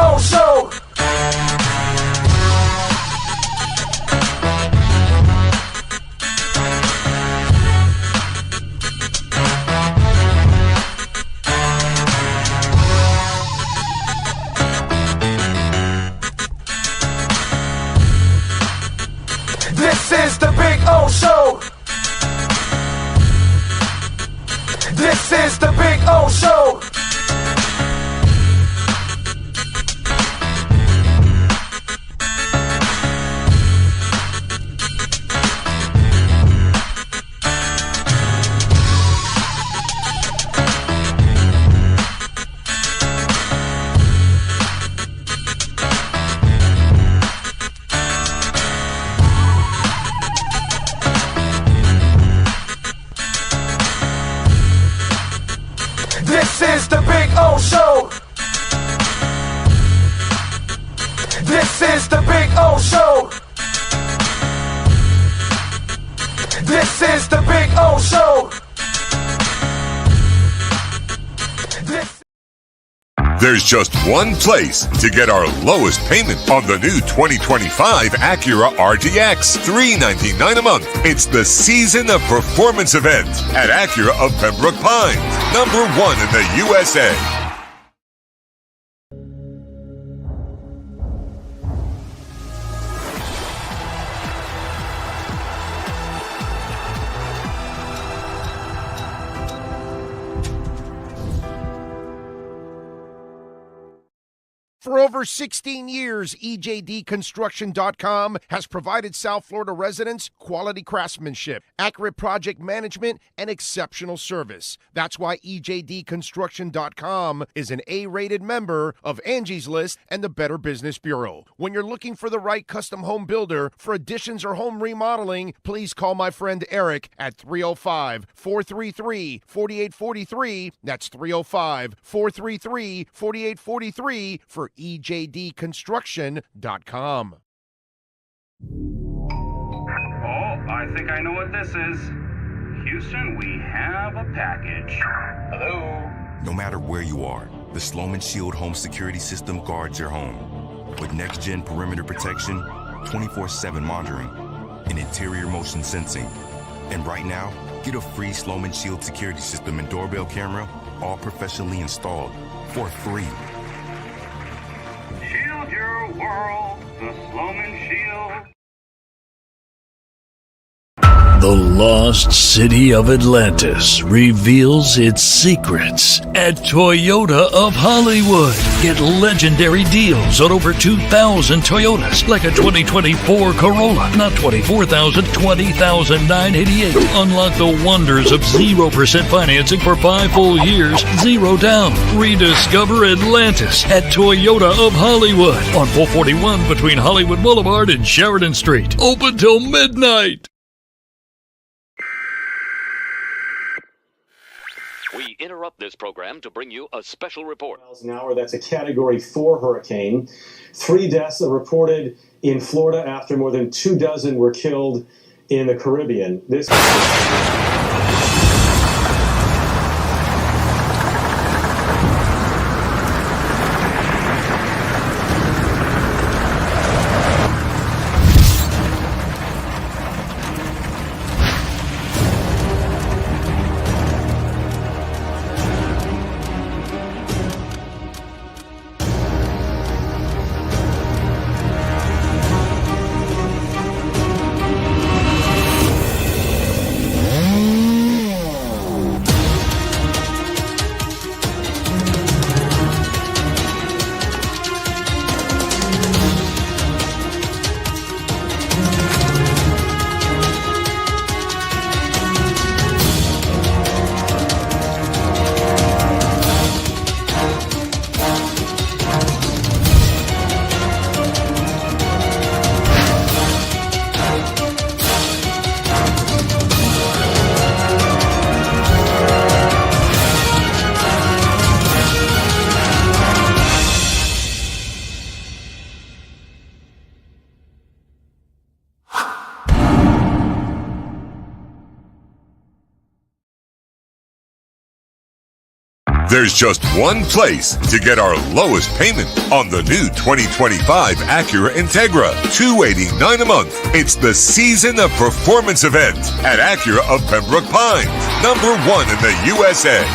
O Show. This is the Big O Show. This is the Big O Show. This is the Big O Show. This is the Big O Show. This is the Big O Show. There's just one place to get our lowest payment on the new 2025 Acura RDX, $399 a month. It's the Season of Performance event at Acura of Pembroke Pines, #1 in the USA. For over 16 years, EJDConstruction.com has provided South Florida residents quality craftsmanship, accurate project management, and exceptional service. That's why EJDConstruction.com is an A-rated member of Angie's List and the Better Business Bureau. When you're looking for the right custom home builder for additions or home remodeling, please call my friend Eric at 305-433-4843. That's 305-433-4843 for EJDConstruction.com. Oh, I think I know what this is. Houston, we have a package. Hello? No matter where you are, the Sloman Shield home security system guards your home. With next-gen perimeter protection, 24/7 monitoring, and interior motion sensing. And right now, get a free Sloman Shield security system and doorbell camera, all professionally installed, for free. Shield your world, the Sloman Shield. The lost city of Atlantis reveals its secrets at Toyota of Hollywood. Get legendary deals on over 2,000 Toyotas, like a 2024 Corolla. Not $24,000, $20,988. Unlock the wonders of 0% financing for 5 full years, 0 down. Rediscover Atlantis at Toyota of Hollywood on 441 between Hollywood Boulevard and Sheridan Street. Open till midnight. We interrupt this program to bring you a special report. Miles an hour, that's a Category 4 hurricane. 3 deaths are reported in Florida after more than 24 were killed in the Caribbean. This There's just one place to get our lowest payment on the new 2025 Acura Integra, $289 a month. It's the Season of Performance event at Acura of Pembroke Pines, #1 in the USA.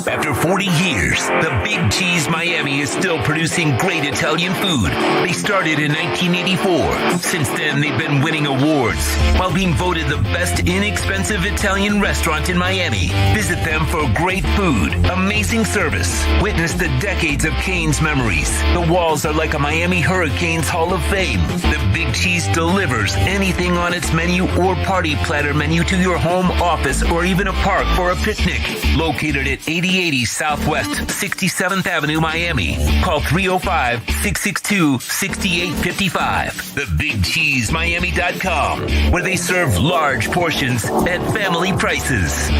After 40 years, the Big Cheese Miami is still producing great Italian food. They started in 1984. Since then, they've been winning awards while being voted the best inexpensive Italian restaurant in Miami. Visit them for great food, amazing service. Witness the decades of Cane's memories. The walls are like a Miami Hurricanes Hall of Fame. The Big Cheese delivers anything on its menu or party platter menu to your home, office, or even a park for a picnic. Located at 8080 Southwest 67th Avenue, Miami. Call 305-662-6855. TheBigCheeseMiami.com, where they serve large portions at family prices.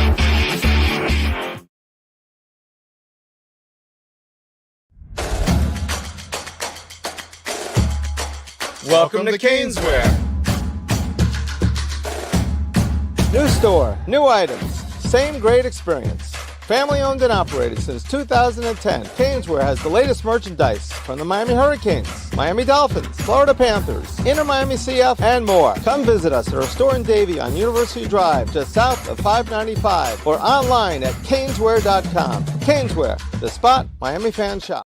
Welcome to Caneswear. New store, new items, same great experience. Family owned and operated since 2010, Caneswear has the latest merchandise from the Miami Hurricanes, Miami Dolphins, Florida Panthers, Inter Miami CF, and more. Come visit us at our store in Davie on University Drive, just south of 595, or online at caneswear.com. Caneswear, the spot Miami fans shop.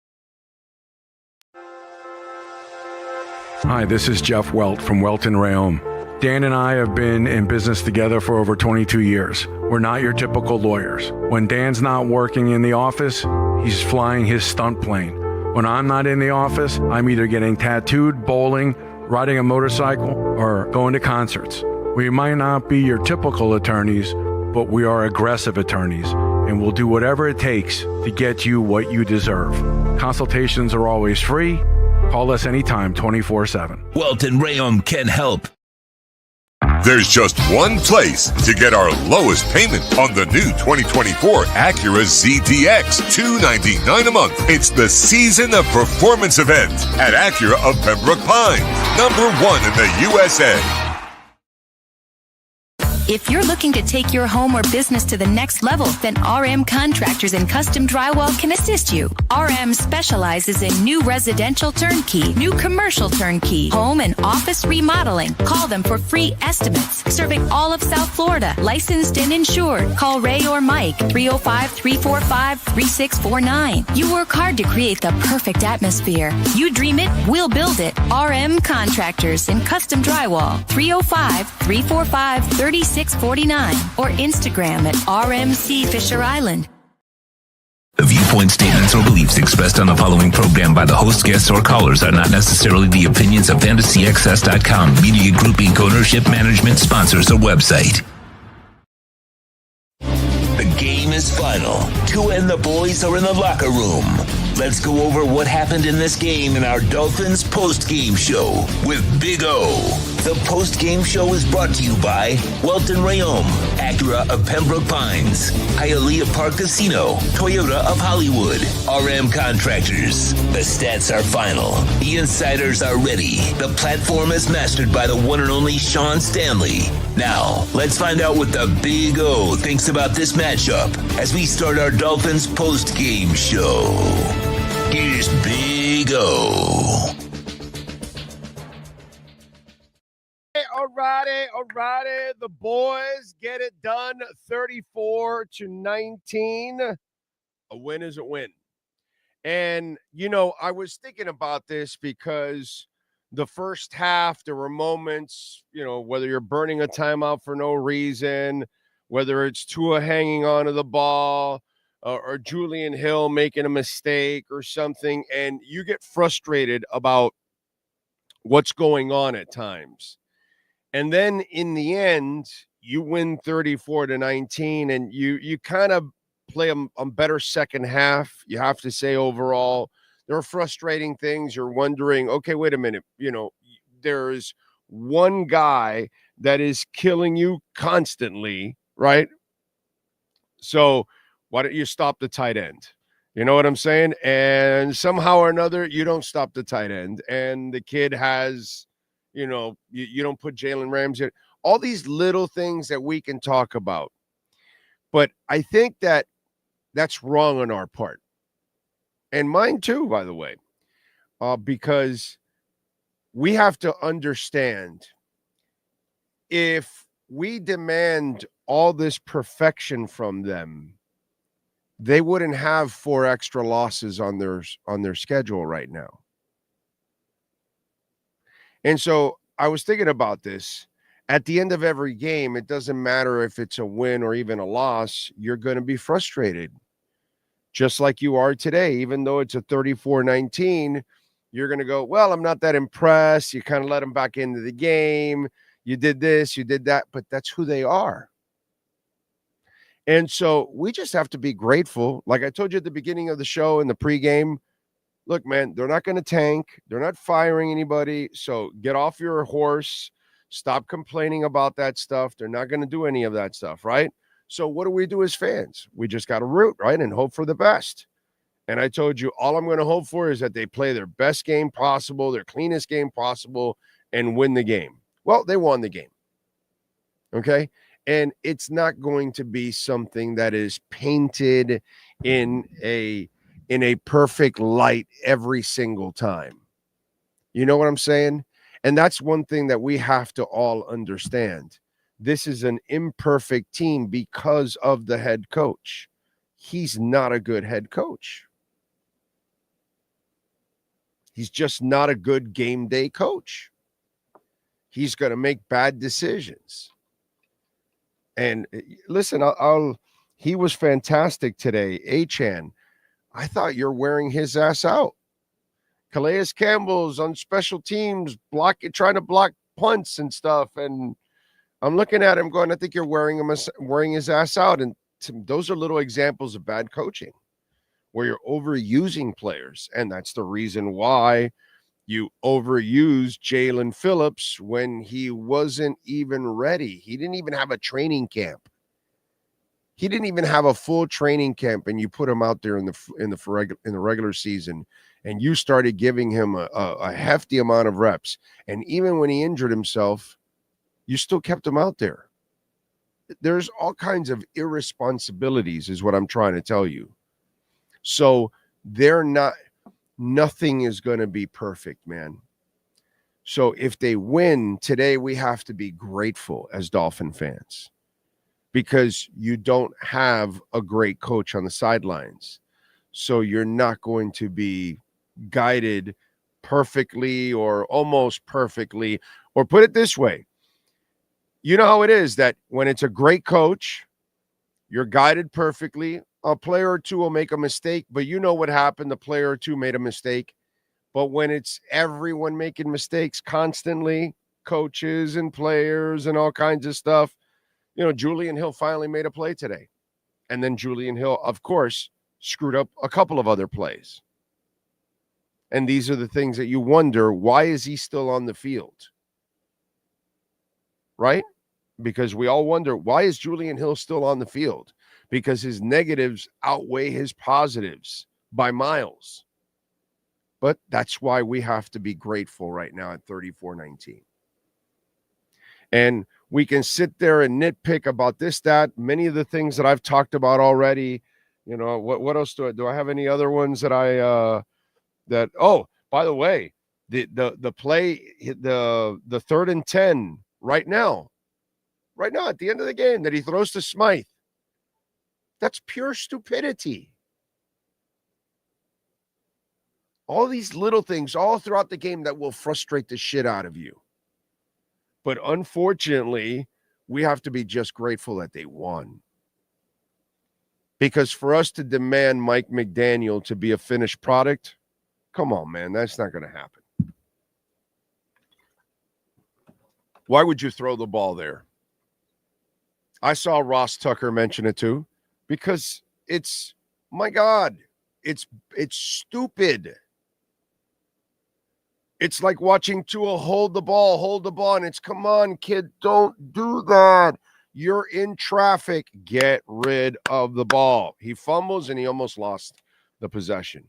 Hi, this is Jeff Welt from Welt & Rayom. Dan and I have been in business together for over 22 years. We're not your typical lawyers. When Dan's not working in the office, he's flying his stunt plane. When I'm not in the office, I'm either getting tattooed, bowling, riding a motorcycle, or going to concerts. We might not be your typical attorneys, but we are aggressive attorneys, and we'll do whatever it takes to get you what you deserve. Consultations are always free. Call us anytime, 24/7. Welt & Rayom can help. There's just one place to get our lowest payment on the new 2024 Acura ZDX, $299 a month. It's the Season of Performance event at Acura of Pembroke Pines, #1 in the USA. If you're looking to take your home or business to the next level, then RM Contractors and Custom Drywall can assist you. RM specializes in new residential turnkey, new commercial turnkey, home and office remodeling. Call them for free estimates. Serving all of South Florida, licensed and insured. Call Ray or Mike, 305-345-3649. You work hard to create the perfect atmosphere. You dream it, we'll build it. RM Contractors and Custom Drywall, 305-345-3649 or Instagram at RMC Fisher Island. The viewpoint statements or beliefs expressed on the following program by the host, guests, or callers are not necessarily the opinions of FantasyAccess.com, Media Group Inc. ownership, management, sponsors, or website. The game is final. TUA and the boys are in the locker room. Let's go over what happened in this game in our Dolphins Postgame Show with Big O. The Postgame Show is brought to you by Welt & Rayom, Acura of Pembroke Pines, Hialeah Park Casino, Toyota of Hollywood, RM Contractors. The stats are final. The insiders are ready. The platform is mastered by the one and only Sean Stanley. Now, let's find out what the Big O thinks about this matchup as we start our Dolphins Postgame Show. Here's Big O. Alrighty. The boys get it done 34-19. A win is a win. And, I was thinking about this because the first half, there were moments, whether you're burning a timeout for no reason, whether it's Tua hanging onto the ball, or Julian Hill making a mistake or something, and you get frustrated about what's going on at times. And then in the end, you win 34-19, and you kind of play a better second half. You have to say overall, there are frustrating things. You're wondering, okay, wait a minute. There's one guy that is killing you constantly, right? So why don't you stop the tight end? You know what I'm saying? And somehow or another, you don't stop the tight end. And the kid has, you don't put Jalen Ramsey. All these little things that we can talk about. But I think that that's wrong on our part. And mine too, by the way, because we have to understand if we demand all this perfection from them, they wouldn't have 4 extra losses on their schedule right now. And so I was thinking about this. At the end of every game, it doesn't matter if it's a win or even a loss, you're going to be frustrated. Just like you are today, even though it's a 34-19, you're going to go, well, I'm not that impressed. You kind of let them back into the game. You did this, you did that, but that's who they are. And so we just have to be grateful. Like I told you at the beginning of the show in the pregame, look, man, they're not going to tank. They're not firing anybody. So get off your horse. Stop complaining about that stuff. They're not going to do any of that stuff, right? So what do we do as fans? We just got to root, right, and hope for the best. And I told you, all I'm going to hope for is that they play their best game possible, their cleanest game possible, and win the game. Well, they won the game, okay? And it's not going to be something that is painted in a perfect light every single time. You know what I'm saying? And that's one thing that we have to all understand. This is an imperfect team because of the head coach. He's not a good head coach. He's just not a good game day coach. He's going to make bad decisions. And listen, he was fantastic today. Achan, I thought you're wearing his ass out. Calais Campbell's on special teams, trying to block punts and stuff. And I'm looking at him going, I think you're wearing his ass out. And those are little examples of bad coaching where you're overusing players. And that's the reason why you overused Jalen Phillips when he wasn't even ready. He didn't even have a training camp. He didn't even have a full training camp, and you put him out there in the regular season, and you started giving him a hefty amount of reps. And even when he injured himself, you still kept him out there. There's all kinds of irresponsibilities, is what I'm trying to tell you. So nothing is going to be perfect, man. So if they win today, we have to be grateful as Dolphin fans because you don't have a great coach on the sidelines. So you're not going to be guided perfectly or almost perfectly, or put it this way. You know how it is that when it's a great coach, you're guided perfectly. A player or two will make a mistake, but you know what happened. The player or two made a mistake. But when it's everyone making mistakes constantly, coaches and players and all kinds of stuff, you know, Julian Hill finally made a play today. And then Julian Hill, of course, screwed up a couple of other plays. And these are the things that you wonder, why is he still on the field? Right? Because we all wonder, why is Julian Hill still on the field? Because his negatives outweigh his positives by miles. But that's why we have to be grateful right now at 34-19. And we can sit there and nitpick about this, that, many of the things that I've talked about already. You know, what else do I have any other ones that oh, by the way, the play, the 3rd and 10 right now at the end of the game that he throws to Smythe. That's pure stupidity. All these little things all throughout the game that will frustrate the shit out of you. But unfortunately, we have to be just grateful that they won. Because for us to demand Mike McDaniel to be a finished product, come on, man, that's not going to happen. Why would you throw the ball there? I saw Ross Tucker mention it too, because it's, my God, it's stupid. It's like watching Tua hold the ball, and it's, come on, kid, don't do that. You're in traffic. Get rid of the ball. He fumbles, and he almost lost the possession.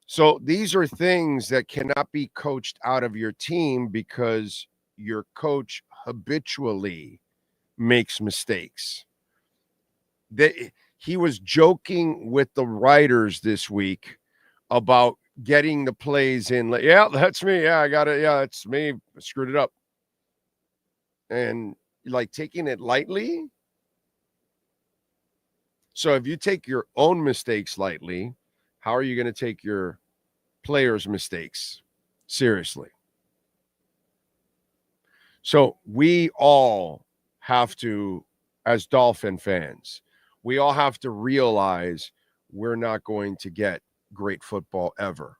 So these are things that cannot be coached out of your team because your coach habitually makes mistakes. he was joking with the writers this week about getting the plays in. Like, yeah, that's me. Yeah, I got it. Yeah, it's me. I screwed it up. And like taking it lightly. So if you take your own mistakes lightly, how are you going to take your players' mistakes seriously? So we all have to, as Dolphin fans, we all have to realize we're not going to get great football ever.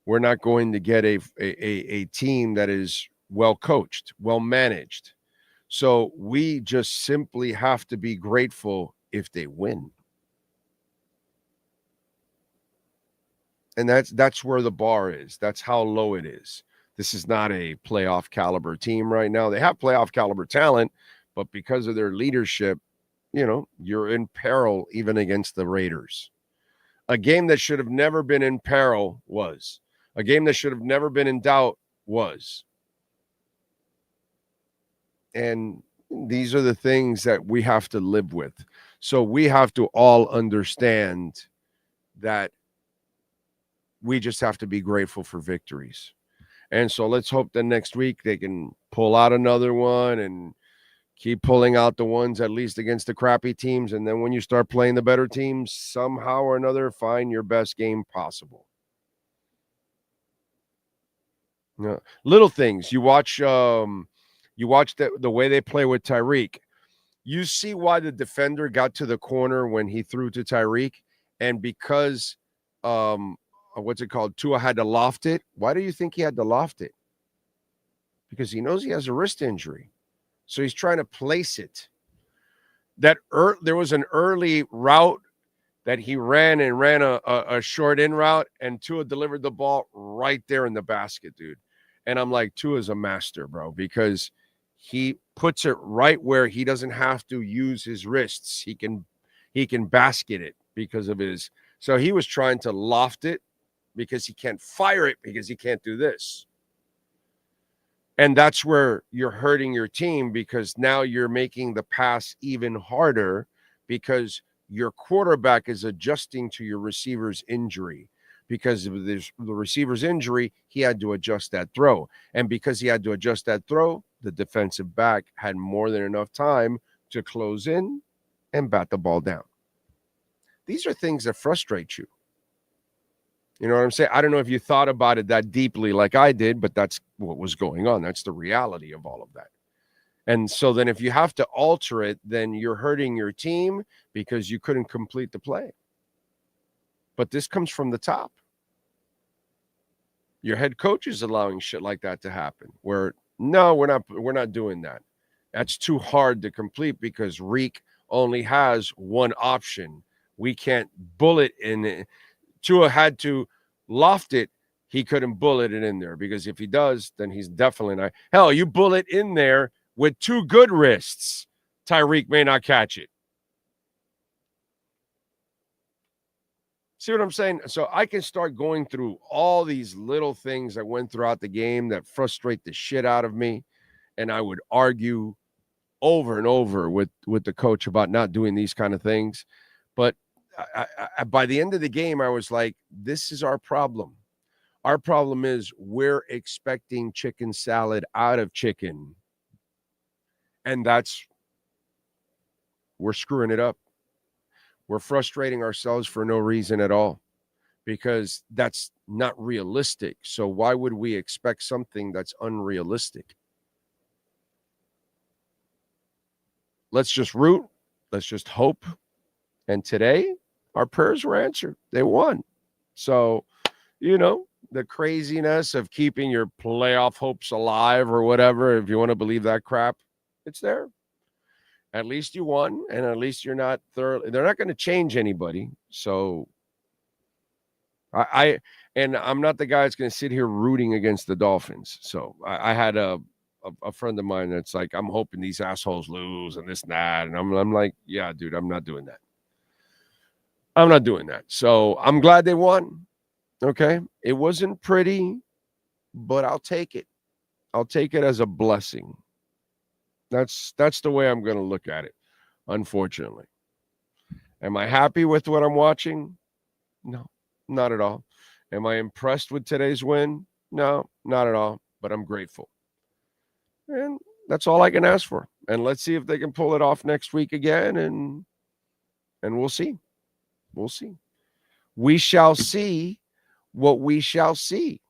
We're not going to get a team that is well coached, well managed. So we just simply have to be grateful if they win. And that's where the bar is. That's how low it is. This is not a playoff caliber team right now. They have playoff caliber talent, but because of their leadership, you're in peril even against the Raiders. A game that should have never been in peril was. A game that should have never been in doubt was. And these are the things that we have to live with. So we have to all understand that we just have to be grateful for victories. And so let's hope that next week they can pull out another one and keep pulling out the ones at least against the crappy teams. And then when you start playing the better teams, somehow or another, find your best game possible. Little things. You watch the way they play with Tyreek. You see why the defender got to the corner when he threw to Tyreek. And because TUA had to loft it. Why do you think he had to loft it? Because he knows he has a wrist injury. So he's trying to place it. There was an early route that he ran a short in route, and Tua delivered the ball right there in the basket, dude. And I'm like, Tua's a master, bro, because he puts it right where he doesn't have to use his wrists. He can basket it because of his. So he was trying to loft it because he can't fire it because he can't do this. And that's where you're hurting your team, because now you're making the pass even harder because your quarterback is adjusting to your receiver's injury. Because of the receiver's injury, he had to adjust that throw. And because he had to adjust that throw, the defensive back had more than enough time to close in and bat the ball down. These are things that frustrate you. You know what I'm saying? I don't know if you thought about it that deeply like I did, but that's what was going on. That's the reality of all of that. And so then if you have to alter it, then you're hurting your team because you couldn't complete the play. But this comes from the top. Your head coach is allowing shit like that to happen, where no, we're not doing that. That's too hard to complete because Reek only has one option. We can't bullet in it. Tua had to loft it. He couldn't bullet it in there, because if he does, then he's definitely not. Hell, you bullet in there with two good wrists, Tyreek may not catch it. See what I'm saying? So I can start going through all these little things that went throughout the game that frustrate the shit out of me. And I would argue over and over with the coach about not doing these kind of things. But I, by the end of the game, I was like, this is our problem. Our problem is we're expecting chicken salad out of chicken. And we're screwing it up. We're frustrating ourselves for no reason at all, because that's not realistic. So why would we expect something that's unrealistic? Let's just root. Let's just hope. And today, our prayers were answered. They won. So, the craziness of keeping your playoff hopes alive or whatever, if you want to believe that crap, it's there. At least you won, and at least you're not thoroughly. They're not going to change anybody. So I'm not the guy that's going to sit here rooting against the Dolphins. So I had a friend of mine that's like, I'm hoping these assholes lose and this and that. And I'm like, yeah, dude, I'm not doing that. I'm not doing that. So I'm glad they won. Okay. It wasn't pretty, but I'll take it. I'll take it as a blessing. That's the way I'm going to look at it, unfortunately. Am I happy with what I'm watching? No, not at all. Am I impressed with today's win? No, not at all, but I'm grateful. And that's all I can ask for. And let's see if they can pull it off next week again, and we'll see. We'll see. We shall see what we shall see,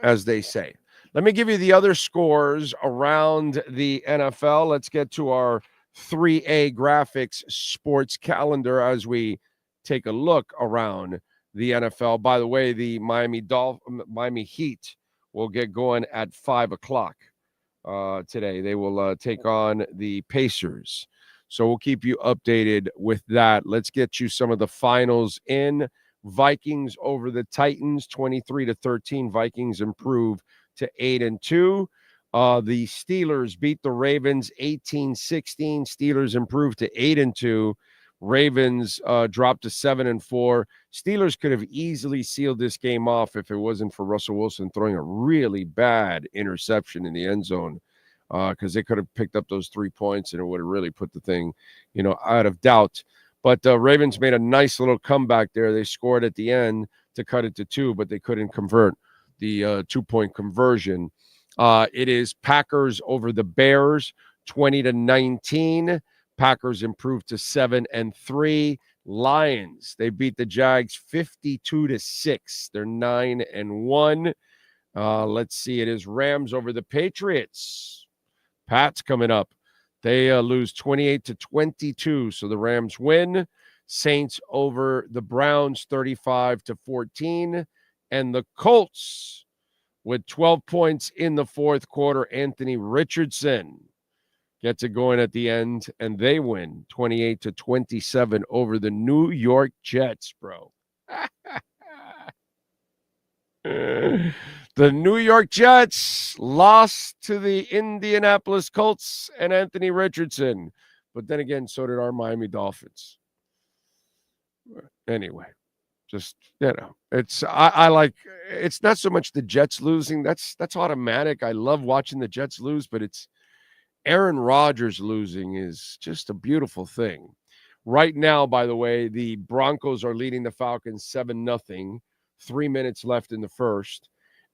as they say. Let me give you the other scores around the NFL. Let's get to our 3A graphics sports calendar as we take a look around the NFL. By the way, the Miami Heat will get going at 5 o'clock today. They will take on the Pacers. So we'll keep you updated with that. Let's get you some of the finals in. Vikings over the Titans, 23-13. Vikings improve to 8-2. The Steelers beat the Ravens 18-16. Steelers improved to 8-2. Ravens dropped to 7-4. Steelers could have easily sealed this game off if it wasn't for Russell Wilson throwing a really bad interception in the end zone, because they could have picked up those 3 points and it would have really put the thing, out of doubt. But Ravens made a nice little comeback there. They scored at the end to cut it to 2, but they couldn't convert the 2-point conversion. It is Packers over the Bears, 20-19. Packers improved to 7-3. Lions, they beat the Jags 52-6. They're 9-1. Let's see. It is Rams over the Patriots. Pats coming up. They lose 28-22, so the Rams win. Saints over the Browns 35-14. And the Colts with 12 points in the fourth quarter. Anthony Richardson gets it going at the end, and they win 28-27 over the New York Jets, bro. The New York Jets lost to the Indianapolis Colts and Anthony Richardson. But then again, so did our Miami Dolphins. Anyway, just, it's I like, it's not so much the Jets losing. That's automatic. I love watching the Jets lose, but it's Aaron Rodgers losing is just a beautiful thing. Right now, by the way, the Broncos are leading the Falcons 7-0. 3 minutes left in the first.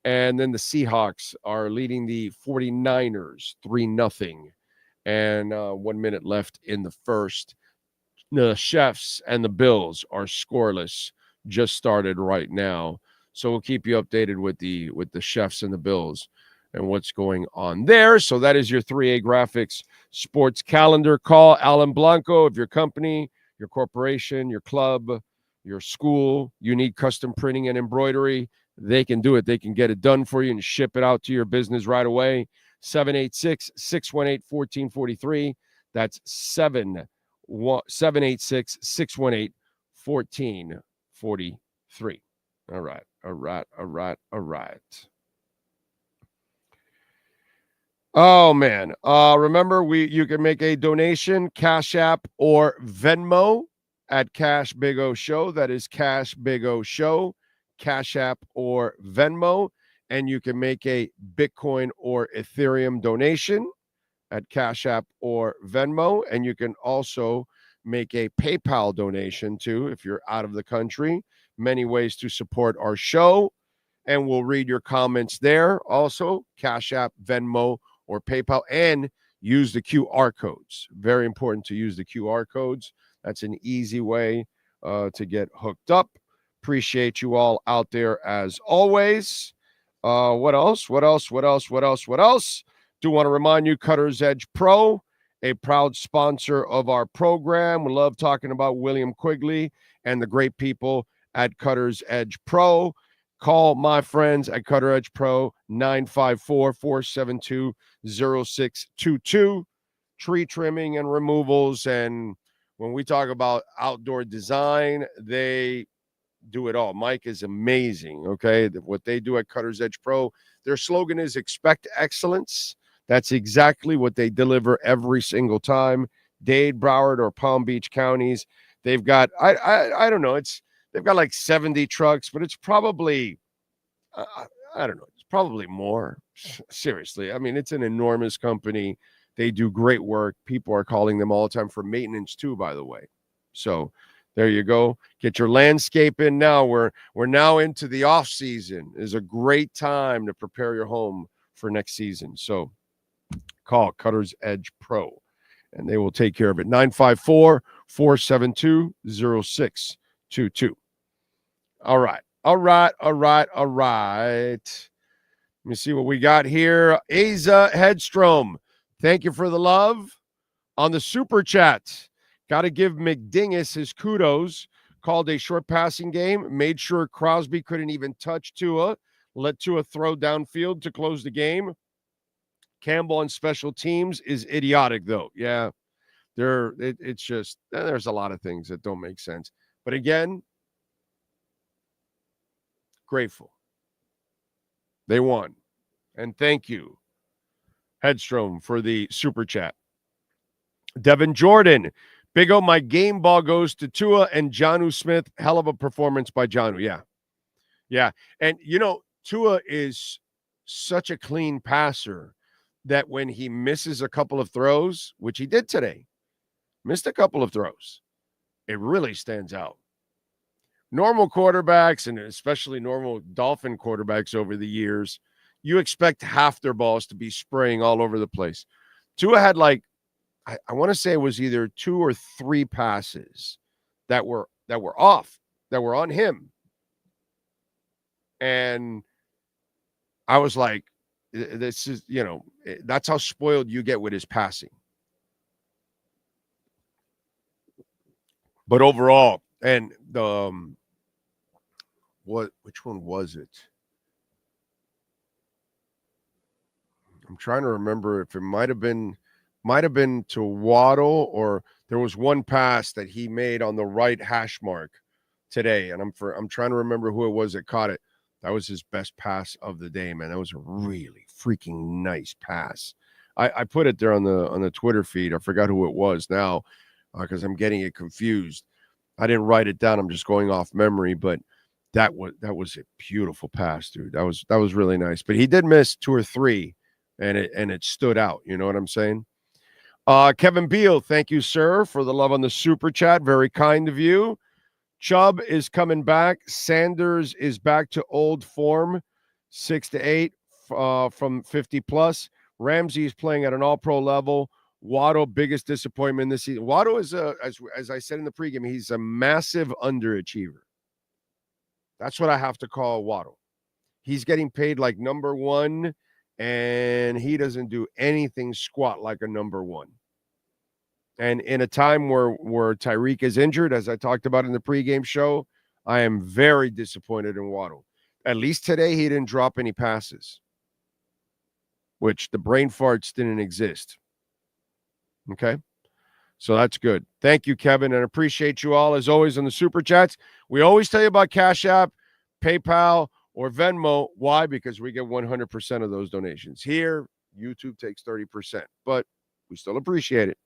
And then the Seahawks are leading the 49ers 3-0. And 1 minute left in the first. The Chiefs and the Bills are scoreless. Just started right now. So we'll keep you updated with the Chiefs and the Bills and what's going on there. So that is your 3A Graphics sports calendar. Call Alan Blanco of your company, your corporation, your club, your school. You need custom printing and embroidery. They can do it. They can get it done for you and ship it out to your business right away. 786-618-1443. That's 786-618-1443. All right. Oh, man. Remember, you can make a donation, Cash App or Venmo at Cash Big O Show. That is Cash Big O Show, Cash App or Venmo. And you can make a Bitcoin or Ethereum donation at Cash App or Venmo. And you can also make a PayPal donation too if you're out of the country. Many ways to support our show. And we'll read your comments there. Also, Cash App, Venmo, or PayPal, and use the QR codes. Very important to use the QR codes. That's an easy way to get hooked up. Appreciate you all out there as always. What else? Do want to remind you, Cutter's Edge Pro, a proud sponsor of our program. We love talking about William Quigley and the great people at Cutter's Edge Pro. Call my friends at Cutter Edge Pro, 954-472-0622. Tree trimming and removals. And when we talk about outdoor design, they do it all. Mike is amazing, okay? What they do at Cutter's Edge Pro, their slogan is expect excellence. That's exactly what they deliver every single time. Dade, Broward, or Palm Beach counties. They've got, I don't know, they've got like 70 trucks, but it's probably, I don't know, it's probably more. Seriously. I mean, it's an enormous company. They do great work. People are calling them all the time for maintenance too, by the way. So there you go. Get your landscape in now. We're now into the off season. It's a great time to prepare your home for next season. So call Cutter's Edge Pro, and they will take care of it. 954-472-0622. All right. Let me see what we got here. Asa Hedstrom, thank you for the love on the super chat. Got to give McDingus his kudos. Called a short passing game, made sure Crosby couldn't even touch Tua, let Tua throw downfield to close the game. Campbell on special teams is idiotic, though. Yeah, it's just, there's a lot of things that don't make sense. But again, grateful. They won. And thank you, Hedstrom, for the super chat. Devin Jordan, Big O, my game ball goes to Tua and Jonnu Smith. Hell of a performance by Jonnu. Yeah. And, Tua is such a clean passer that when he misses a couple of throws, which he did today, missed a couple of throws, it really stands out. Normal quarterbacks, and especially normal Dolphin quarterbacks over the years, you expect half their balls to be spraying all over the place. Tua had I want to say it was either 2 or 3 passes that were off, that were on him. And I was like, this is, that's how spoiled you get with his passing. But overall, and which one was it? I'm trying to remember if it might have been to Waddle, or there was one pass that he made on the right hash mark today, and I'm trying to remember who it was that caught it. That was his best pass of the day, man. That was a really freaking nice pass. I put it there on the Twitter feed. I forgot who it was now because I'm getting it confused. I didn't write it down. I'm just going off memory, but that was a beautiful pass, dude. That was really nice. But he did miss 2 or 3, and it stood out. You know what I'm saying? Kevin Beal, thank you, sir, for the love on the super chat. Very kind of you. Chubb is coming back. Sanders is back to old form, 6 to 8 from 50 plus. Ramsey is playing at an all-pro level. Waddle, biggest disappointment this season. Waddle is, as I said in the pregame, he's a massive underachiever. That's what I have to call Waddle. He's getting paid like number 1, and he doesn't do anything squat like a number 1. And in a time where Tyreek is injured, as I talked about in the pregame show, I am very disappointed in Waddle. At least today he didn't drop any passes, which the brain farts didn't exist. Okay? So that's good. Thank you, Kevin, and appreciate you all, as always, on the Super Chats. We always tell you about Cash App, PayPal, or Venmo. Why? Because we get 100% of those donations. Here, YouTube takes 30%, but we still appreciate it.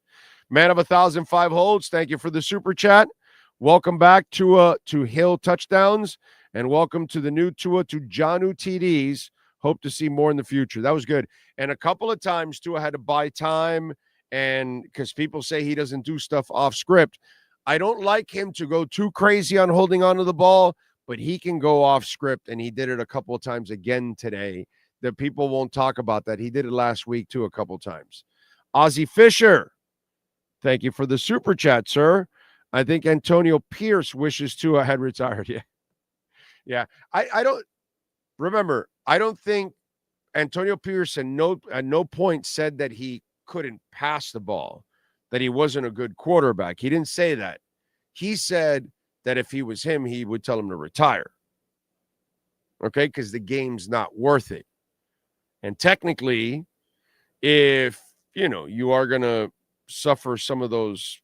Man of 1,005 holds, thank you for the Super Chat. Welcome back to Hill touchdowns, and welcome to the new Tua to Jonnu TDs. Hope to see more in the future. That was good. And a couple of times, Tua had to buy time, and because people say he doesn't do stuff off script. I don't like him to go too crazy on holding onto the ball, but he can go off script, and he did it a couple of times again today. That people won't talk about that. He did it last week, too, a couple of times. Ozzie Fisher, thank you for the Super Chat, sir. I think Antonio Pierce wishes Tua had retired. Yeah. I don't remember. I don't think Antonio Pierce at no point said that he couldn't pass the ball, that he wasn't a good quarterback. He didn't say that. He said that if he was him, he would tell him to retire. Okay? Because the game's not worth it. And technically, if, you are going to suffer some of those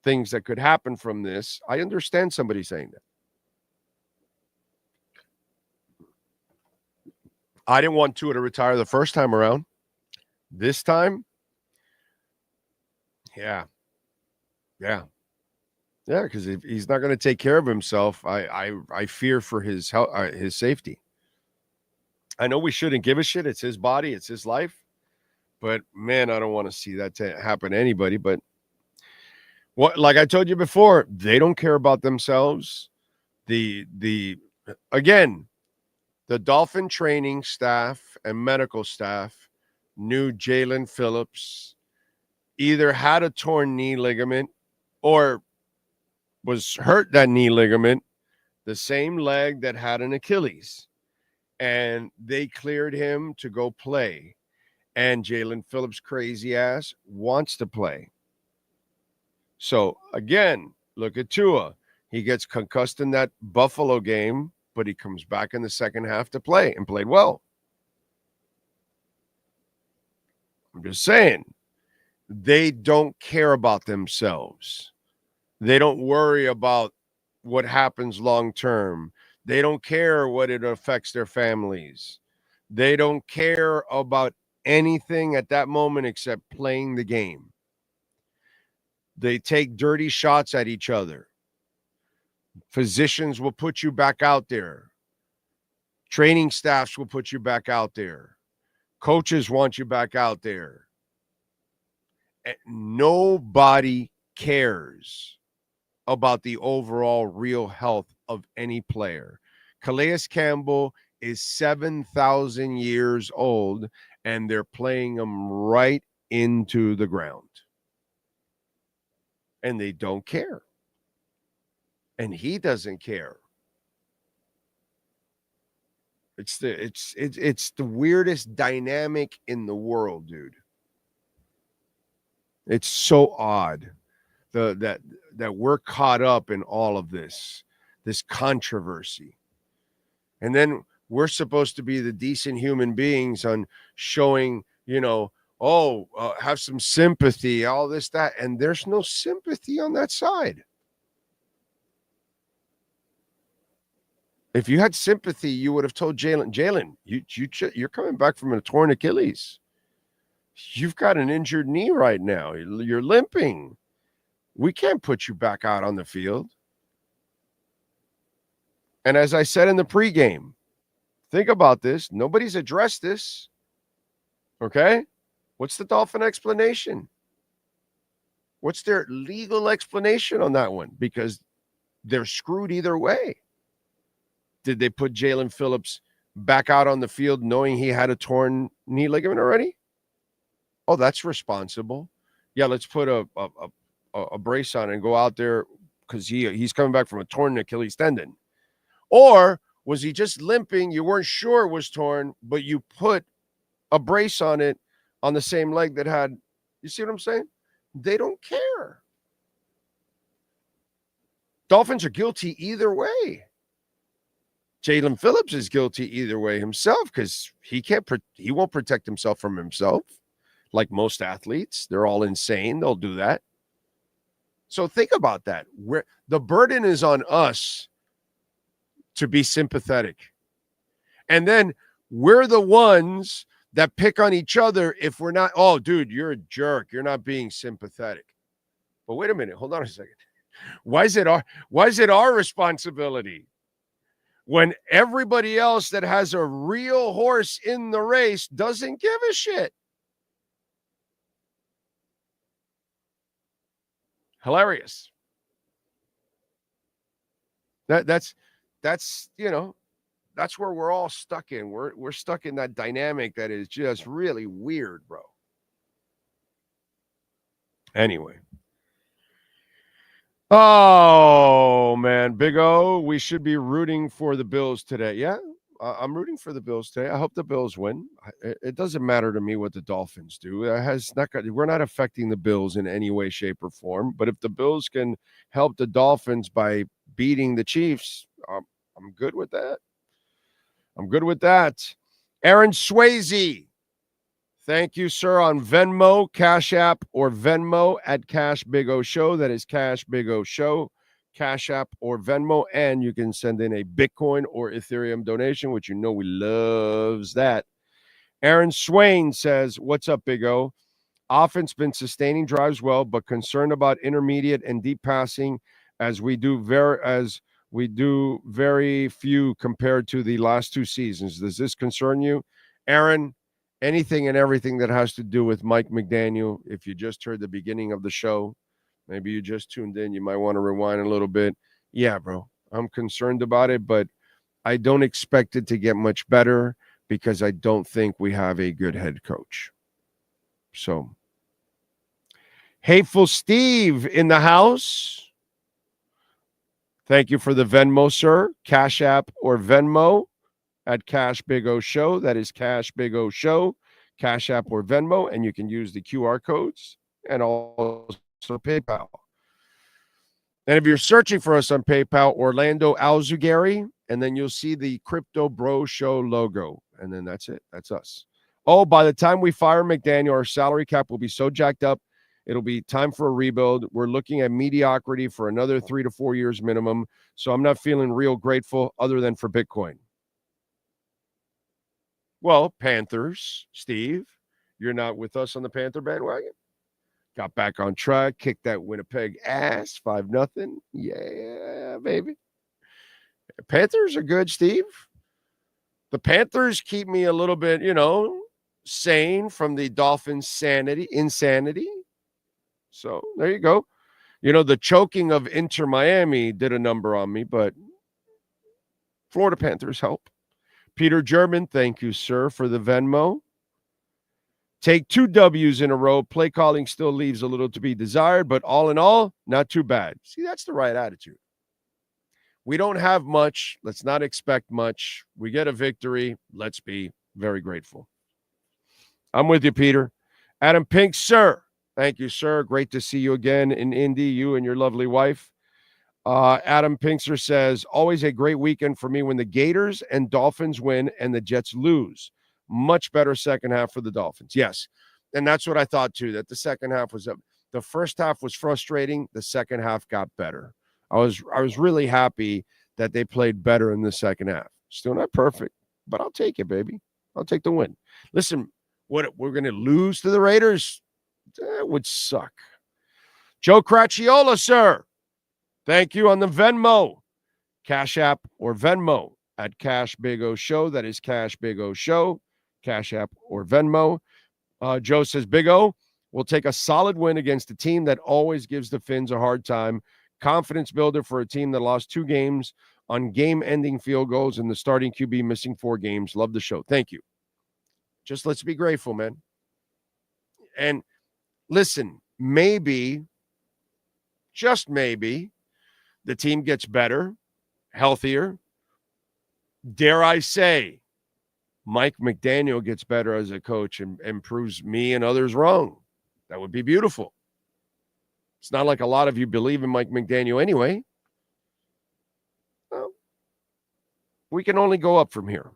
things that could happen from this, I understand somebody saying that. I didn't want Tua to retire the first time around. This time, yeah, because if he's not going to take care of himself, I fear for his health, his safety. I know we shouldn't give a shit. It's his body. It's his life. But, man, I don't want to see that happen to anybody. But What, like I told you before, they don't care about themselves. Again, the Dolphin training staff and medical staff knew Jalen Phillips either had a torn knee ligament or was hurt that knee ligament, the same leg that had an Achilles. And they cleared him to go play. And Jalen Phillips' crazy ass wants to play. So, again, look at Tua. He gets concussed in that Buffalo game, but he comes back in the second half to play and played well. I'm just saying, they don't care about themselves. They don't worry about what happens long term. They don't care what it affects their families. They don't care about anything at that moment except playing the game. They take dirty shots at each other. Physicians will put you back out there. Training staffs will put you back out there. Coaches want you back out there. And nobody cares about the overall real health of any player. Calais Campbell is 7,000 years old, and they're playing him right into the ground. And they don't care. And he doesn't care. It's the weirdest dynamic in the world, dude. It's so odd that we're caught up in all of this controversy. And then we're supposed to be the decent human beings on showing, have some sympathy, all this, that. And there's no sympathy on that side. If you had sympathy, you would have told Jalen, you're coming back from a torn Achilles. You've got an injured knee right now. You're limping. We can't put you back out on the field. And as I said in the pregame, think about this. Nobody's addressed this. Okay? What's the Dolphin explanation? What's their legal explanation on that one? Because they're screwed either way. Did they put Jalen Phillips back out on the field knowing he had a torn knee ligament already? Oh, that's responsible. Yeah, let's put a brace on and go out there because he's coming back from a torn Achilles tendon. Or was he just limping? You weren't sure it was torn, but you put a brace on it on the same leg that had, you see what I'm saying? They don't care. Dolphins are guilty either way. Jalen Phillips is guilty either way himself because he won't protect himself from himself. Like most athletes, they're all insane. They'll do that. So think about that. The burden is on us to be sympathetic. And then we're the ones that pick on each other if we're not, oh, dude, you're a jerk. You're not being sympathetic. But wait a minute. Hold on a second. Why is it our responsibility when everybody else that has a real horse in the race doesn't give a shit? Hilarious. That's where we're all stuck in. We're stuck in that dynamic that is just really weird, bro. Anyway. Oh, man. Big O, we should be rooting for the Bills today. Yeah, I'm rooting for the Bills today. I hope the Bills win. It doesn't matter to me what the Dolphins do. We're not affecting the Bills in any way, shape, or form. But if the Bills can help the Dolphins by beating the Chiefs, I'm good with that. I'm good with that. Aaron Swayze, thank you, sir, on Venmo, Cash App, or Venmo at Cash Big O Show. That is Cash Big O Show, Cash App, or Venmo. And you can send in a Bitcoin or Ethereum donation, which we loves that. Aaron Swain says, what's up, Big O? Offense been sustaining drives well, but concerned about intermediate and deep passing as we do very few compared to the last two seasons. Does this concern you? Aaron, anything and everything that has to do with Mike McDaniel, if you just heard the beginning of the show, Maybe you just tuned in. You might want to rewind a little bit. Yeah, bro, I'm concerned about it, but I don't expect it to get much better because I don't think we have a good head coach. So, Hateful Steve in the house. Thank you for the Venmo, sir. Cash App or Venmo at Cash Big O Show. That is Cash Big O Show. Cash App or Venmo, and you can use the QR codes and also PayPal. And if you're searching for us on PayPal, Orlando Alzugari, and then you'll see the Crypto Bro Show logo. And then that's it. That's us. Oh, by the time we fire McDaniel, our salary cap will be so jacked up, it'll be time for a rebuild. We're looking at mediocrity for another 3 to 4 years minimum. So I'm not feeling real grateful other than for Bitcoin. Well, Panthers, Steve, you're not with us on the Panther bandwagon? Got back on track, kicked that Winnipeg ass, 5-0. Yeah, baby. Panthers are good, Steve. The Panthers keep me a little bit, sane from the Dolphins' insanity. So there you go. The choking of Inter Miami did a number on me, but Florida Panthers help. Peter German, thank you, sir, for the Venmo. Take 2 W's in a row. Play calling still leaves a little to be desired, but all in all, not too bad. See, that's the right attitude. We don't have much. Let's not expect much. We get a victory. Let's be very grateful. I'm with you, Peter. Adam Pink, sir. Thank you, sir. Great to see you again in Indy, you and your lovely wife. Adam Pinkster says, always a great weekend for me when the Gators and Dolphins win and the Jets lose. Much better second half for the Dolphins. Yes, and that's what I thought, too, that the second half was up. The first half was frustrating. The second half got better. I was really happy that they played better in the second half. Still not perfect, but I'll take it, baby. I'll take the win. Listen, what we're going to lose to the Raiders? That would suck. Joe Cracchiola, sir. Thank you on the Venmo. Cash App or Venmo at Cash Big O Show. That is Cash Big O Show. Cash App or Venmo. Joe says, Big O will take a solid win against a team that always gives the Finns a hard time. Confidence builder for a team that lost 2 games on game-ending field goals and the starting QB missing 4 games. Love the show. Thank you. Just let's be grateful, man. And listen, maybe, just maybe, the team gets better, healthier. Dare I say, Mike McDaniel gets better as a coach and proves me and others wrong. That would be beautiful. It's not like a lot of you believe in Mike McDaniel anyway. Well, we can only go up from here.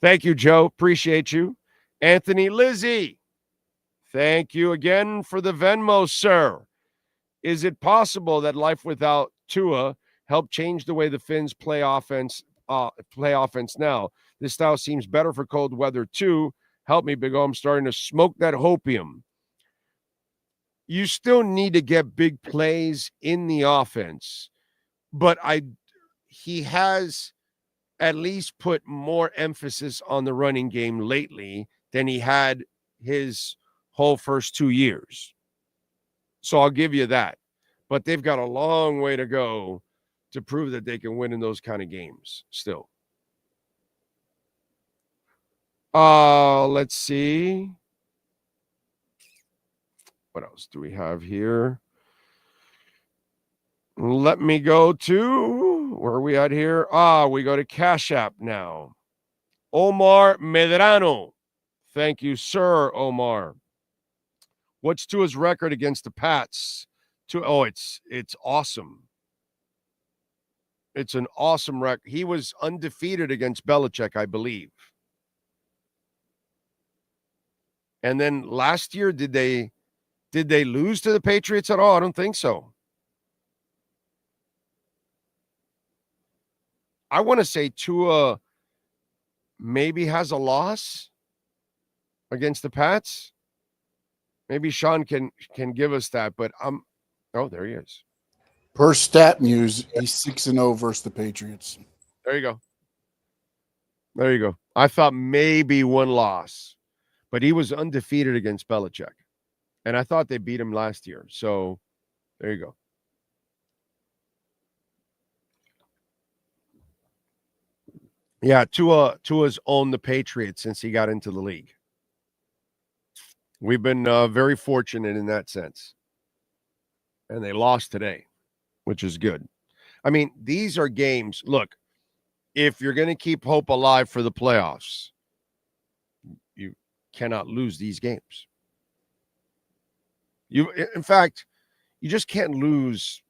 Thank you, Joe. Appreciate you. Anthony Lizzie, thank you again for the Venmo, sir. Is it possible that life without Tua helped change the way the Finns play offense now? This style seems better for cold weather too. Help me, Big O. I'm starting to smoke that hopium. You still need to get big plays in the offense, but he has at least put more emphasis on the running game lately than he had his whole first 2 years. So I'll give you that. But they've got a long way to go to prove that they can win in those kind of games still. Let's see. What else do we have here? Let me go to, where are we at here? We go to Cash App now. Omar Medrano. Thank you, sir, Omar. What's Tua's record against the Pats? It's awesome. It's an awesome record. He was undefeated against Belichick, I believe. And then last year, did they lose to the Patriots at all? I don't think so. I want to say Tua maybe has a loss against the Pats. Maybe Sean can give us that, but oh, there he is. Per Stat News, he's 6-0 versus the Patriots. There you go. There you go. I thought maybe one loss, but he was undefeated against Belichick. And I thought they beat him last year. So There you go. Yeah, Tua's owned the Patriots since he got into the league. We've been very fortunate in that sense. And they lost today, which is good. I mean, these are games. Look, if you're going to keep hope alive for the playoffs, you cannot lose these games. In fact, you just can't lose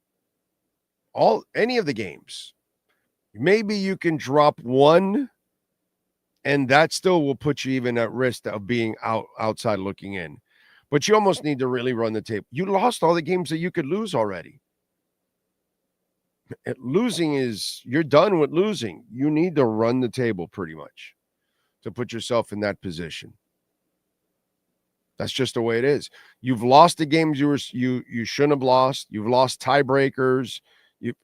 any of the games. Maybe you can drop one, and that still will put you even at risk of being outside looking in. But you almost need to really run the tape. You lost all the games that you could lose already. You're done with losing. You need to run the table pretty much to put yourself in that position. That's just the way it is. You've lost the games you shouldn't have lost. You've lost tiebreakers.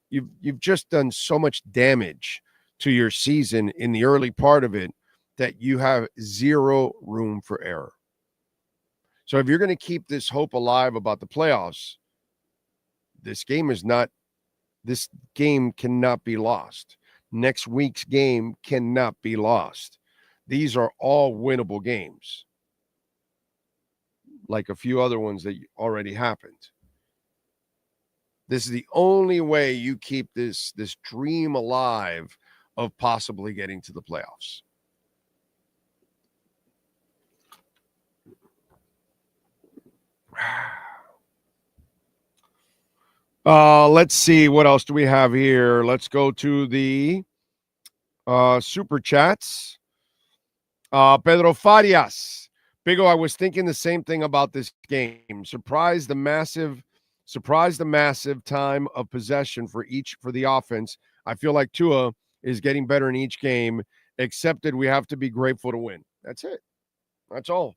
You've just done so much damage to your season in the early part of it that you have zero room for error. So if you're going to keep this hope alive about the playoffs, this game cannot be lost. Next week's game cannot be lost. These are all winnable games, like a few other ones that already happened. This is the only way you keep this dream alive of possibly getting to the playoffs. Let's see. What else do we have here? Let's go to the super chats. Pedro Farias. Big O, I was thinking the same thing about this game. Surprised the massive time of possession for the offense. I feel like Tua is getting better in each game, accepted we have to be grateful to win. That's it. That's all.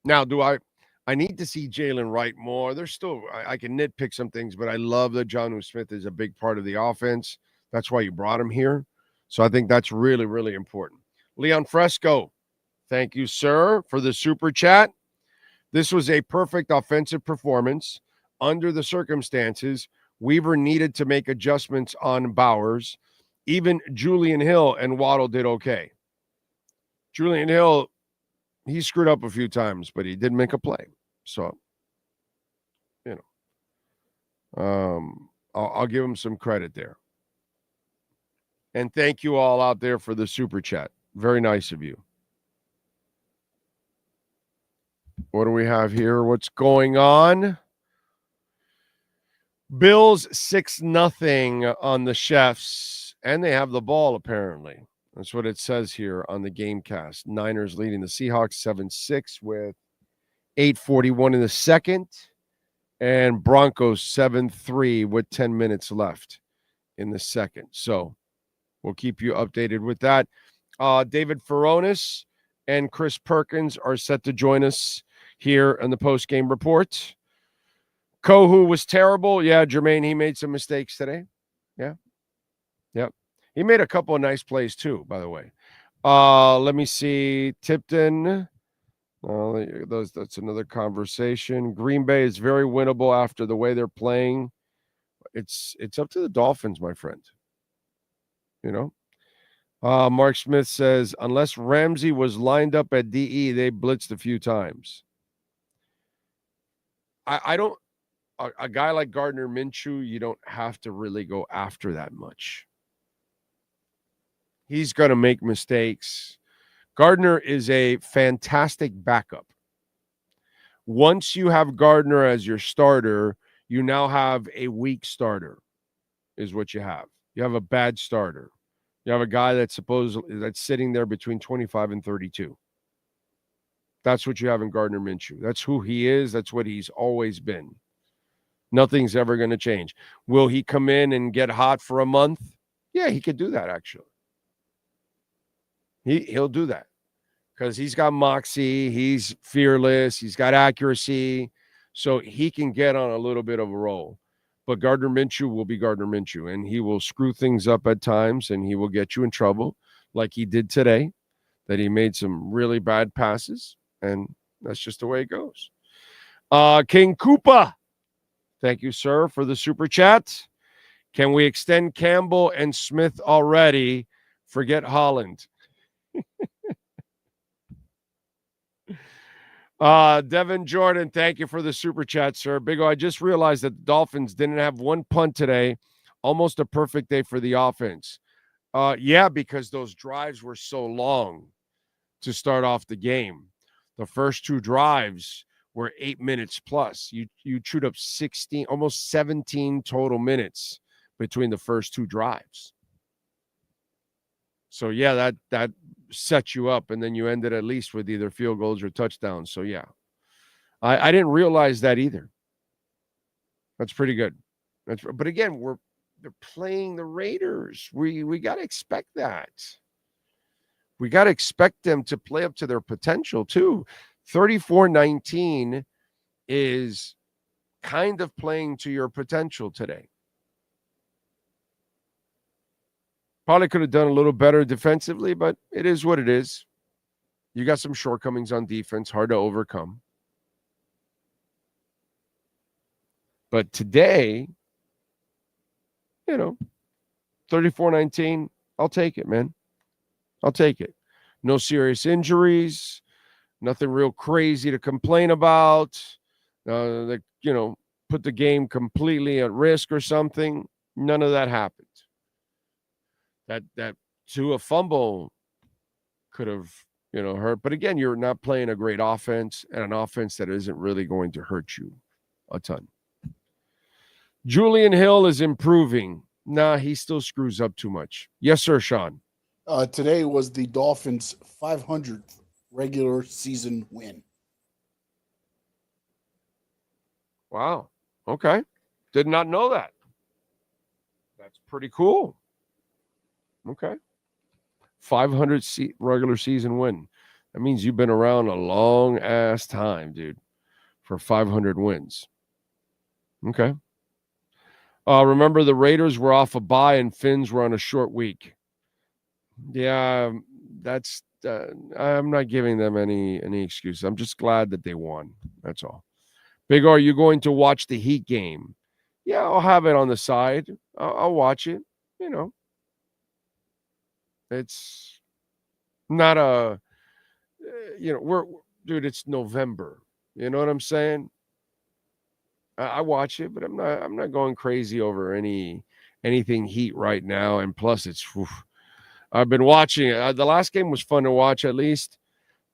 Now, I need to see Jalen Wright more. There's still, I can nitpick some things, but I love that Jonnu Smith is a big part of the offense. That's why you brought him here. So I think that's really, really important. Leon Fresco, thank you, sir, for the super chat. This was a perfect offensive performance. Under the circumstances, Weaver needed to make adjustments on Bowers. Even Julian Hill and Waddle did okay. Julian Hill, he screwed up a few times, but he did make a play. So, I'll give him some credit there. And thank you all out there for the super chat. Very nice of you. What do we have here? What's going on? Bills 6-0 on the Chefs, and they have the ball apparently. That's what it says here on the Gamecast. Niners leading the Seahawks 7-6 with 8:41 in the second, and Broncos 7-3 with 10 minutes left in the second. So we'll keep you updated with that. David Furones and Chris Perkins are set to join us here on the post-game report. Kohu was terrible. Yeah, Jermaine, he made some mistakes today. Yeah. Yep. He made a couple of nice plays too, by the way. Let me see. Tipton. That's another conversation. Green Bay is very winnable after the way they're playing. It's up to the Dolphins, my friend. Mark Smith says, unless Ramsey was lined up at DE, they blitzed a few times. I don't. A guy like Gardner Minshew, you don't have to really go after that much. He's going to make mistakes. Gardner is a fantastic backup. Once you have Gardner as your starter, you now have a weak starter, is what you have. You have a bad starter. You have a guy that's sitting there between 25 and 32. That's what you have in Gardner Minshew. That's who he is. That's what he's always been. Nothing's ever going to change. Will he come in and get hot for a month? Yeah, he could do that, actually. He'll do that because he's got moxie. He's fearless. He's got accuracy. So he can get on a little bit of a roll. But Gardner Minshew will be Gardner Minshew, and he will screw things up at times, and he will get you in trouble like he did today, that he made some really bad passes, and that's just the way it goes. King Koopa Thank you, sir, for the super chat. Can we extend Campbell and Smith already? Forget Holland. Devin Jordan, thank you for the super chat, sir. Big O, I just realized that the Dolphins didn't have one punt today. Almost a perfect day for the offense. Yeah, because those drives were so long to start off the game. The first two drives were 8 minutes plus. You chewed up 16, almost 17 total minutes between the first two drives. So, yeah, that set you up, and then you ended at least with either field goals or touchdowns. So, yeah. I didn't realize that either. That's pretty good. But, again, they're playing the Raiders. We got to expect that. We got to expect them to play up to their potential, too. 34-19 is kind of playing to your potential today. Probably could have done a little better defensively, but it is what it is. You got some shortcomings on defense, hard to overcome. But today, 34-19, I'll take it, man. I'll take it. No serious injuries, nothing real crazy to complain about. Put the game completely at risk or something. None of that happened. That TUA fumble could have, hurt. But again, you're not playing a great offense and an offense that isn't really going to hurt you a ton. Julian Hill is improving. Nah, he still screws up too much. Yes, sir, Sean. Today was the Dolphins' 500th regular season win. Wow. Okay. Did not know that. That's pretty cool. Okay. 500 regular season win. That means you've been around a long ass time, dude, for 500 wins. Okay. Remember the Raiders were off a bye and Finns were on a short week. Yeah, that's I'm not giving them any excuses. I'm just glad that they won. That's all. Big R, are you going to watch the Heat game? Yeah, I'll have it on the side. I'll watch it. It's not a, it's November. You know what I'm saying? I watch it, but I'm not going crazy over anything Heat right now. And plus, I've been watching it. The last game was fun to watch at least,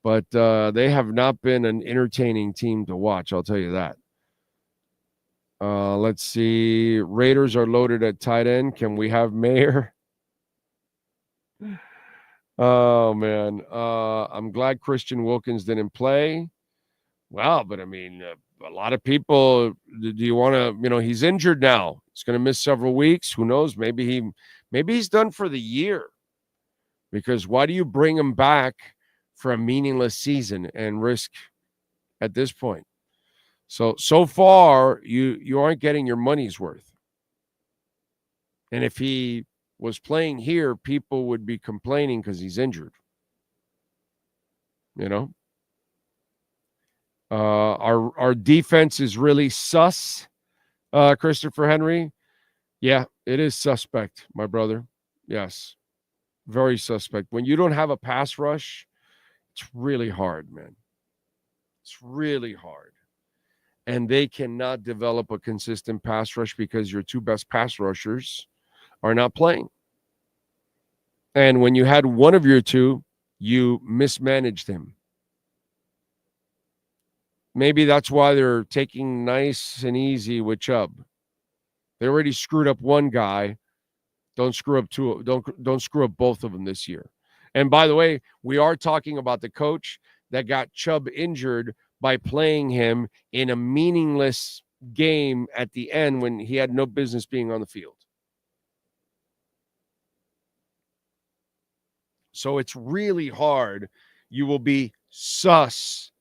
but they have not been an entertaining team to watch. I'll tell you that. Let's see. Raiders are loaded at tight end. Can we have Mayer? Oh, man. I'm glad Christian Wilkins didn't play. Wow, but I mean, a lot of people, do you want to, he's injured now. He's going to miss several weeks. Who knows? Maybe he's done for the year. Because why do you bring him back for a meaningless season and risk at this point? So far, you aren't getting your money's worth. And if he was playing here, people would be complaining because he's injured. Our defense is really sus, Christopher Henry. Yeah, it is suspect, my brother. Yes, very suspect. When you don't have a pass rush, it's really hard, man. It's really hard. And they cannot develop a consistent pass rush because your two best pass rushers are not playing. And when you had one of your two, you mismanaged him. Maybe that's why they're taking nice and easy with Chubb. They already screwed up one guy. Don't screw up two. Don't screw up both of them this year. And by the way, we are talking about the coach that got Chubb injured by playing him in a meaningless game at the end when he had no business being on the field. So it's really hard. You will be sus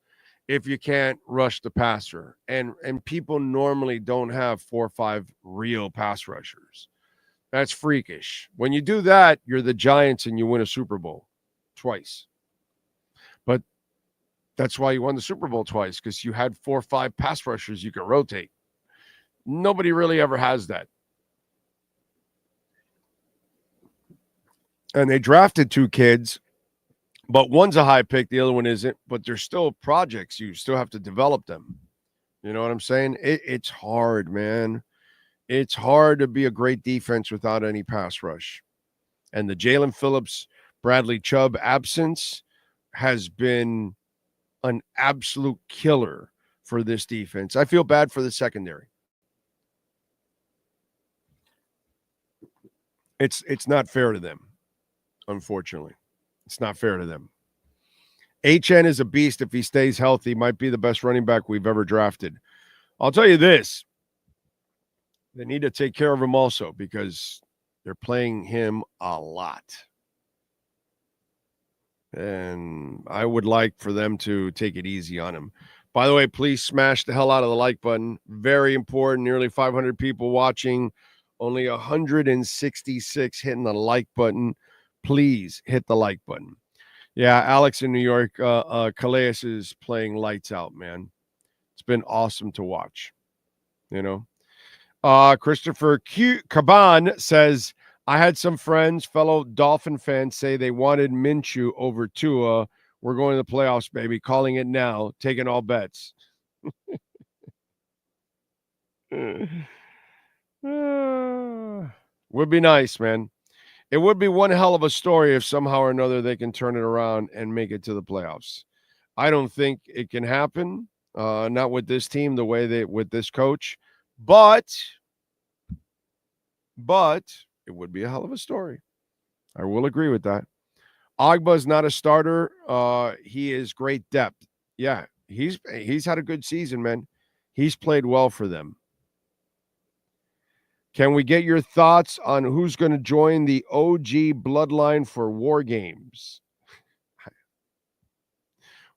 if you can't rush the passer. And people normally don't have 4 or 5 real pass rushers. That's freakish. When you do that, you're the Giants and you win a Super Bowl twice. But that's why you won the Super Bowl twice, because you had 4 or 5 pass rushers you could rotate. Nobody really ever has that. And they drafted 2 kids, but one's a high pick, the other one isn't. But they're still projects. You still have to develop them. You know what I'm saying? It's hard, man. It's hard to be a great defense without any pass rush. And the Jalen Phillips, Bradley Chubb absence has been an absolute killer for this defense. I feel bad for the secondary. It's not fair to them, unfortunately. It's not fair to them. HN is a beast if he stays healthy. Might be the best running back we've ever drafted. I'll tell you this. They need to take care of him also because they're playing him a lot. And I would like for them to take it easy on him. By the way, please smash the hell out of the like button. Very important. Nearly 500 people watching. Only 166 hitting the like button. Please hit the like button. Yeah, Alex in New York, Calais is playing lights out, man. It's been awesome to watch. You know, Christopher Caban says, I had some friends, fellow Dolphin fans, say they wanted Minshew over Tua. We're going to the playoffs, baby. Calling it now. Taking all bets. Would be nice, man. It would be one hell of a story if somehow or another they can turn it around and make it to the playoffs. I don't think it can happen. Not with this team, the way they with this coach. But it would be a hell of a story. I will agree with that. Agba's not a starter. He is great depth. Yeah, he's had a good season, man. He's played well for them. Can we get your thoughts on who's going to join the OG bloodline for War Games?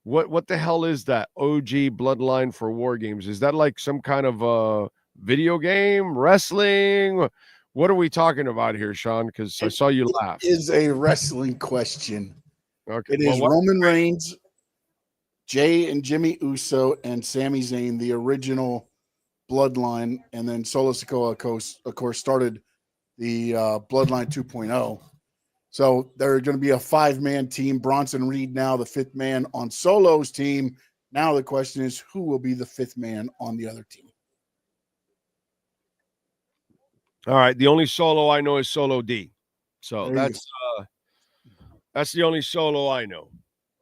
What the hell is that OG bloodline for War Games? Is that like some kind of video game, wrestling? What are we talking about here, Sean? Because I saw you laugh. It is a wrestling question. Okay. It is Roman Reigns, Jay and Jimmy Uso, and Sami Zayn, the original bloodline, and then Solo Sikoa, of course, started the Bloodline 2.0. So they're going to be a 5-man team. Bronson Reed now the 5th man on Solo's team. Now the question is, who will be the 5th man on the other team? All right. The only Solo I know is Solo D. So that's the only Solo I know.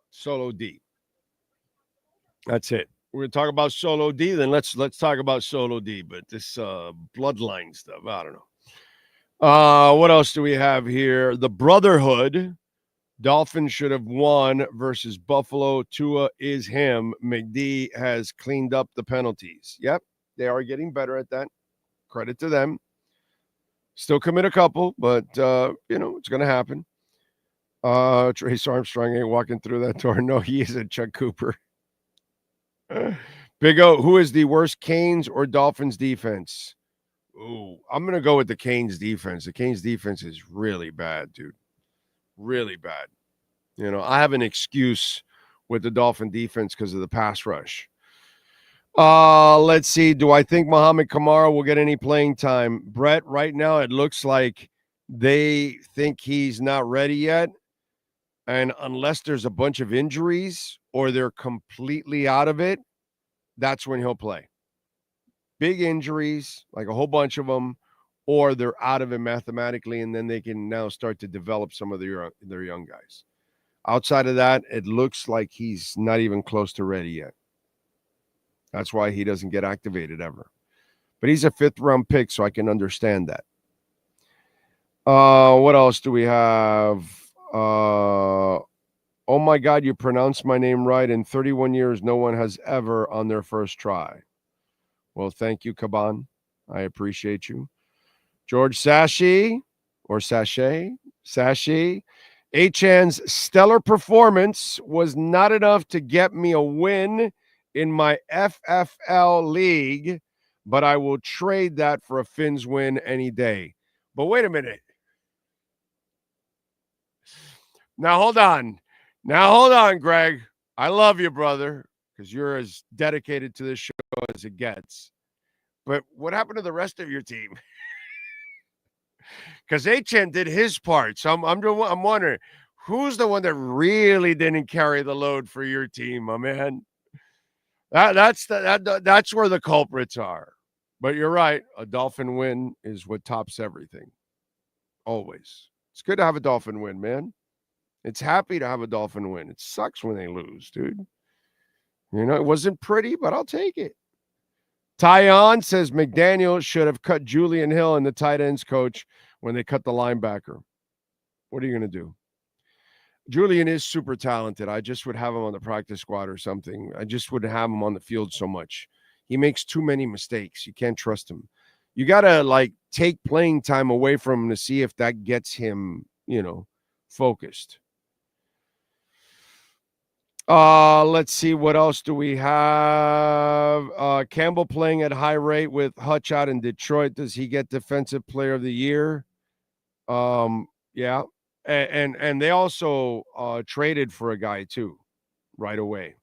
Solo D. That's it. We're going to talk about Solo D, then let's talk about Solo D. But this bloodline stuff, I don't know. What else do we have here? The Brotherhood. Dolphins should have won versus Buffalo. Tua is him. McD has cleaned up the penalties. Yep, they are getting better at that. Credit to them. Still commit a couple, but, it's going to happen. Trace Armstrong ain't walking through that door. No, he isn't. Chuck Cooper. Big O, who is the worst, Canes or Dolphins defense? Ooh, I'm going to go with the Canes defense. The Canes defense is really bad, dude. Really bad. I have an excuse with the Dolphin defense because of the pass rush. Let's see. Do I think Muhammad Kamara will get any playing time? Brett, right now it looks like they think he's not ready yet. And unless there's a bunch of injuries or they're completely out of it, that's when he'll play. Big injuries, like a whole bunch of them, or they're out of it mathematically, and then they can now start to develop some of their young guys. Outside of that, it looks like he's not even close to ready yet. That's why he doesn't get activated ever. But he's a 5th-round pick, so I can understand that. What else do we have? Oh my God, you pronounced my name right. In 31 years, no one has ever on their first try. Well, thank you, Caban. I appreciate you. George Sashi, or Sachet, Achan's stellar performance was not enough to get me a win in my FFL league, but I will trade that for a Fins win any day. But wait a minute. Now, hold on, Greg. I love you, brother, because you're as dedicated to this show as it gets. but what happened to the rest of your team? Because Achane did his part. So I'm wondering, who's the one that really didn't carry the load for your team, my man? That's where the culprits are. But you're right. A Dolphin win is what tops everything. Always. It's good to have a Dolphin win, man. It's happy to have a Dolphin win. It sucks when they lose, dude. You know, it wasn't pretty, but I'll take it. Tyon says McDaniel should have cut Julian Hill and the tight ends coach when they cut the linebacker. What are you going to do? Julian is super talented. I just would have him on the practice squad or something. I just wouldn't have him on the field so much. He makes too many mistakes. You can't trust him. You got to, take playing time away from him to see if that gets him, focused. Let's see. What else do we have? Campbell playing at high rate with Hutch out in Detroit. Does he get Defensive Player of the Year? Yeah. And they also traded for a guy, too, right away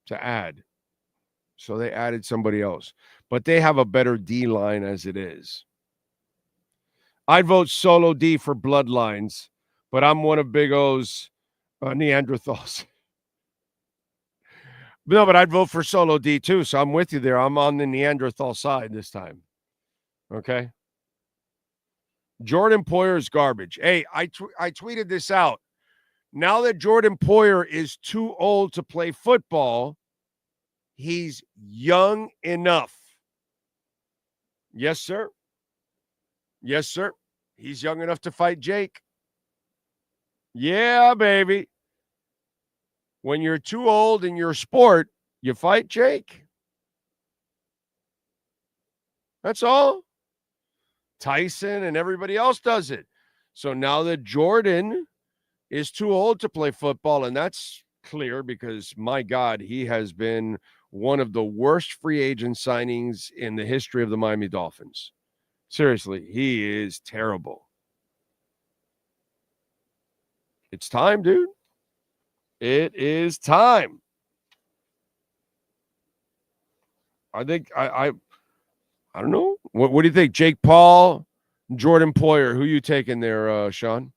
to add. So they added somebody else. But they have a better D-line as it is. I'd vote Solo D for Bloodlines, but I'm one of Big O's Neanderthals. No, but I'd vote for Solo D, too, so I'm with you there. I'm on the Neanderthal side this time. Okay? Jordan Poyer's garbage. Hey, I tweeted this out. Now that Jordan Poyer is too old to play football, he's young enough. Yes, sir. Yes, sir. He's young enough to fight Jake. Yeah, baby. When you're too old in your sport, you fight Jake. That's all. Tyson and everybody else does it. So now that Jordan is too old to play football, and that's clear because, my God, he has been one of the worst free agent signings in the history of the Miami Dolphins. Seriously, he is terrible. It's time, dude. It is time. I think I don't know. What do you think? Jake Paul, Jordan Poyer. Who you taking there, Sean?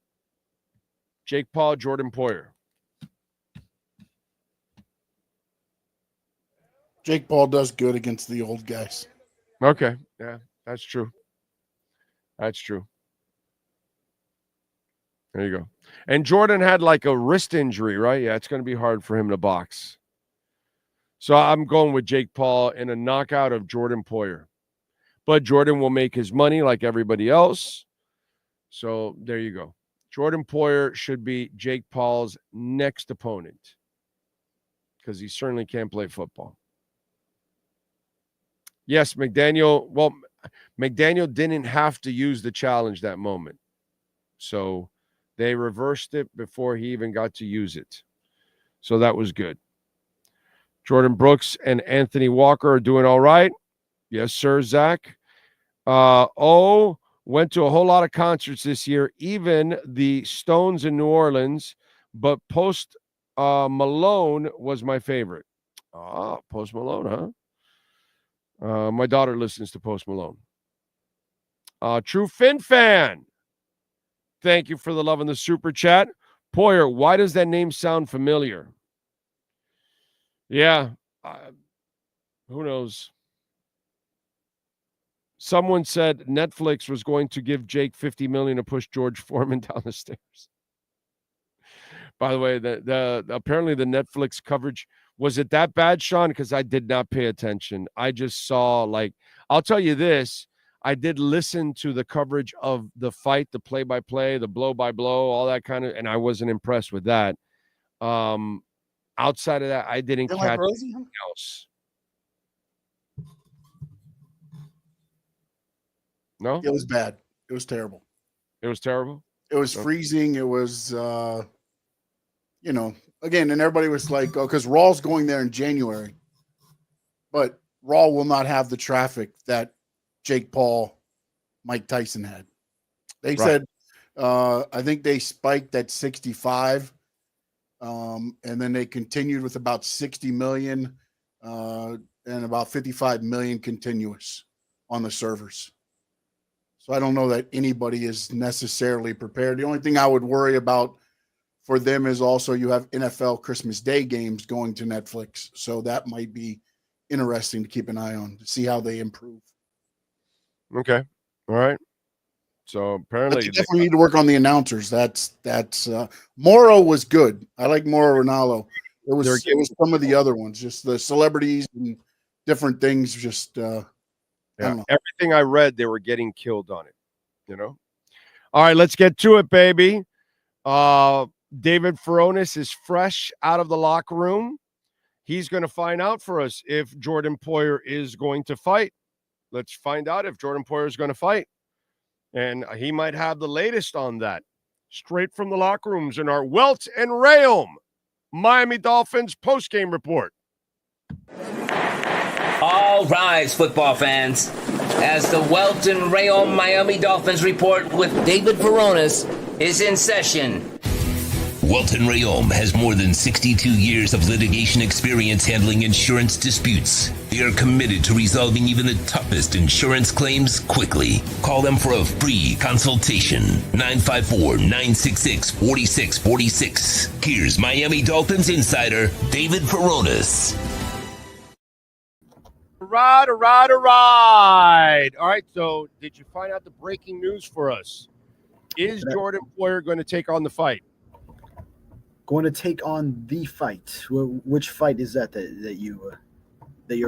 Jake Paul, Jordan Poyer. Jake Paul does good against the old guys. Okay. Yeah, that's true. That's true. There you go. And Jordan had a wrist injury, right? Yeah, it's going to be hard for him to box. So I'm going with Jake Paul in a knockout of Jordan Poyer. But Jordan will make his money like everybody else. So there you go. Jordan Poyer should be Jake Paul's next opponent because he certainly can't play football. Yes, McDaniel. Well, McDaniel didn't have to use the challenge that moment. So they reversed it before he even got to use it. So that was good. Jordan Brooks and Anthony Walker are doing all right. Yes, sir, Zach. Went to a whole lot of concerts this year, even the Stones in New Orleans, but Post Malone was my favorite. Post Malone, huh? My daughter listens to Post Malone. True Fin fan. Thank you for the love in the super chat. Poyer, why does that name sound familiar? Yeah. Who knows? Someone said Netflix was going to give Jake $50 million to push George Foreman down the stairs. By the way, the apparently the Netflix coverage, was it that bad, Sean? Because I did not pay attention. I just saw, I'll tell you this. I did listen to the coverage of the fight, the play-by-play, the blow-by-blow, all that kind of, and I wasn't impressed with that. Outside of that, I didn't catch anything else. No? It was bad. It was terrible. It was terrible? It was freezing. It was, again, and everybody was like, because Raw's going there in January. But Raw will not have the traffic that Jake Paul, Mike Tyson had. They said, I think they spiked at 65, and then they continued with about 60 million and about 55 million continuous. on the servers. So I don't know that anybody is necessarily prepared. The only thing I would worry about for them is also you have NFL Christmas Day games going to Netflix. So that might be interesting to keep an eye on to see how they improve. Okay. All right. So apparently they definitely need to work on the announcers. That's Morrow was good. I like Morrow Ronaldo. It was some of the other ones, just the celebrities and different things. Just everything I read, they were getting killed on it. All right, let's get to it, baby. David Furones is fresh out of the locker room. He's going to find out for us if Jordan Poyer is going to fight. Let's find out if Jordan Poyer is going to fight. And he might have the latest on that. Straight from the locker rooms in our Welt and Rayom Miami Dolphins postgame report. All rise, football fans, as the Welt and Rayom Miami Dolphins report with David Furones is in session. Welton Rayom has more than 62 years of litigation experience handling insurance disputes. They are committed to resolving even the toughest insurance claims quickly. Call them for a free consultation. 954-966-4646. Here's Miami Dolphins insider David Furones. All right. All right, so did you find out the breaking news for us? Is Jordan Poyer going to take on the fight? Going to take on the fight. Which fight is that you're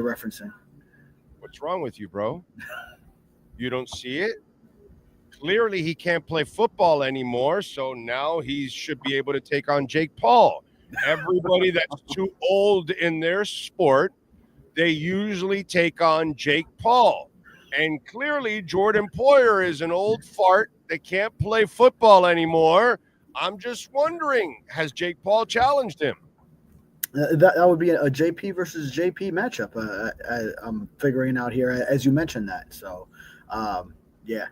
referencing? What's wrong with you, bro? You don't see it? Clearly, he can't play football anymore, so now he should be able to take on Jake Paul. Everybody that's too old in their sport, they usually take on Jake Paul. And clearly, Jordan Poyer is an old fart that can't play football anymore. I'm just wondering, has Jake Paul challenged him? That would be a JP versus JP matchup. I'm figuring out here as you mentioned that. So, yeah.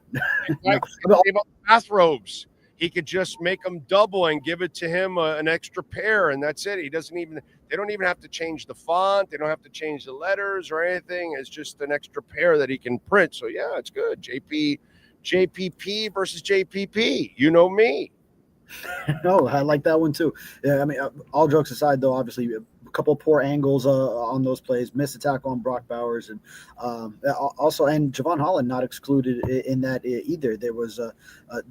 Like about bathrobes. He could just make them double and give it to him an extra pair, and that's it. They don't even have to change the font. They don't have to change the letters or anything. It's just an extra pair that he can print. So, yeah, it's good. JPP versus JPP. You know me. No, I like that one too. Yeah, I mean, all jokes aside, though, obviously a couple of poor angles on those plays, missed attack on Brock Bowers, and also Javon Holland not excluded in that either. There was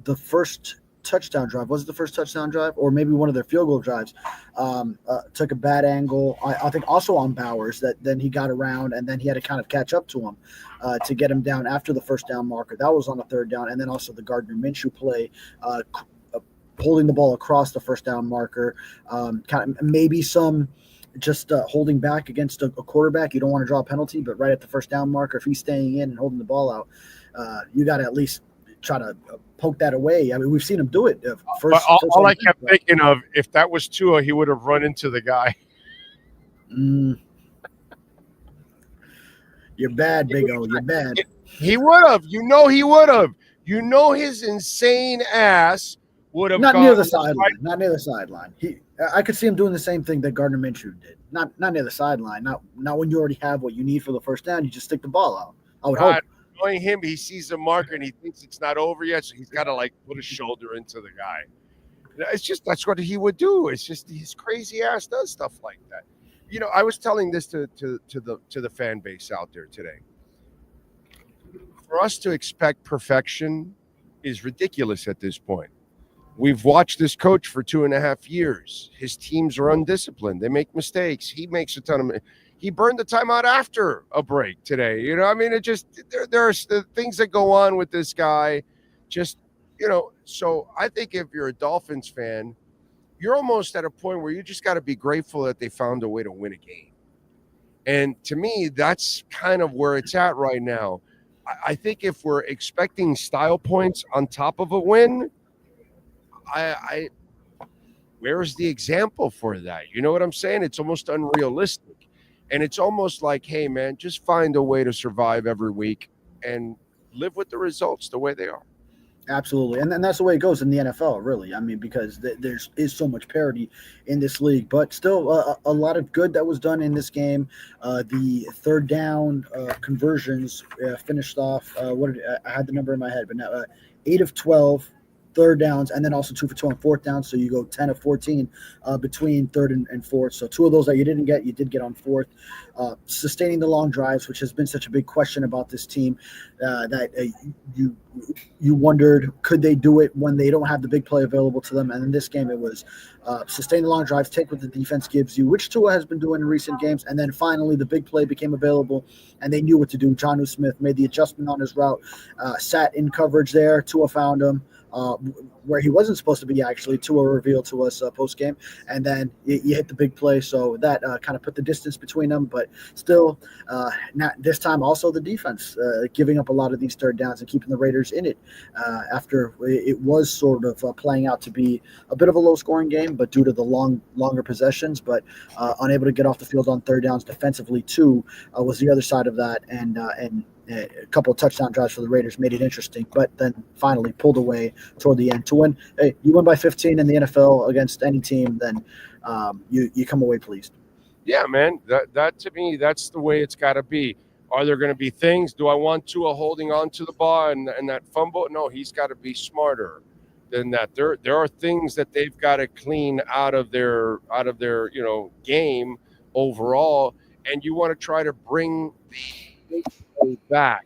the first touchdown drive. Was it the first touchdown drive, or maybe one of their field goal drives? Took a bad angle. I think also on Bowers that then he got around and then he had to kind of catch up to him to get him down after the first down marker. That was on a third down, and then also the Gardner Minshew play. Holding the ball across the first down marker, kind of maybe some just holding back against a quarterback. You don't want to draw a penalty, but right at the first down marker, if he's staying in and holding the ball out, you got to at least try to poke that away. I mean, we've seen him do it. All I kept thinking of, if that was Tua, he would have run into the guy. You're bad, Big O. You're bad. He would have. He would have. His insane ass would have not near the sideline. Not near the sideline. I could see him doing the same thing that Gardner Minshew did. Not near the sideline. Not when you already have what you need for the first down. You just stick the ball out. I would hope. Knowing him, he sees the marker and he thinks it's not over yet, so he's got to put his shoulder into the guy. It's just that's what he would do. It's just his crazy ass does stuff like that. I was telling this to the fan base out there today. For us to expect perfection is ridiculous at this point. We've watched this coach for 2.5 years. His teams are undisciplined. They make mistakes. He makes a ton of he burned the timeout after a break today. I mean, it just there are things that go on with this guy. Just, so I think if you're a Dolphins fan, you're almost at a point where you just got to be grateful that they found a way to win a game. And to me, that's kind of where it's at right now. I think if we're expecting style points on top of a win, where's the example for that? You know what I'm saying? It's almost unrealistic. And it's almost like, hey, man, just find a way to survive every week and live with the results the way they are. Absolutely, and that's the way it goes in the NFL, really. I mean, because there is so much parity in this league, but still a lot of good that was done in this game. The third down conversions finished off. I had the number in my head, but now 8 of 12 third downs, and then also 2 for 2 on fourth down. So you go 10 of 14 between third and fourth. So 2 of those that you didn't get, you did get on fourth. Sustaining the long drives, which has been such a big question about this team, that you wondered, could they do it when they don't have the big play available to them? And in this game, it was sustain the long drives, take what the defense gives you, which Tua has been doing in recent games. And then finally, the big play became available, and they knew what to do. Jonnu Smith made the adjustment on his route, sat in coverage there. Tua found him. Where he wasn't supposed to be, actually. Tua revealed to us post-game, and then you hit the big play, so that kind of put the distance between them, but still, not this time also the defense giving up a lot of these third downs and keeping the Raiders in it after it was sort of playing out to be a bit of a low-scoring game, but due to the longer possessions, but unable to get off the field on third downs defensively too was the other side of that, and a couple of touchdown drives for the Raiders made it interesting, but then finally pulled away toward the end to win. Hey, you win by 15 in the NFL against any team, then you come away pleased. Yeah, man, that to me, that's the way it's got to be. Are there going to be things? Do I want Tua holding on to the ball and that fumble? No, he's got to be smarter than that. There are things that they've got to clean out of their game overall, and you want to try to bring the back,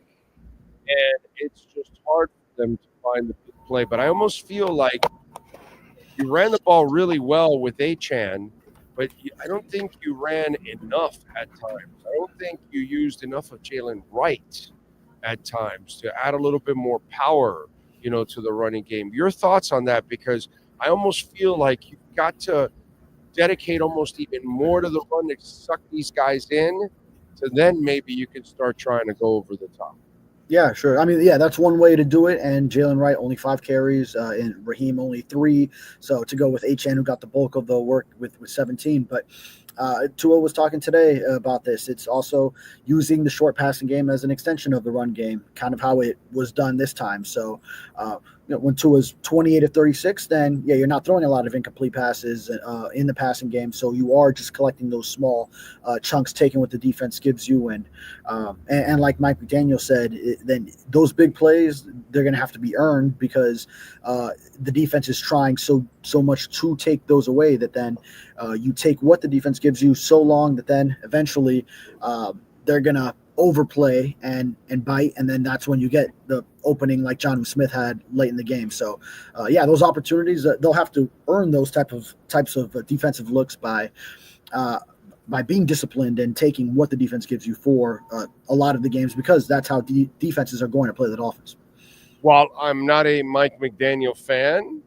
and it's just hard for them to find the big play. But I almost feel like you ran the ball really well with Achane, but I don't think you ran enough at times. I don't think you used enough of Jalen Wright at times to add a little bit more power, to the running game. Your thoughts on that? Because I almost feel like you've got to dedicate almost even more to the run to suck these guys in. So then maybe you can start trying to go over the top. Yeah, sure. I mean, yeah, that's one way to do it. And Jalen Wright only 5 carries, and Raheem only 3. So to go with Achane, who got the bulk of the work with 17. But Tua was talking today about this. It's also using the short passing game as an extension of the run game, kind of how it was done this time. So when Tua's 28 of 36, then you're not throwing a lot of incomplete passes in the passing game. So you are just collecting those small chunks, taking what the defense gives you. And like Mike McDaniel said, then those big plays, they're going to have to be earned because the defense is trying so much to take those away that then you take what the defense gives you so long that then eventually they're going to overplay and bite, and then that's when you get the opening like Jonnu Smith had late in the game. So those opportunities, they'll have to earn those types of defensive looks by being disciplined and taking what the defense gives you for a lot of the games, because that's how defenses are going to play the Dolphins. While I'm not a Mike McDaniel fan,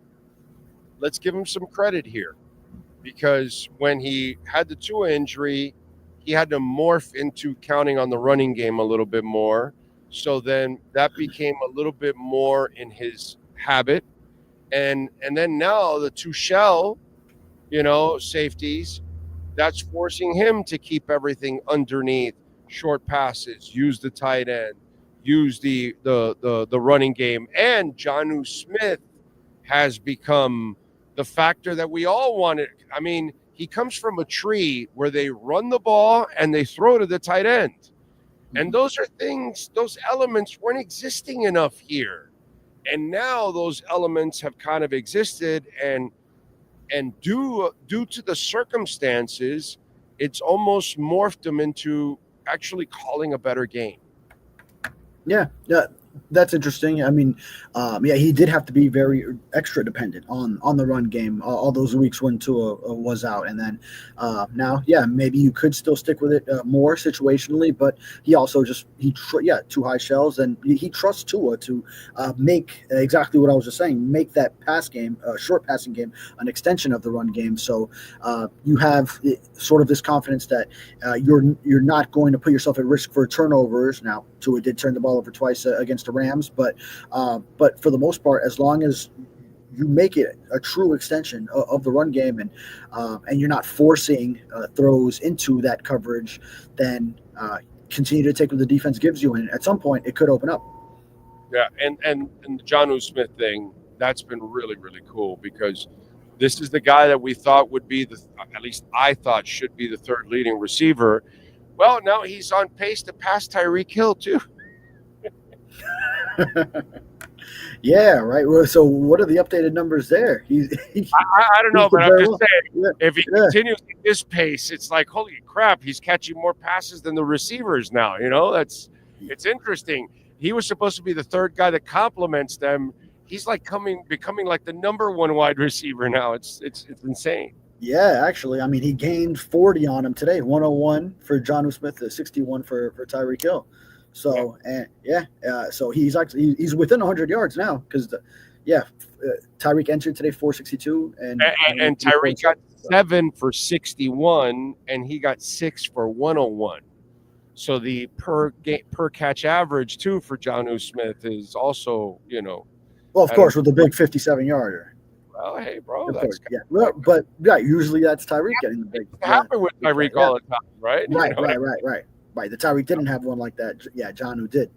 let's give him some credit here, because when he had the Tua injury, he had to morph into counting on the running game a little bit more. So then that became a little bit more in his habit. And then now the 2 shell, safeties, that's forcing him to keep everything underneath, short passes, use the tight end, use the running game. And Jonnu Smith has become the factor that we all wanted. I mean, he comes from a tree where they run the ball and they throw to the tight end. And those elements weren't existing enough here. And now those elements have kind of existed, and due to the circumstances, it's almost morphed them into actually calling a better game. Yeah. That's interesting. I mean, he did have to be very extra dependent on the run game all those weeks when Tua was out. And then now, maybe you could still stick with it more situationally, but he also 2 high shells, and he trusts Tua to make exactly what I was just saying, make that pass game, short passing game, an extension of the run game. So you have sort of this confidence that you're not going to put yourself at risk for turnovers. Now, Tua did turn the ball over twice against the Rams, but for the most part, as long as you make it a true extension of the run game, and you're not forcing throws into that coverage, then continue to take what the defense gives you, and at some point it could open up. Yeah, and the Jonnu Smith thing, that's been really, really cool because this is the guy that we thought would be at least I thought should be the third leading receiver. Well, now he's on pace to pass Tyreek Hill too. Yeah, right. Well, so what are the updated numbers there? I don't know, but I'm just saying, if he continues at this pace, it's like, holy crap, he's catching more passes than the receivers now. It's interesting. He was supposed to be the third guy that complements them. He's like becoming like the number one wide receiver now. It's insane. Yeah, actually, I mean, he gained 40 on him today. 101 for Jonnu Smith, 61 for Tyreek Hill. So so he's within 100 yards now because Tyreek entered today 462 and Tyreek got 7 for 61 and he got 6 for 101. So the per catch average too for Jonnu Smith is also well, of course, with the big 57-yarder. Well, hey, bro, usually that's Tyreek getting the big. It happened with Tyreek all the time, right? Right. The Tyreek didn't have one like that. Yeah, Jonnu did.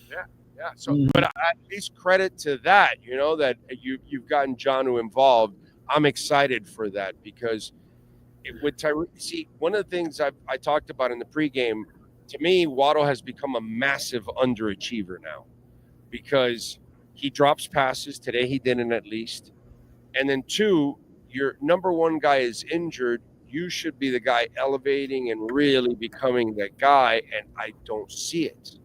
Yeah. So, but at least credit to that, that you've gotten Jonnu involved. I'm excited for that because with Tyreek, see, one of the things I talked about in the pregame, to me, Waddle has become a massive underachiever now because he drops passes. Today he didn't, at least. And then 2, your number one guy is injured. You should be the guy elevating and really becoming that guy, and I don't see it.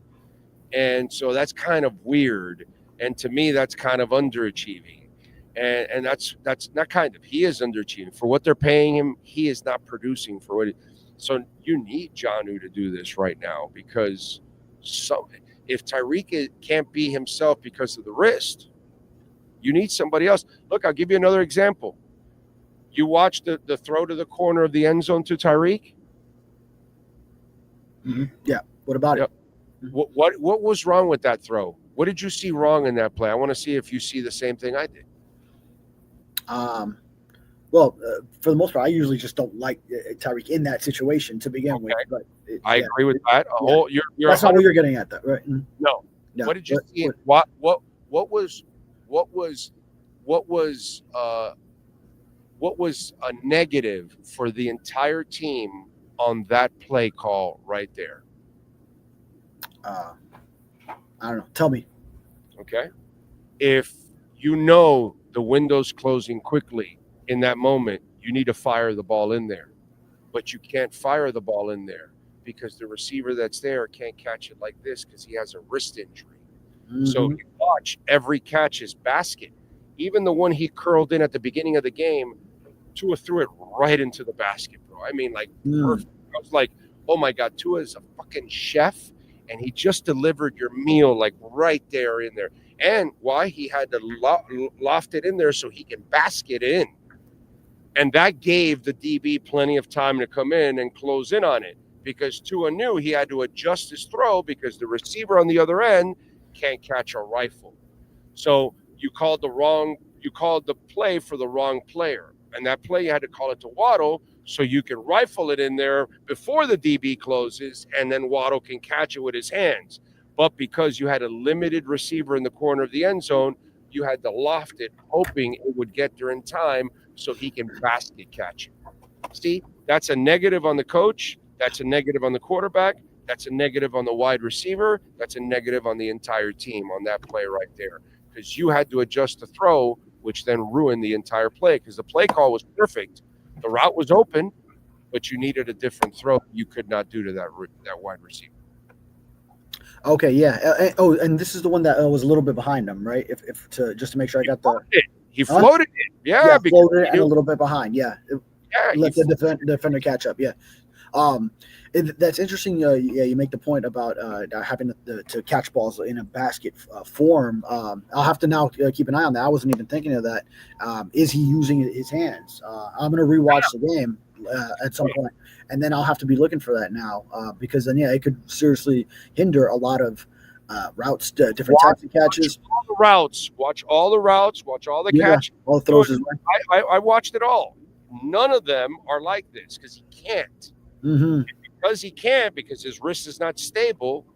And so that's kind of weird. And to me, that's kind of underachieving. And that's not kind of. He is underachieving. For what they're paying him, he is not producing for what so you need Jonnu to do this right now because if Tyreek can't be himself because of the wrist, you need somebody else. Look, I'll give you another example. You watched the throw to the corner of the end zone to Tyreek? Mm-hmm. Yeah. What about it? What was wrong with that throw? What did you see wrong in that play? I want to see if you see the same thing I did. Well, for the most part, I usually just don't like Tyreek in that situation to begin with. But I agree with that. You're that's not what you're getting at, though, right? Mm-hmm. No. What did you see? What was a negative for the entire team on that play call right there? I don't know. Tell me. Okay. If the window's closing quickly in that moment, you need to fire the ball in there. But you can't fire the ball in there because the receiver that's there can't catch it like this because he has a wrist injury. Mm-hmm. So you watch every catch is basket. Even the one he curled in at the beginning of the game, Tua threw it right into the basket, bro. I mean, perfect. I was like, oh my God, Tua is a fucking chef, and he just delivered your meal right there in there. And why? He had to loft it in there so he can basket in. And that gave the DB plenty of time to come in and close in on it because Tua knew he had to adjust his throw because the receiver on the other end can't catch a rifle. So you called the play for the wrong player. And that play, you had to call it to Waddle so you can rifle it in there before the DB closes, and then Waddle can catch it with his hands. But because you had a limited receiver in the corner of the end zone, you had to loft it, hoping it would get there in time so he can basket catch it. See, that's a negative on the coach. That's a negative on the quarterback. That's a negative on the wide receiver. That's a negative on the entire team on that play right there. Because you had to adjust the throw, which then ruined the entire play because the play call was perfect. The route was open, but you needed a different throw you could not do to that wide receiver. Okay, yeah. And this is the one that was a little bit behind him, right? Just to make sure I got He floated it. Yeah, floated it and a little bit behind. Yeah. Let the defender catch up. Yeah. That's interesting. You make the point about having to catch balls in a basket form. I'll have to now keep an eye on that. I wasn't even thinking of that. Is he using his hands? I'm going to rewatch the game at some point, and then I'll have to be looking for that now because then it could seriously hinder a lot of routes, different types of catches. Watch all the routes. Watch all the catches. All the throws. I watched it all. None of them are like this because he can't. Mm-hmm. Because he can't, because his wrist is not stable,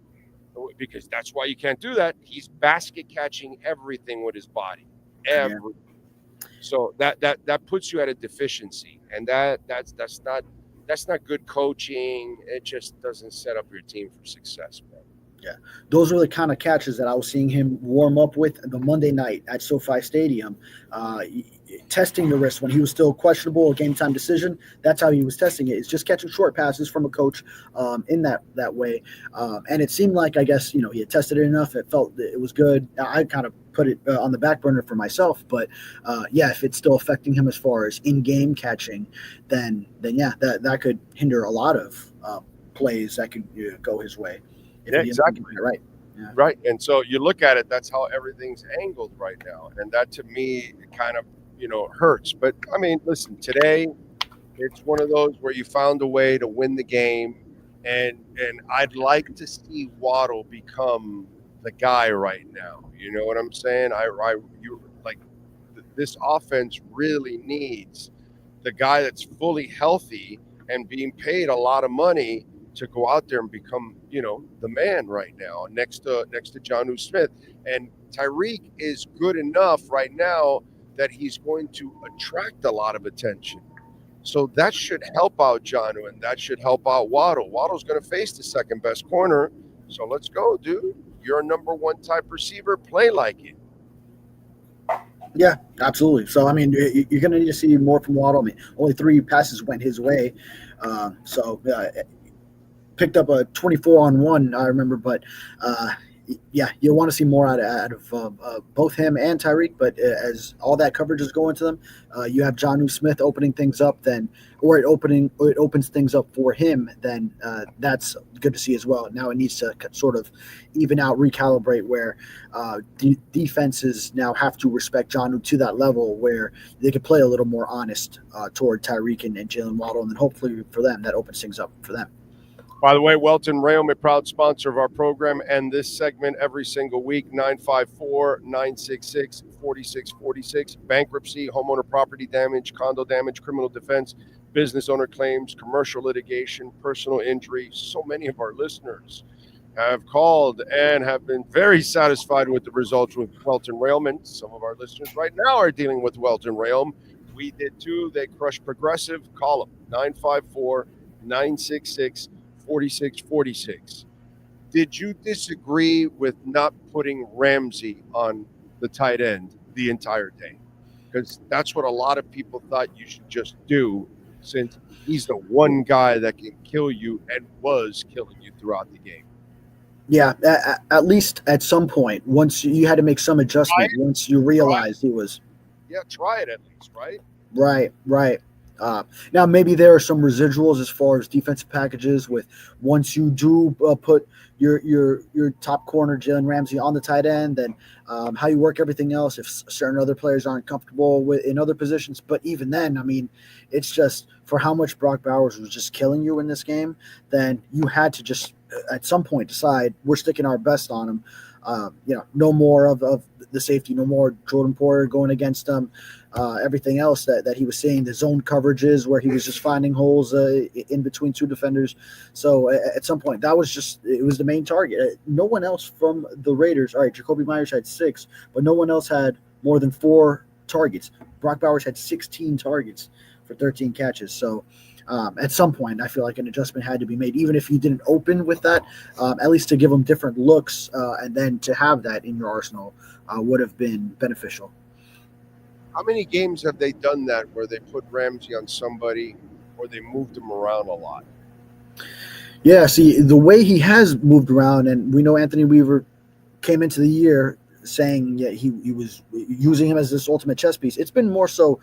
because that's why you can't do that. He's basket catching everything with his body, everything. So that puts you at a deficiency, and that's not good coaching. It just doesn't set up your team for success, man. Yeah, those were the kind of catches that I was seeing him warm up with the Monday night at SoFi Stadium, testing the wrist when he was still questionable, a game time decision. That's how he was testing it. It's just catching short passes from a coach in that way. And it seemed like, I guess, he had tested it enough. It felt that it was good. I kind of put it on the back burner for myself. But, if it's still affecting him as far as in-game catching, then that could hinder a lot of plays that could go his way. Yeah, exactly. Right. Yeah. Right. And so you look at it, that's how everything's angled right now. And that, to me, kind of, hurts. But, I mean, listen, today it's one of those where you found a way to win the game. And I'd like to see Waddle become the guy right now. You know what I'm saying? This offense really needs the guy that's fully healthy and being paid a lot of money to go out there and become, the man right now next to Jonnu Smith. And Tyreek is good enough right now that he's going to attract a lot of attention. So that should help out Jonnu, and that should help out Waddle. Waddle's going to face the second best corner. So let's go, dude. You're a number one type receiver. Play like it. Yeah, absolutely. So, I mean, you're going to need to see more from Waddle. I mean, only 3 passes went his way. Picked up a 24-on-1, I remember, but you'll want to see more out of both him and Tyreek. But as all that coverage is going to them, you have Jonnu Smith opening things up, it opens things up for him. Then that's good to see as well. Now it needs to sort of even out, recalibrate where defenses now have to respect Jonnu to that level where they could play a little more honest toward Tyreek and Jalen Waddle, and then hopefully for them that opens things up for them. By the way, Welton Rayom, a proud sponsor of our program and this segment every single week, 954-966-4646. Bankruptcy, homeowner property damage, condo damage, criminal defense, business owner claims, commercial litigation, personal injury. So many of our listeners have called and have been very satisfied with the results with Welton Rayom. And some of our listeners right now are dealing with Welton Rayom. We did too. They crushed Progressive. Call them, 954-966-4646. Did you disagree with not putting Ramsey on the tight end the entire day? Because that's what a lot of people thought you should just do, since he's the one guy that can kill you and was killing you throughout the game. Yeah, at least at some point, once you had to make some adjustment, once you realized he was. Yeah, try it at least, right? Right. Now, maybe there are some residuals as far as defensive packages with once you do put your top corner, Jalen Ramsey, on the tight end, then how you work everything else if certain other players aren't comfortable with in other positions. But even then, I mean, it's just for how much Brock Bowers was just killing you in this game, then you had to just at some point decide we're sticking our best on him. No more of the safety, no more Jordan Poyer going against him. Everything else that he was seeing, the zone coverages where he was just finding holes in between 2 defenders. So at some point, it was the main target. No one else from the Raiders. All right, Jacoby Myers had 6, but no one else had more than 4 targets. Brock Bowers had 16 targets for 13 catches. So at some point, I feel like an adjustment had to be made, even if you didn't open with that, at least to give them different looks, and then to have that in your arsenal would have been beneficial. How many games have they done that where they put Ramsey on somebody or they moved him around a lot? Yeah, see, the way he has moved around, and we know Anthony Weaver came into the year saying he was using him as this ultimate chess piece. It's been more so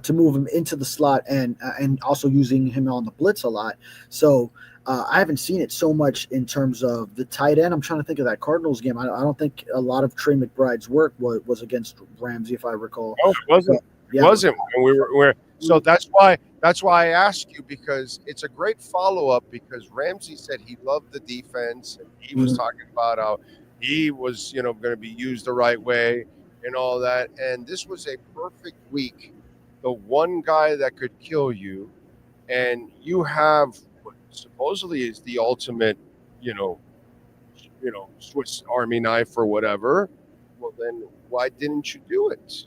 to move him into the slot and also using him on the blitz a lot. So I haven't seen it so much in terms of the tight end. I'm trying to think of that Cardinals game. I don't think a lot of Trey McBride's work was against Ramsey, if I recall. No, it wasn't. It wasn't. And we're so that's why I asked you, because it's a great follow-up, because Ramsey said he loved the defense and he was talking about how he was, going to be used the right way and all that. And this was a perfect week. The one guy that could kill you, and you have what supposedly is the ultimate, Swiss Army knife or whatever, well, then why didn't you do it?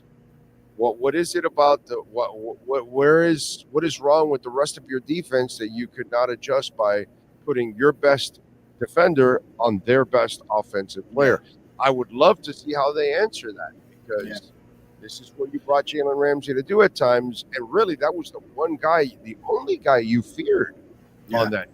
What is it about what is wrong with the rest of your defense that you could not adjust by putting your best defender on their best offensive player? Yeah. I would love to see how they answer that, because this is what you brought Jalen Ramsey to do at times, and really that was the only guy you feared on that.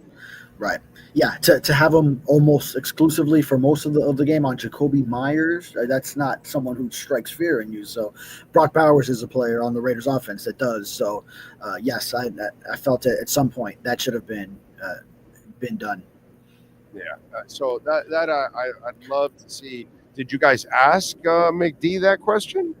Right. Yeah, to have him almost exclusively for most of the game on Jacoby Myers, that's not someone who strikes fear in you. So Brock Bowers is a player on the Raiders offense that does. So, yes, I felt at some point that should have been done. Yeah. So I'd love to see. Did you guys ask McD that question?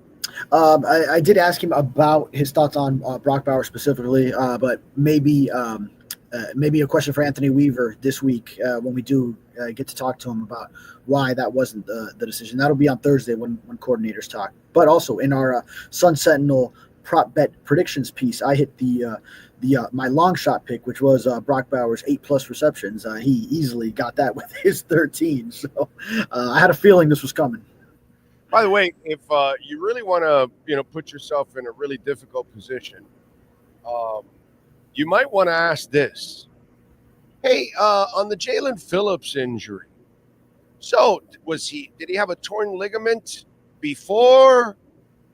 I did ask him about his thoughts on Brock Bowers specifically, but maybe a question for Anthony Weaver this week when we do get to talk to him about why that wasn't the decision. That'll be on Thursday when coordinators talk. But also in our Sun Sentinel prop bet predictions piece, I hit my long shot pick, which was Brock Bowers 8+ receptions. He easily got that with his 13. So I had a feeling this was coming. By the way, if you really want to, put yourself in a really difficult position, you might want to ask this. Hey, on the Jalen Phillips injury, so did he have a torn ligament before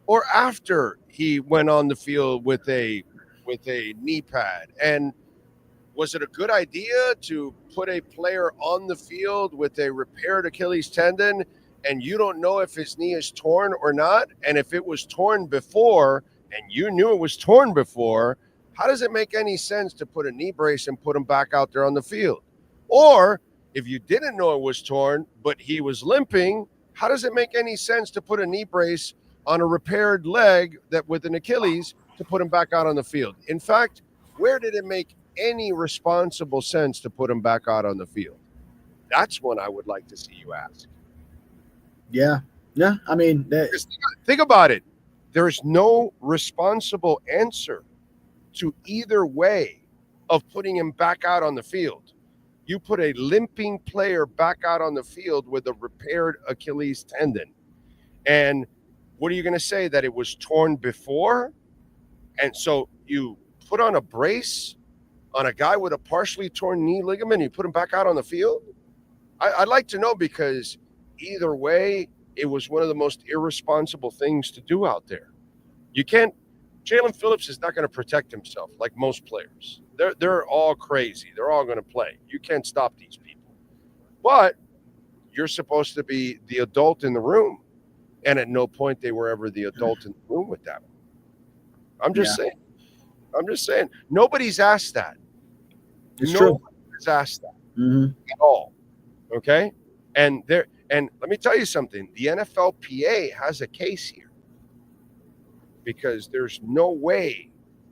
or after he went on the field with a knee pad? And was it a good idea to put a player on the field with a repaired Achilles tendon and you don't know if his knee is torn or not? And if it was torn before and you knew it was torn before, how does it make any sense to put a knee brace and put him back out there on the field? Or if you didn't know it was torn, but he was limping, how does it make any sense to put a knee brace on a repaired leg that with an Achilles to put him back out on the field? In fact, where did it make any responsible sense to put him back out on the field? That's one I would like to see you ask. Yeah. Yeah. I mean, think about it. There's no responsible answer to either way of putting him back out on the field. You put a limping player back out on the field with a repaired Achilles tendon. And what are you going to say? That it was torn before? And so you put on a brace on a guy with a partially torn knee ligament and you put him back out on the field? I'd like to know, because either way, it was one of the most irresponsible things to do out there. You can't. Jalen Phillips is not going to protect himself like most players. They're all crazy. They're all going to play. You can't stop these people. But you're supposed to be the adult in the room. And at no point they were ever the adult in the room with that. I'm just saying. Nobody's asked that. Nobody's asked that at all. Okay? And let me tell you something. The NFLPA has a case here. Because there's no way,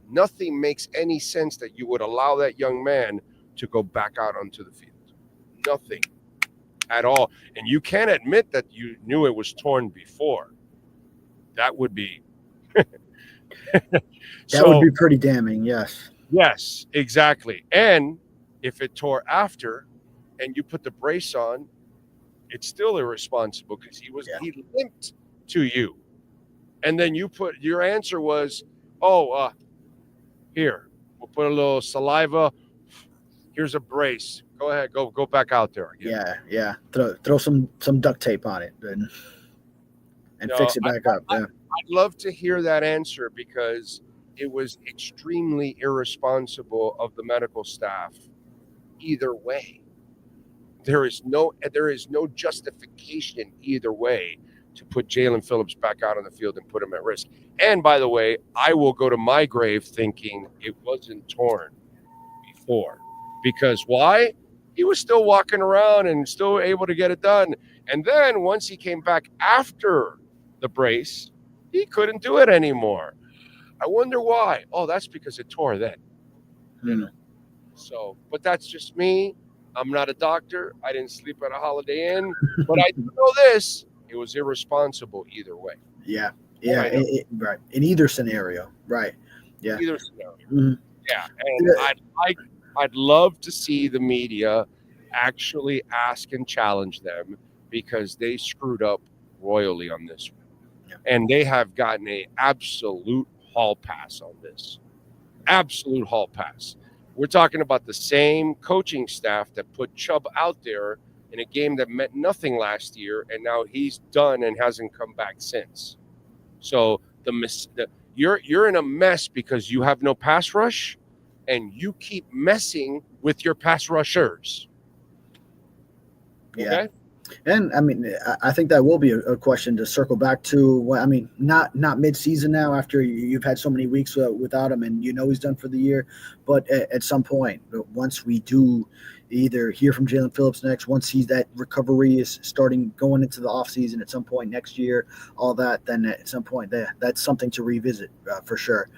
nothing makes any sense that you would allow that young man to go back out onto the field. Nothing at all. And you can't admit that you knew it was torn before. That would be that would be pretty damning, yes. Yes, exactly. And if it tore after and you put the brace on, it's still irresponsible because he limped to you. And then your answer was, here, we'll put a little saliva. Here's a brace. Go ahead, go back out there again. Yeah. Throw some duct tape on it and fix it back up. Yeah. I'd love to hear that answer, because it was extremely irresponsible of the medical staff. Either way, there is no justification either way to put Jalen Phillips back out on the field and put him at risk. And by the way, I will go to my grave thinking it wasn't torn before. Because why? He was still walking around and still able to get it done. And then once he came back after the brace, he couldn't do it anymore. I wonder why. Oh, that's because it tore then. So, but that's just me. I'm not a doctor. I didn't sleep at a Holiday Inn. But I do know this. It was irresponsible either way. Yeah. Right. In either scenario. Right. Yeah. Either scenario. Mm-hmm. Yeah. And I'd love to see the media actually ask and challenge them because they screwed up royally on this one. Yeah. And they have gotten a absolute hall pass on this. Absolute hall pass. We're talking about the same coaching staff that put Chubb out there in a game that meant nothing last year, and now he's done and hasn't come back since. So you're in a mess because you have no pass rush, and you keep messing with your pass rushers. Yeah. Okay? And I mean, I think that will be a question to circle back to. I mean, not mid-season now after you've had so many weeks without him, and he's done for the year. But at some point, once we do either hear from Jalen Phillips next, once that recovery is starting going into the offseason at some point next year, all that, then at some point that's something to revisit for sure.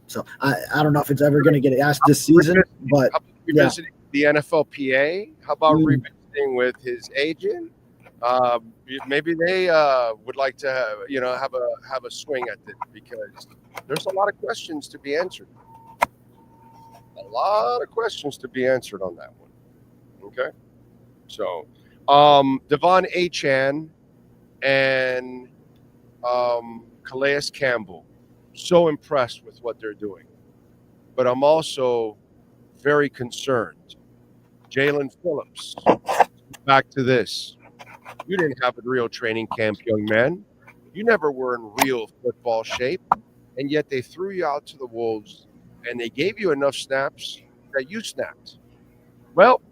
So I don't know if it's ever going to get asked this season, but revisiting the NFLPA. How about revisiting with his agent? Maybe they would like to have a swing at it, because there's a lot of questions to be answered. A lot of questions to be answered on that one. Okay, so Devon Achane and Calais Campbell, so impressed with what they're doing, but I'm also very concerned. Jalen Phillips, back to this. You didn't have a real training camp, young man. You never were in real football shape, and yet they threw you out to the wolves, and they gave you enough snaps that you snapped. Well,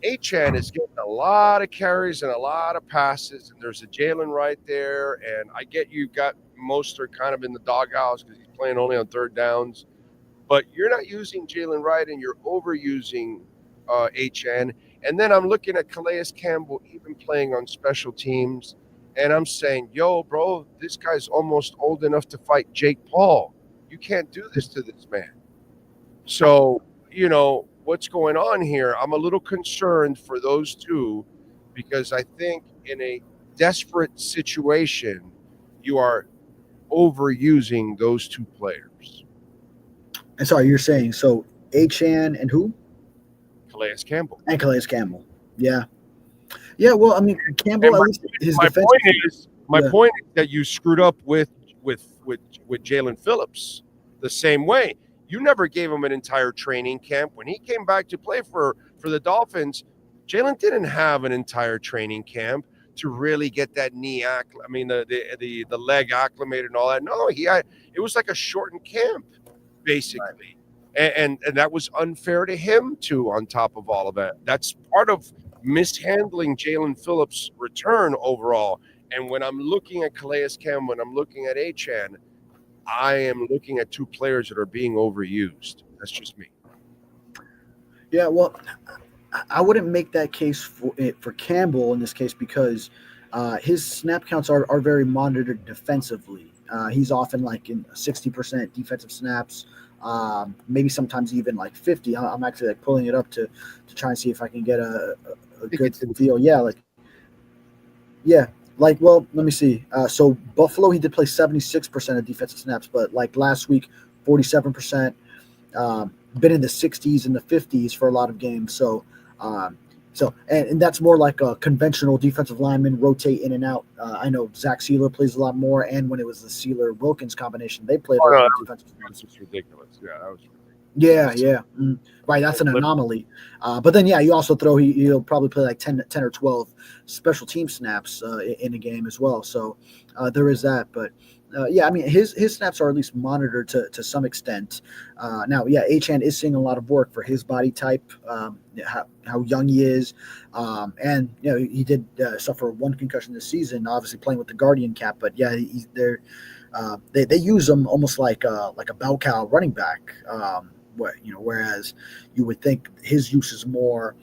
Achane is getting a lot of carries and a lot of passes, and there's a Jalen right there, and I get you got Mostert kind of in the doghouse because he's playing only on third downs, but you're not using Jalen right, and you're overusing Achane. And then I'm looking at Calais Campbell even playing on special teams, and I'm saying, yo, bro, this guy's almost old enough to fight Jake Paul. You can't do this to this man. So, what's going on here? I'm a little concerned for those two, because I think in a desperate situation, you are overusing those two players. And sorry, you're saying so Achane and who? Calais Campbell. And Calais Campbell. Yeah. Yeah, well, I mean, Campbell, at least his defense. My point is that you screwed up with Jalen Phillips the same way. You never gave him an entire training camp. When he came back to play for the Dolphins, Jalen didn't have an entire training camp to really get that the leg acclimated and all that. No, it was like a shortened camp, basically. Right. And that was unfair to him, too, on top of all of that. That's part of mishandling Jalen Phillips' return overall. And when I'm looking at Calais Campbell, when I'm looking at Achane, I am looking at two players that are being overused. That's just me. Yeah, well, I wouldn't make that case for Campbell in this case, because his snap counts are very monitored defensively. He's often like in 60% defensive snaps, maybe sometimes even like 50. I'm actually like pulling it up to try and see if I can get a good feel. Well, let me see. So Buffalo, he did play 76% of defensive snaps, but like last week, 47%, been in the 60s and the 50s for a lot of games. So and that's more like a conventional defensive lineman rotate in and out. I know Zach Sealer plays a lot more, and when it was the Sealer-Wilkins combination, they played a lot of defensive snaps. That's just ridiculous. Yeah, that was ridiculous. Yeah. Right, that's an anomaly. But then, you also throw he'll probably play like 10 or 12 special team snaps in a game as well. So there is that. But, I mean, his snaps are at least monitored to some extent. Now, Achane is seeing a lot of work for his body type, how young he is. And, he did suffer one concussion this season, obviously playing with the Guardian cap. But, they use him almost like a bell cow running back. Whereas you would think his use is more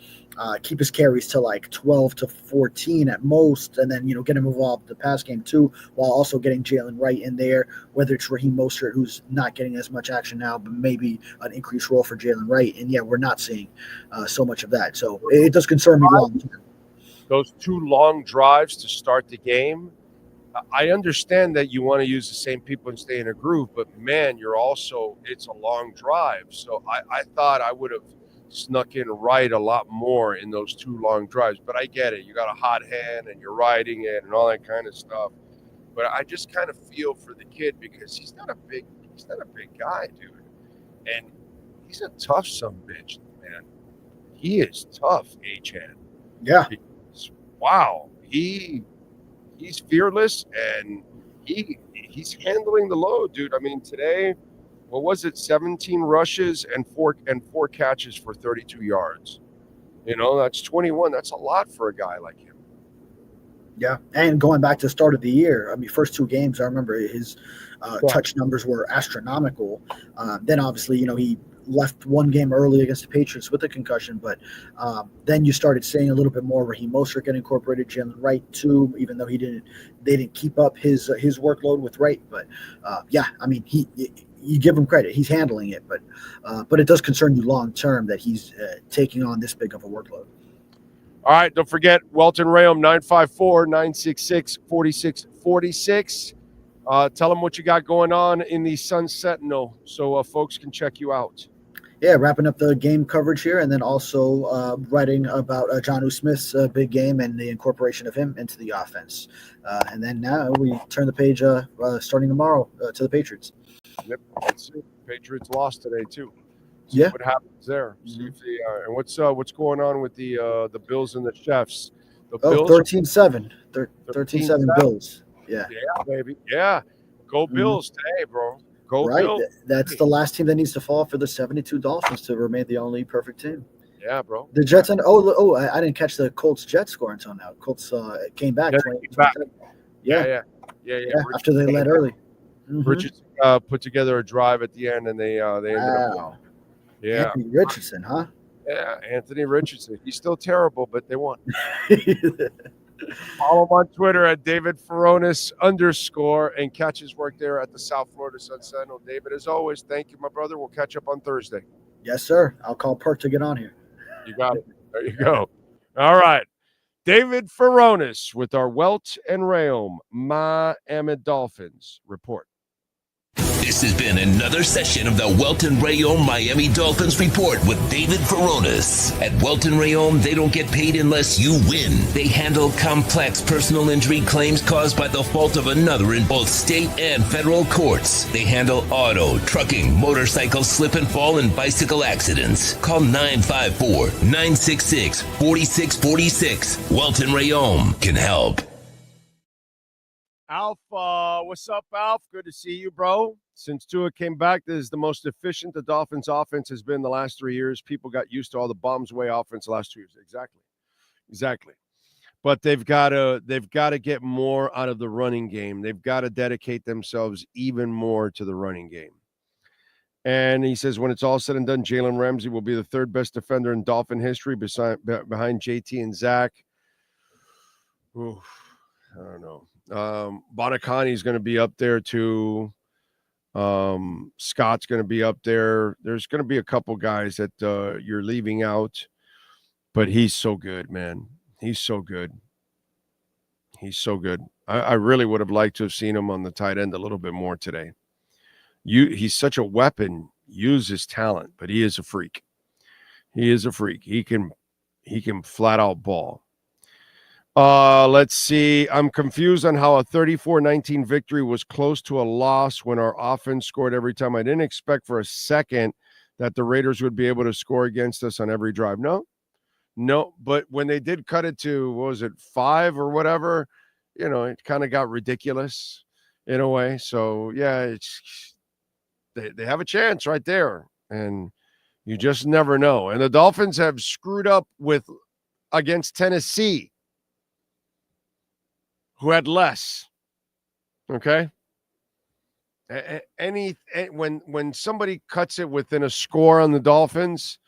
keep his carries to like 12 to 14 at most, and then get him involved the pass game too, while also getting Jalen Wright in there, whether it's Raheem Mostert, who's not getting as much action now, but maybe an increased role for Jalen Wright. And we're not seeing so much of that, so it does concern me long term. Those two long drives to start the game, I understand that you want to use the same people and stay in a groove, but man, it's a long drive. So I thought I would have snuck in right a lot more in those 2 long drives. But I get it. You got a hot hand and you're riding it and all that kind of stuff. But I just kind of feel for the kid because he's not a big guy, dude. And he's a tough son-of-a-bitch, man. He is tough, H-Han. Yeah. Wow. He's fearless and he's handling the load, dude. I mean, today, what was it? 17 rushes and four catches for 32 yards. That's 21. That's a lot for a guy like him. Yeah, and going back to the start of the year, I mean, first 2 games, I remember his touch numbers were astronomical. Then obviously, he left one game early against the Patriots with a concussion, but then you started seeing a little bit more Raheem Mostert get incorporated, Jalen Wright too, even though they didn't keep up his workload with Wright. But yeah, I mean, you give him credit, he's handling it, but it does concern you long term that he's taking on this big of a workload. All right, don't forget, Welton Rayom, 954-966-4646. Tell them what you got going on in the Sun Sentinel so folks can check you out. Yeah, wrapping up the game coverage here, and then also writing about Jonnu Smith's big game and the incorporation of him into the offense. And then now we turn the page starting tomorrow to the Patriots. Yep, that's it. Patriots lost today, too. See what happens there. See if and what's going on with the Bills and the Chefs? The Bills 13-7. 13-7 Bills. Yeah. Yeah, baby. Yeah. Go Bills today, bro. Go Bills. That's the last team that needs to fall for the 72 Dolphins to remain the only perfect team. Yeah, bro. The Jets I didn't catch the Colts-Jets score until now. Colts came back. Yeah. After they led early. Richardson put together a drive at the end, and they ended up. Yeah. Anthony Richardson, huh? Yeah, Anthony Richardson. He's still terrible, but they won. Follow him on Twitter at David Furones _ and catch his work there at the South Florida Sun Sentinel. David, as always, thank you, my brother. We'll catch up on Thursday. Yes, sir. I'll call Perk to get on here. You got it. There you go. All right. David Furones with our Welt and Rayom Miami Dolphins report. This has been another session of the Welton Rayom Miami Dolphins Report with David Furones. At Welton Rayom, they don't get paid unless you win. They handle complex personal injury claims caused by the fault of another in both state and federal courts. They handle auto, trucking, motorcycle slip and fall, and bicycle accidents. Call 954-966-4646. Welton Rayom can help. Alf, what's up, Alf? Good to see you, bro. Since TUA came back, this is the most efficient the Dolphins offense has been the last 3 years. People got used to all the bombs away offense the last 2 years. Exactly. But they've got to get more out of the running game. They've got to dedicate themselves even more to the running game. And he says, when it's all said and done, Jalen Ramsey will be the 3rd best defender in Dolphin history behind JT and Zach. Ooh, I don't know. Bonacani is going to be up there too. Scott's going to be up there. There's going to be a couple guys that you're leaving out, but he's so good, man. He's so good. I really would have liked to have seen him on the tight end a little bit more today. He's such a weapon. Use his talent, but he is a freak. He can flat out ball. Let's see. I'm confused on how a 34-19 victory was close to a loss when our offense scored every time. I didn't expect for a second that the Raiders would be able to score against us on every drive. No, but when they did cut it to, 5 or whatever, it kind of got ridiculous in a way. So, yeah, they have a chance right there, and you just never know. And the Dolphins have screwed up against Tennessee, who had less. Okay. When somebody cuts it within a score on the Dolphins,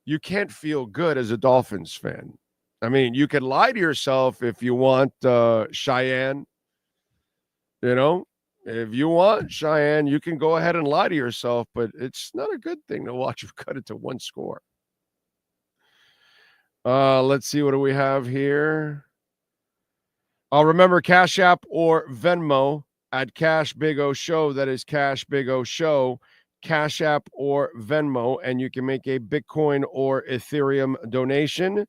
you can't feel good as a Dolphins fan. I mean, you can lie to yourself if you want, Cheyenne. If you want Cheyenne, you can go ahead and lie to yourself, but it's not a good thing to watch you cut it to one score. Let's see, what do we have here? Remember, Cash App or Venmo at Cash Big O Show. That is Cash Big O Show. Cash App, or Venmo, and you can make a Bitcoin or Ethereum donation.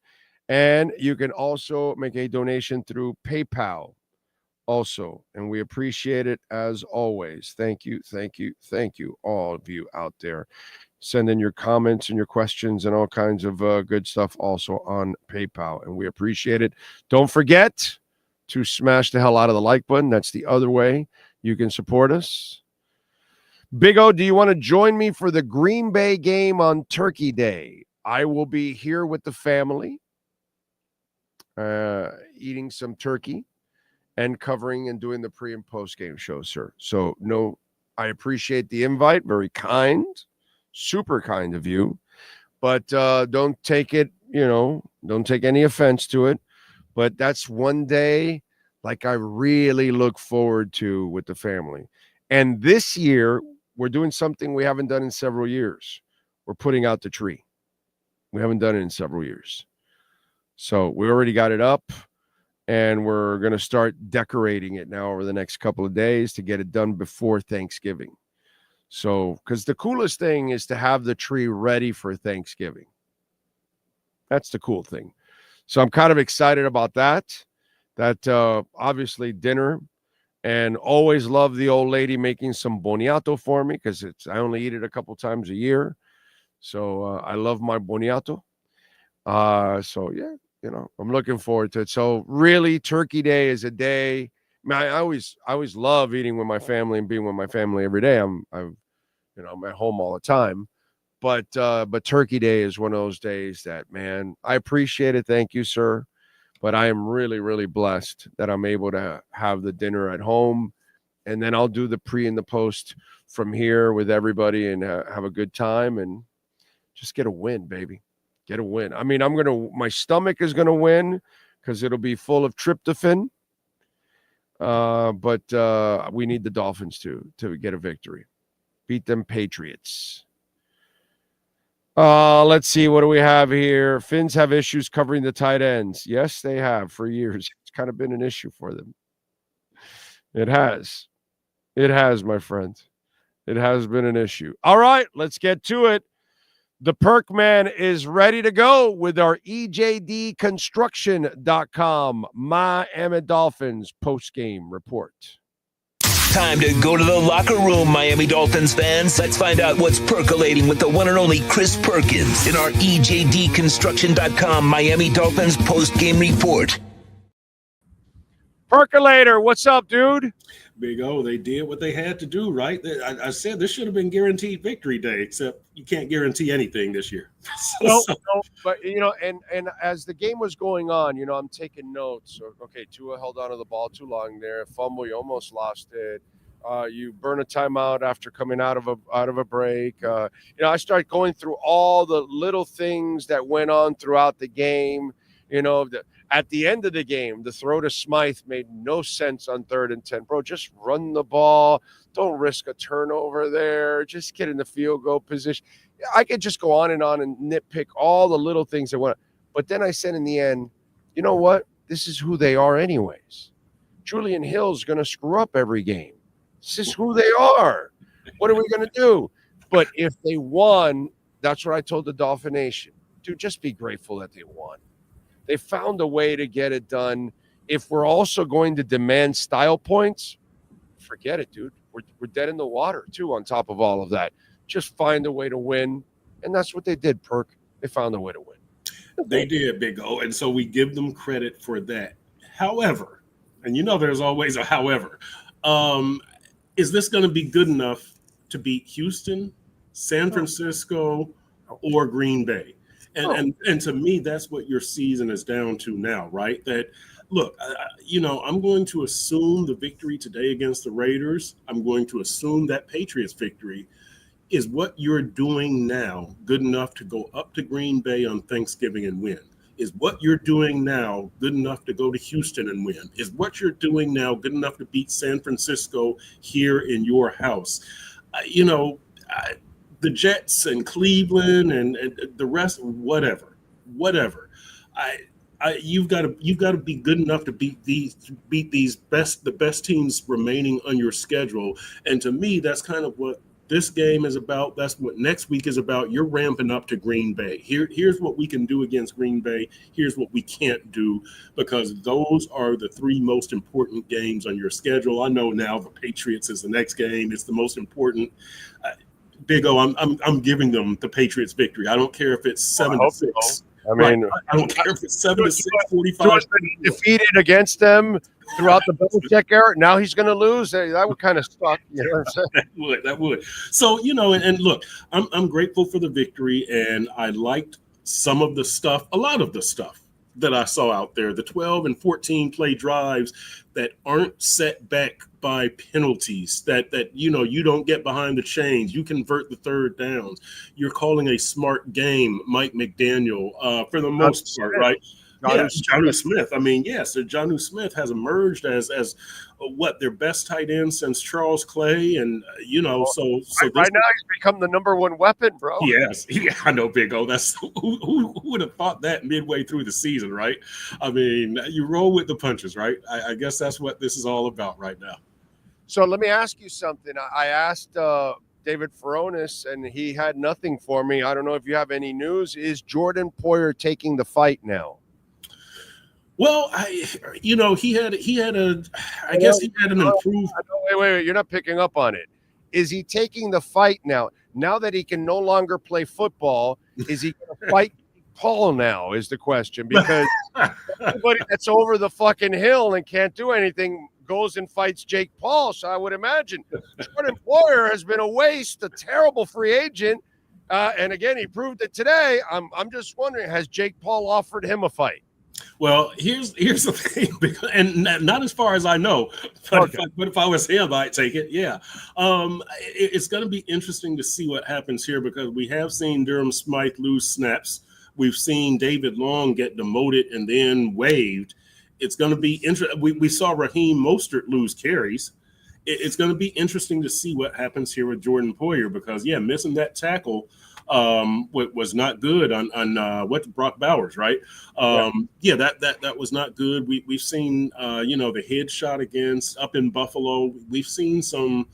And you can also make a donation through PayPal also. And we appreciate it as always. Thank you, all of you out there. Send in your comments and your questions and all kinds of good stuff also on PayPal. And we appreciate it. Don't forget to smash the hell out of the like button. That's the other way you can support us. Big O, do you want to join me for the Green Bay game on Turkey Day? I will be here with the family, eating some turkey and covering and doing the pre and post game show, sir. So no, I appreciate the invite. Very kind, super kind of you, but don't take it, don't take any offense to it. But that's one day like I really look forward to with the family. And this year we're doing something we haven't done in several years. We're putting out the tree. We haven't done it in several years. So we already got it up. And we're going to start decorating it now over the next couple of days to get it done before Thanksgiving. So, because the coolest thing is to have the tree ready for Thanksgiving. That's the cool thing. So I'm kind of excited about that. That obviously dinner, and always love the old lady making some boniato for me because I only eat it a couple times a year. So I love my boniato. So yeah. I'm looking forward to it. So really, Turkey Day is a day. I mean, I always love eating with my family and being with my family every day. I'm at home all the time, but Turkey Day is one of those days that, man, I appreciate it. Thank you, sir. But I am really, really blessed that I'm able to have the dinner at home, and then I'll do the pre and the post from here with everybody and have a good time and just get a win, baby. Get a win. I mean, my stomach is going to win because it'll be full of tryptophan. But we need the Dolphins to get a victory. Beat them Patriots. Let's see. What do we have here? Finns have issues covering the tight ends. Yes, they have for years. It's kind of been an issue for them. It has. It has, my friend. It has been an issue. All right, let's get to it. The Perk Man is ready to go with our EJDconstruction.com Miami Dolphins post-game report. Time to go to the locker room, Miami Dolphins fans. Let's find out what's percolating with the one and only Chris Perkins in our EJDconstruction.com Miami Dolphins post-game report. Percolator, what's up, dude? Big O, they did what they had to do, right? I said this should have been guaranteed victory day, except you can't guarantee anything this year. No, but and as the game was going on, I'm taking notes. Okay, Tua held on to the ball too long there. Fumble, you almost lost it. You burn a timeout after coming out of a break. I start going through all the little things that went on throughout the game. At the end of the game, the throw to Smythe made no sense on 3rd and 10. Bro, just run the ball. Don't risk a turnover there. Just get in the field goal position. I could just go on and nitpick all the little things that went. But then I said in the end, you know what? This is who they are anyways. Julian Hill's going to screw up every game. This is who they are. What are we going to do? But if they won, that's what I told the Dolphin Nation. Dude, just be grateful that they won. They found a way to get it done. If we're also going to demand style points, forget it, dude. We're dead in the water, too, on top of all of that. Just find a way to win. And that's what they did, Perk. They found a way to win. They did, Big O. And so we give them credit for that. However, and there's always a however, is this going to be good enough to beat Houston, San Francisco, or Green Bay? And to me, that's what your season is down to now, right? That, look, I'm going to assume the victory today against the Raiders. I'm going to assume that Patriots victory is what you're doing now good enough to go up to Green Bay on Thanksgiving and win? Is what you're doing now good enough to go to Houston and win? Is what you're doing now good enough to beat San Francisco here in your house? The Jets and Cleveland and the rest, whatever. You've got to be good enough to beat the best teams remaining on your schedule. And to me, that's kind of what this game is about. That's what next week is about. You're ramping up to Green Bay. Here's what we can do against Green Bay. Here's what we can't do, because those are the three most important games on your schedule. I know now the Patriots is the next game. It's the most important. Big O, I'm giving them the Patriots victory. I don't care if it's 7-6. I mean, I don't care if it's 7-6, 45. Defeated against them throughout the Belichick era. Now he's going to lose. That would kind of suck. You know what I'm saying? That would. So, and look, I'm grateful for the victory, and I liked some of the stuff, a lot of the stuff that I saw out there, the 12 and 14 play drives that aren't set back by penalties, that you don't get behind the chains, you convert the third downs. You're calling a smart game, Mike McDaniel, for the most part, right? Jonnu Smith. I mean, so Jonnu Smith has emerged as their best tight end since Charles Clay, and so right now he's become the number one weapon, bro. Yes, I know, Big O. That's who would have thought that midway through the season, right? I mean, you roll with the punches, right? I guess that's what this is all about right now. So let me ask you something. I asked David Furones, and he had nothing for me. I don't know if you have any news. Is Jordan Poyer taking the fight now? Well, he had an improved. Wait, you're not picking up on it. Is he taking the fight now? Now that he can no longer play football, is he going to fight Paul now is the question, because everybody that's over the fucking hill and can't do anything goes and fights Jake Paul. So I would imagine Jordan Poyer has been a waste, a terrible free agent. And again, he proved it today. I'm just wondering, has Jake Paul offered him a fight? Well, here's the thing, and not as far as I know, but if I was him, I'd take it. Yeah. It's going to be interesting to see what happens here, because we have seen Durham Smythe lose snaps. We've seen David Long get demoted and then waived. It's going to be interesting. We saw Raheem Mostert lose carries. It's going to be interesting to see what happens here with Jordan Poyer, because, missing that tackle was not good on Brock Bowers, right? That was not good. We've seen the head shot up in Buffalo. We've seen some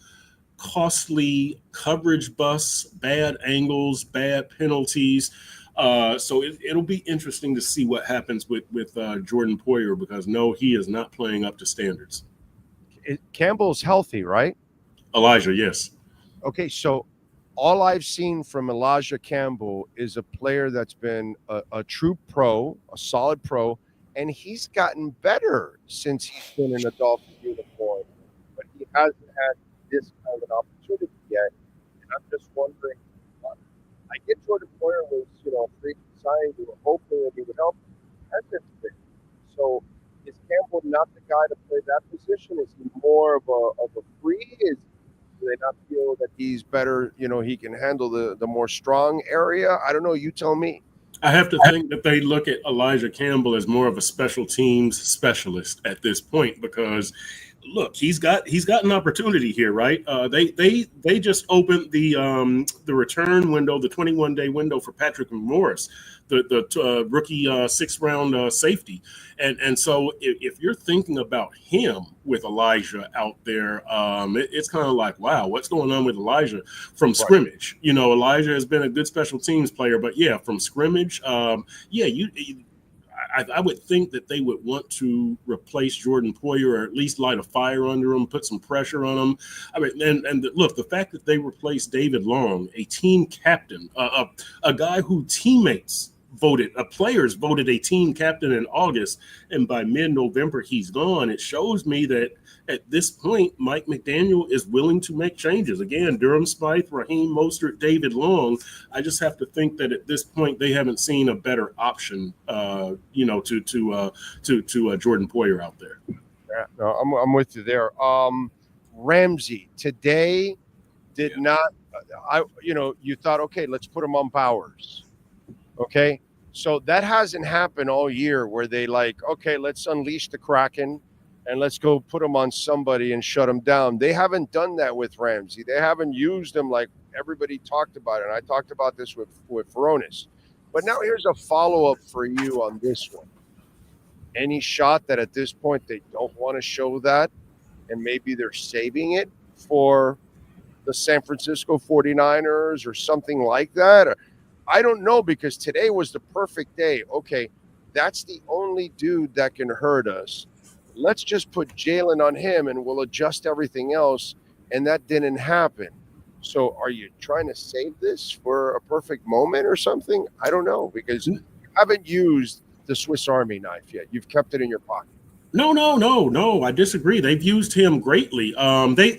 costly coverage busts, bad angles, bad penalties. So it'll be interesting to see what happens with Jordan Poyer, because no, he is not playing up to standards. Campbell's healthy, right? Elijah, yes. Okay, so all I've seen from Elijah Campbell is a player that's been a true pro, a solid pro, and he's gotten better since he's been in a Dolphins uniform. But he hasn't had this kind of an opportunity yet. And I'm just wondering, I get Jordan Poyer was, free signed. We were hoping that he would help. Hasn't been. So is Campbell not the guy to play that position? Is he more of a free? Do they not feel that he's better? He can handle the more strong area. I don't know. You tell me. I have to think that they look at Elijah Campbell as more of a special teams specialist at this point, because look, he's got an opportunity here, right? They just opened the return window, the 21-day window for Patrick Morris, the rookie 6th round safety, and so if you're thinking about him with Elijah out there, it's kind of like, wow, what's going on with Elijah from scrimmage? Elijah has been a good special teams player, but from scrimmage, I would think that they would want to replace Jordan Poyer, or at least light a fire under him, put some pressure on him. I mean, and look, the fact that they replaced David Long, a team captain, a guy who players voted a team captain in August, and by mid-November he's gone. It shows me that at this point, Mike McDaniel is willing to make changes. Again, Durham Smythe, Raheem Mostert, David Long. I just have to think that at this point they haven't seen a better option, to Jordan Poyer out there. Yeah, no, I'm with you there. Ramsey today did not. You thought, okay, let's put him on Bowers. Okay, so that hasn't happened all year, where they okay, let's unleash the Kraken and let's go put him on somebody and shut him down. They haven't done that with Ramsey. They haven't used him like everybody talked about it. And I talked about this with Furones. But now here's a follow-up for you on this one. Any shot that at this point they don't want to show that, and maybe they're saving it for the San Francisco 49ers or something like that? Or, I don't know, because today was the perfect day. Okay, that's the only dude that can hurt us. Let's just put Jalen on him and we'll adjust everything else. And that didn't happen. So are you trying to save this for a perfect moment or something? I don't know, because you haven't used the Swiss Army knife yet. You've kept it in your pocket. No. I disagree. They've used him greatly.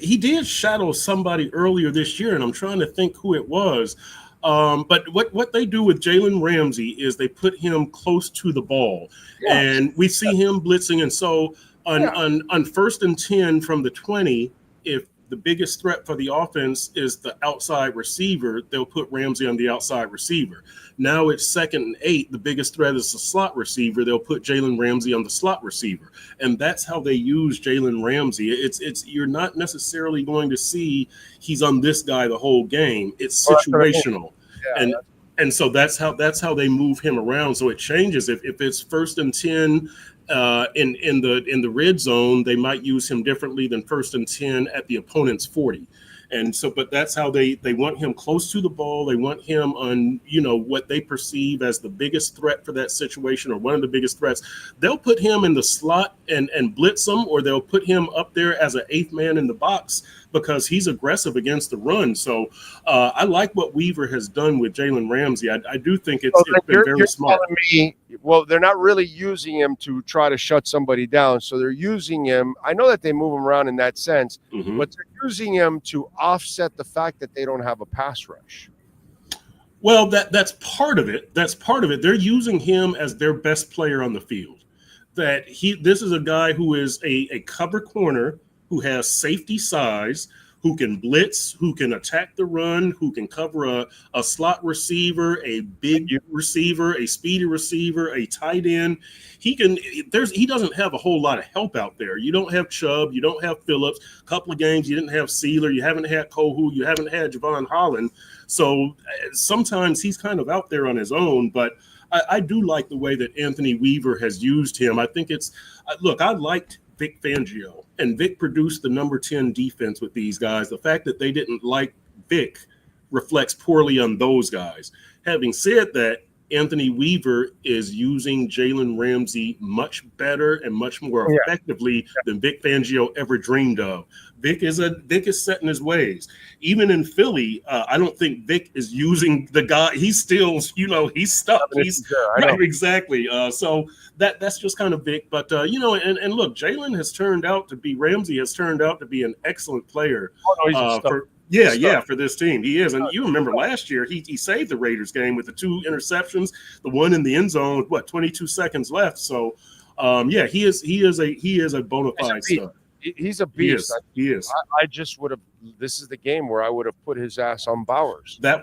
He did shadow somebody earlier this year, and I'm trying to think who it was. But what they do with Jalen Ramsey is they put him close to the ball, and we see him blitzing. And so on 1st and 10 from the 20, if the biggest threat for the offense is the outside receiver, they'll put Ramsey on the outside receiver. Now it's 2nd and 8. The biggest threat is the slot receiver. They'll put Jalen Ramsey on the slot receiver. And that's how they use Jalen Ramsey. It's you're not necessarily going to see he's on this guy the whole game. It's situational. And so that's how they move him around. So it changes. If it's 1st and 10 in the red zone, they might use him differently than 1st and 10 at the opponent's 40. And so, but that's how they want him close to the ball. They want him on, what they perceive as the biggest threat for that situation, or one of the biggest threats. They'll put him in the slot and blitz him, or they'll put him up there as an 8th man in the box because he's aggressive against the run. So I like what Weaver has done with Jalen Ramsey. I do think it's been very smart. Well, they're not really using him to try to shut somebody down. So they're using him. I know that they move him around in that sense, but they're using him to offset the fact that they don't have a pass rush. Well, that's part of it. They're using him as their best player on the field. This is a guy who is a cover corner, who has safety size, who can blitz, who can attack the run, who can cover a slot receiver, a big receiver, a speedy receiver, a tight end. He doesn't have a whole lot of help out there. You don't have Chubb, you don't have Phillips. A couple of games you didn't have Sealer, you haven't had Kohu, you haven't had Javon Holland. So sometimes he's kind of out there on his own, but I do like the way that Anthony Weaver has used him. I think I liked Vic Fangio, and Vic produced the number 10 defense with these guys. The fact that they didn't like Vic reflects poorly on those guys. Having said that, Anthony Weaver is using Jalen Ramsey much better and much more effectively than Vic Fangio ever dreamed of. Vic is set in his ways. Even in Philly, I don't think Vic is using the guy. He's still, he's stuck. Right, exactly. So that's just kind of Vic. But and look, Ramsey has turned out to be an excellent player. For this team. He is. And you remember last year, he saved the Raiders game with the 2 interceptions, the one in the end zone, 22 seconds left. So he is a bona fide star. He's a beast. He is. I just would have. This is the game where I would have put his ass on Bowers. That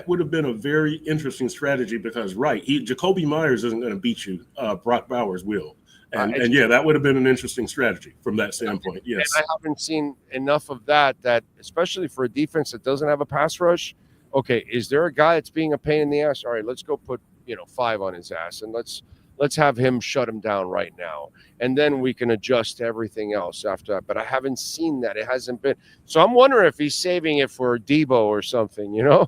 would have been a very interesting strategy because Jacoby Myers isn't going to beat you. Brock Bowers will. And that would have been an interesting strategy from that standpoint. Yes. And I haven't seen enough of that especially for a defense that doesn't have a pass rush. Okay, is there a guy that's being a pain in the ass? All right, let's go put 5 on his ass, and let's have him shut him down right now, and then we can adjust to everything else after that. But I haven't seen that. It hasn't been. So I'm wondering if he's saving it for Debo or something, if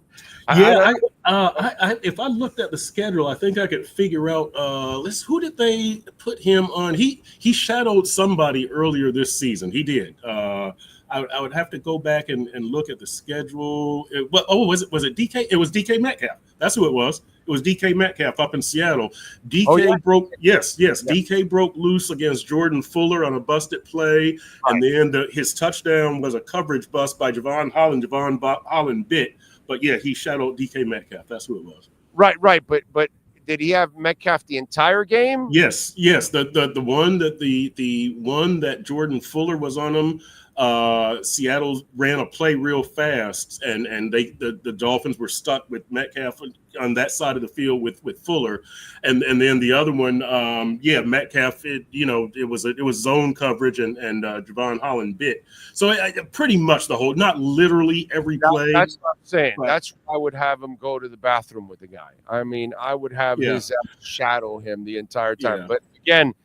I looked at the schedule, I think I could figure out who did they put him on? He shadowed somebody earlier this season. He did. I would have to go back and look at the schedule. Was it DK? It was DK Metcalf. That's who it was. It was DK Metcalf up in Seattle. DK broke loose against Jordan Fuller on a busted play, and then his touchdown was a coverage bust by Javon Holland. Javon Holland bit, but he shadowed DK Metcalf. That's who it was. Right. But did he have Metcalf the entire game? Yes. The one that Jordan Fuller was on him. Seattle ran a play real fast, and the Dolphins were stuck with Metcalf on that side of the field with Fuller, and then the other one, Metcalf, it was zone coverage, and Javon Holland bit. So pretty much the whole, not literally every play. That's what I'm saying. That's why I would have him go to the bathroom with the guy. I mean, I would have his shadow him the entire time. Yeah. But again,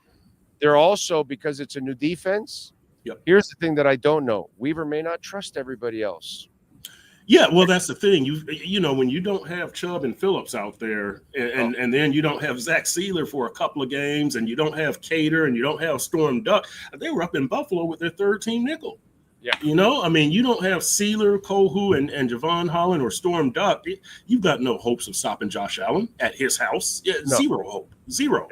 they're also, because it's a new defense. Yep. Here's the thing that I don't know. Weaver may not trust everybody else. Yeah, well, that's the thing. You know, when you don't have Chubb and Phillips out there, and then you don't have Zach Sealer for a couple of games, and you don't have Cater, and you don't have Storm Duck. They were up in Buffalo with their third team nickel. Yeah. You know, I mean, you don't have Sealer, Kohu, and Javon Holland or Storm Duck. You've got no hopes of stopping Josh Allen at his house. Yeah, No. Zero hope. Zero.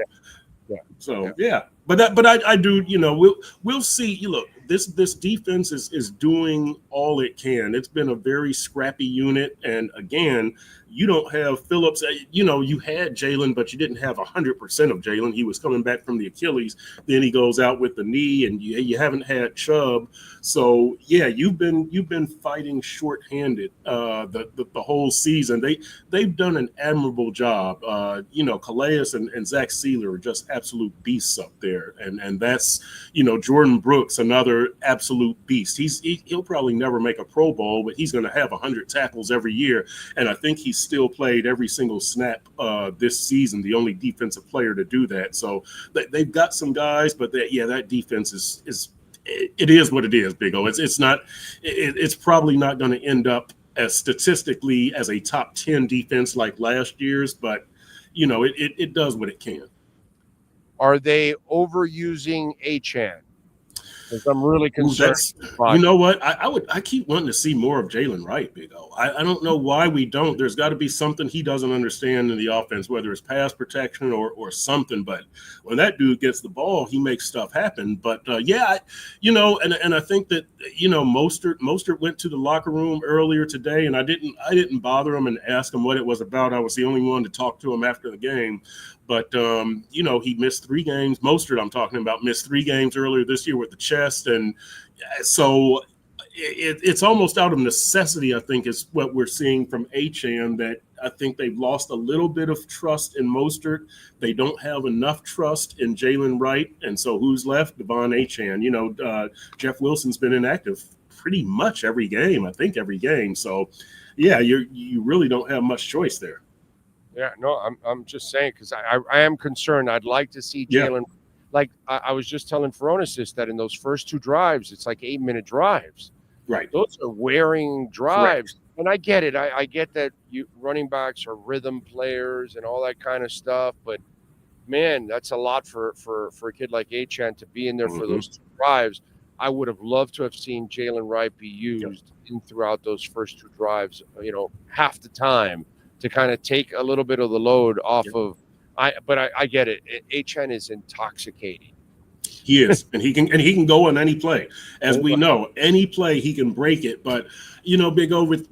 Yeah. So yeah. But I do, you know, we'll see. You look, this defense is doing all it can. It's been a very scrappy unit, and again, you don't have Phillips. You know, you had Jalen, but you didn't have 100% of Jalen. He was coming back from the Achilles. Then he goes out with the knee, and you haven't had Chubb. So yeah, you've been fighting shorthanded the whole season. They've done an admirable job. You know, Calais and Zach Sealer are just absolute beasts up there. And that's, you know, Jordan Brooks, another absolute beast. He'll probably never make a Pro Bowl, but he's going to have 100 tackles every year. And I think he's still played every single snap this season, the only defensive player to do that. So they've got some guys, but that defense is what it is, Big O. It's probably not going to end up as statistically as a top 10 defense like last year's, but, you know, it does what it can. Are they overusing Achane? Because I'm really concerned. You know what? I keep wanting to see more of Jalen Wright, Big O. I don't know why we don't. There's got to be something he doesn't understand in the offense, whether it's pass protection or something. But when that dude gets the ball, he makes stuff happen. But you know, and I think that, you know, Mostert went to the locker room earlier today, and I didn't bother him and ask him what it was about. I was the only one to talk to him after the game. But, you know, he missed 3 games. Mostert, I'm talking about, missed 3 games earlier this year with the chest. And so it's almost out of necessity, I think, is what we're seeing from Achane, that I think they've lost a little bit of trust in Mostert. They don't have enough trust in Jalen Wright. And so who's left? Devon Achane. You know, Jeff Wilson's been inactive pretty much every game, I think every game. So, yeah, you really don't have much choice there. Yeah, no, I'm just saying, because I am concerned. I'd like to see Jalen. Yeah. Like I was just telling Furonis that in those first 2 drives, it's like 8-minute drives. Right. Those are wearing drives. Correct. And I get it. I get that running backs are rhythm players and all that kind of stuff. But, man, that's a lot for a kid like Achane to be in there for those 2 drives. I would have loved to have seen Jalen Wright be used throughout those first 2 drives, you know, half the time, to kind of take a little bit of the load off of. But I get it. Achane is intoxicating. He is, and he can go on any play, as we know. Any play he can break it. But, you know, Big O, with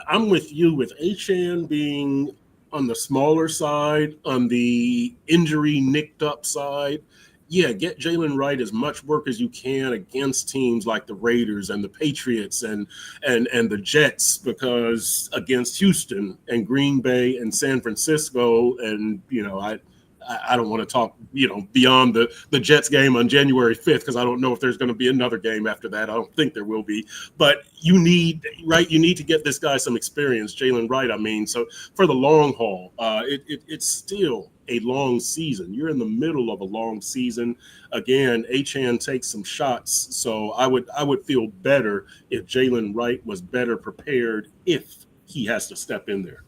I'm with you with Achane being on the smaller side, on the injury nicked up side. Yeah, get Jalen Wright as much work as you can against teams like the Raiders and the Patriots and the Jets, because against Houston and Green Bay and San Francisco, and, you know, I don't want to talk, you know, beyond the Jets game on January 5th, because I don't know if there's going to be another game after that. I don't think there will be. But you need to get this guy some experience, Jalen Wright, I mean. So for the long haul, it's still a long season. You're in the middle of a long season. Again, Achane takes some shots. So I would feel better if Jalen Wright was better prepared if he has to step in there.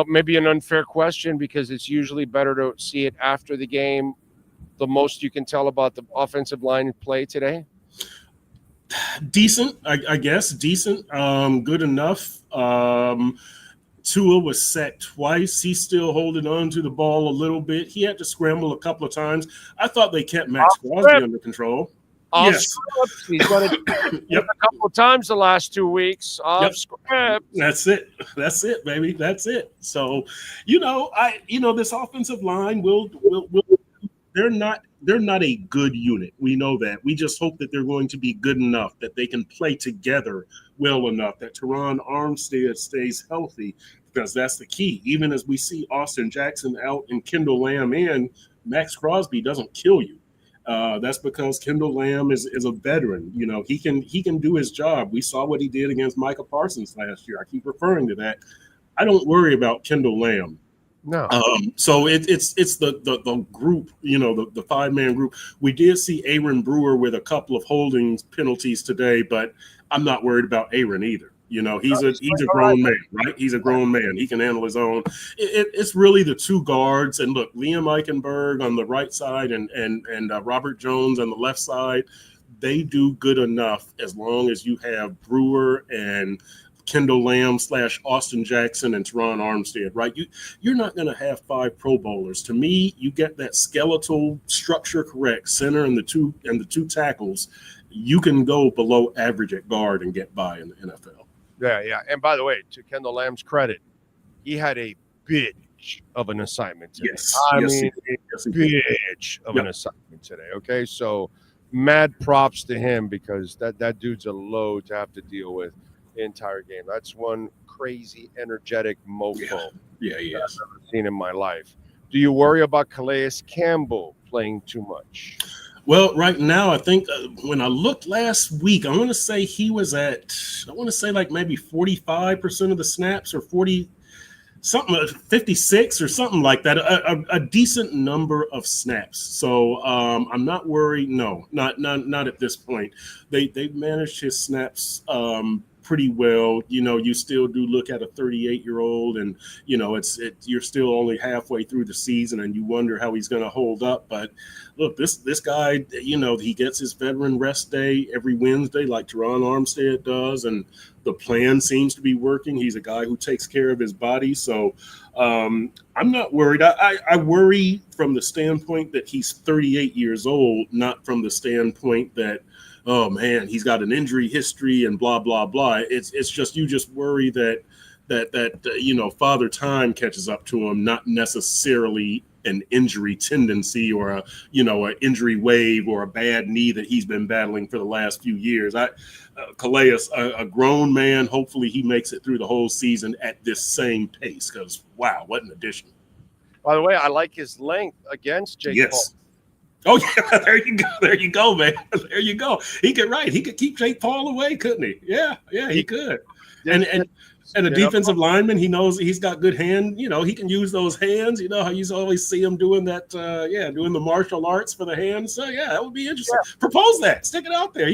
Maybe an unfair question, because it's usually better to see it after the game. The most you can tell about the offensive line play today? Decent, I guess. Decent. Good enough. Tua was sacked twice. He's still holding on to the ball a little bit. He had to scramble a couple of times. I thought they kept Max Crosby under control. Yes. He's got it a couple of times the last 2 weeks. Script. That's it, baby. That's it. So, you know, this offensive line will they're not a good unit. We know that. We just hope that they're going to be good enough, that they can play together well enough, that Teron Armstead stays healthy, because that's the key. Even as we see Austin Jackson out and Kendall Lamb in, Max Crosby doesn't kill you. That's because Kendall Lamb is a veteran. You know, he can do his job. We saw what he did against Micah Parsons last year. I keep referring to that. I don't worry about Kendall Lamb No. So it's the group, the 5-man group. We did see Aaron Brewer with a couple of holdings penalties today, but I'm not worried about Aaron either. He's a grown man, right? He's a grown man. He can handle his own. It's really the two guards. And look, Liam Eichenberg on the right side and Robert Jones on the left side, they do good enough as long as you have Brewer and Kendall Lamb / Austin Jackson and Teron Armstead, right? You're not going to have 5 Pro Bowlers. To me, you get that skeletal structure correct, center and the two tackles, you can go below average at guard and get by in the NFL. Yeah. And by the way, to Kendall Lamb's credit, he had a bitch of an assignment today. Bitch of an assignment today. Okay, so mad props to him because that dude's a load to have to deal with the entire game. That's one crazy, energetic mofo. Yeah, he is. I've ever seen in my life. Do you worry about Calais Campbell playing too much? Well, right now, I think when I looked last week, I want to say he was at, like maybe 45% of the snaps or 56 or something like that, a decent number of snaps. So I'm not worried. No, not at this point. They've managed his snaps pretty well. You still do look at a 38-year-old and, you're still only halfway through the season and you wonder how he's going to hold up. But look, this guy, he gets his veteran rest day every Wednesday like Teron Armstead does. And the plan seems to be working. He's a guy who takes care of his body. So I'm not worried. I worry from the standpoint that he's 38 years old, not from the standpoint that, oh man, he's got an injury history and blah, blah, blah. It's just, you just worry that Father Time catches up to him, not necessarily an injury tendency or an injury wave or a bad knee that he's been battling for the last few years. Calais, a grown man, hopefully he makes it through the whole season at this same pace because, wow, what an addition. By the way, I like his length against Jake Paul. Oh, yeah, there you go, man. There you go. He could keep Jake Paul away, couldn't he? Yeah, he could. And a defensive lineman, he knows he's got good hand. He can use those hands. How you always see him doing that, doing the martial arts for the hands. So, that would be interesting. Yeah. Propose that. Stick it out there,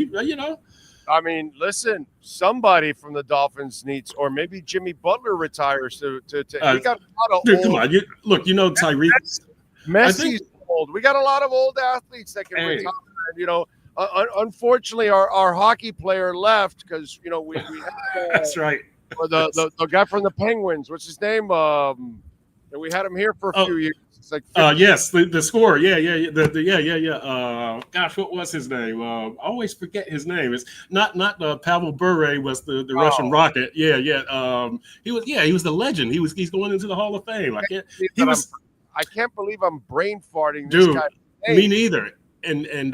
I mean, listen, somebody from the Dolphins needs, or maybe Jimmy Butler retires to we got a lot of come on. Tyreek. Messi's old. We got a lot of old athletes that can retire. Unfortunately, our hockey player left because, we had that's right. Or the guy from the Penguins, what's his name? And we had him here for a few years. It's like yes, the scorer. Yeah. Gosh, what was his name? I always forget his name. It's not Pavel Bure was the Russian Rocket. Yeah. He was the legend. He's going into the Hall of Fame. I can't believe I'm brain farting. Dude, this guy. Me neither. And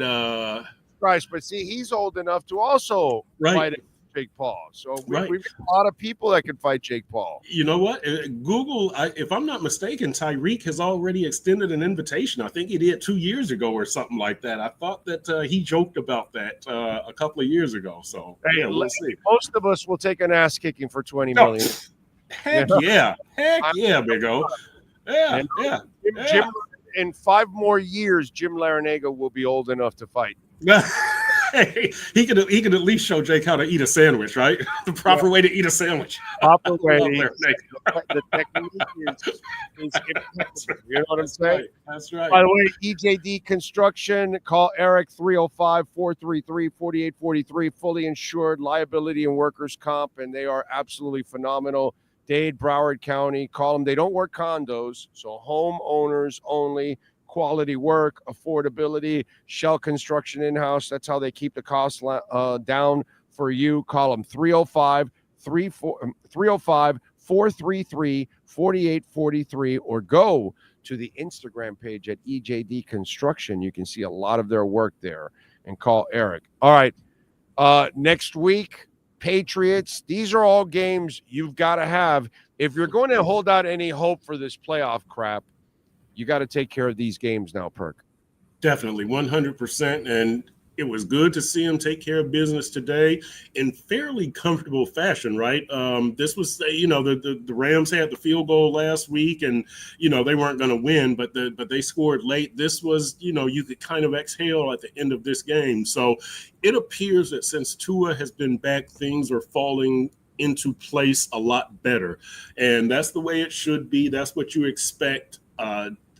Christ, but see, he's old enough to also fight Jake Paul. So we've got a lot of people that can fight Jake Paul. You know what? Google, if I'm not mistaken, Tyreek has already extended an invitation. I think he did 2 years ago or something like that. I thought that he joked about that a couple of years ago. So we'll see. Most of us will take an ass kicking for $20 million. Heck yeah, Big O. Yeah. Jim, in 5 more years, Jim Larinaga will be old enough to fight. He could at least show Jake how to eat a sandwich, right? The proper way to eat a sandwich. Proper way. The technique is you know what I'm saying? That's right. By the way, EJD Construction, call Eric 305-433-4843, fully insured liability and workers' comp, and they are absolutely phenomenal. Dade, Broward County, call them. They don't work condos, so homeowners only. Quality work, affordability, shell construction in-house. That's how they keep the costs down for you. Call them 305-433-4843 or go to the Instagram page at EJD Construction. You can see a lot of their work there and call Eric. All right. Next week, Patriots. These are all games you've got to have. If you're going to hold out any hope for this playoff crap, you got to take care of these games now, Perk. Definitely, 100%. And It was good to see him take care of business today in fairly comfortable fashion, right? This was, the Rams had the field goal last week, and they weren't going to win, but they scored late. This was, you could kind of exhale at the end of this game. So it appears that since Tua has been back, things are falling into place a lot better, and that's the way it should be. That's what you expect.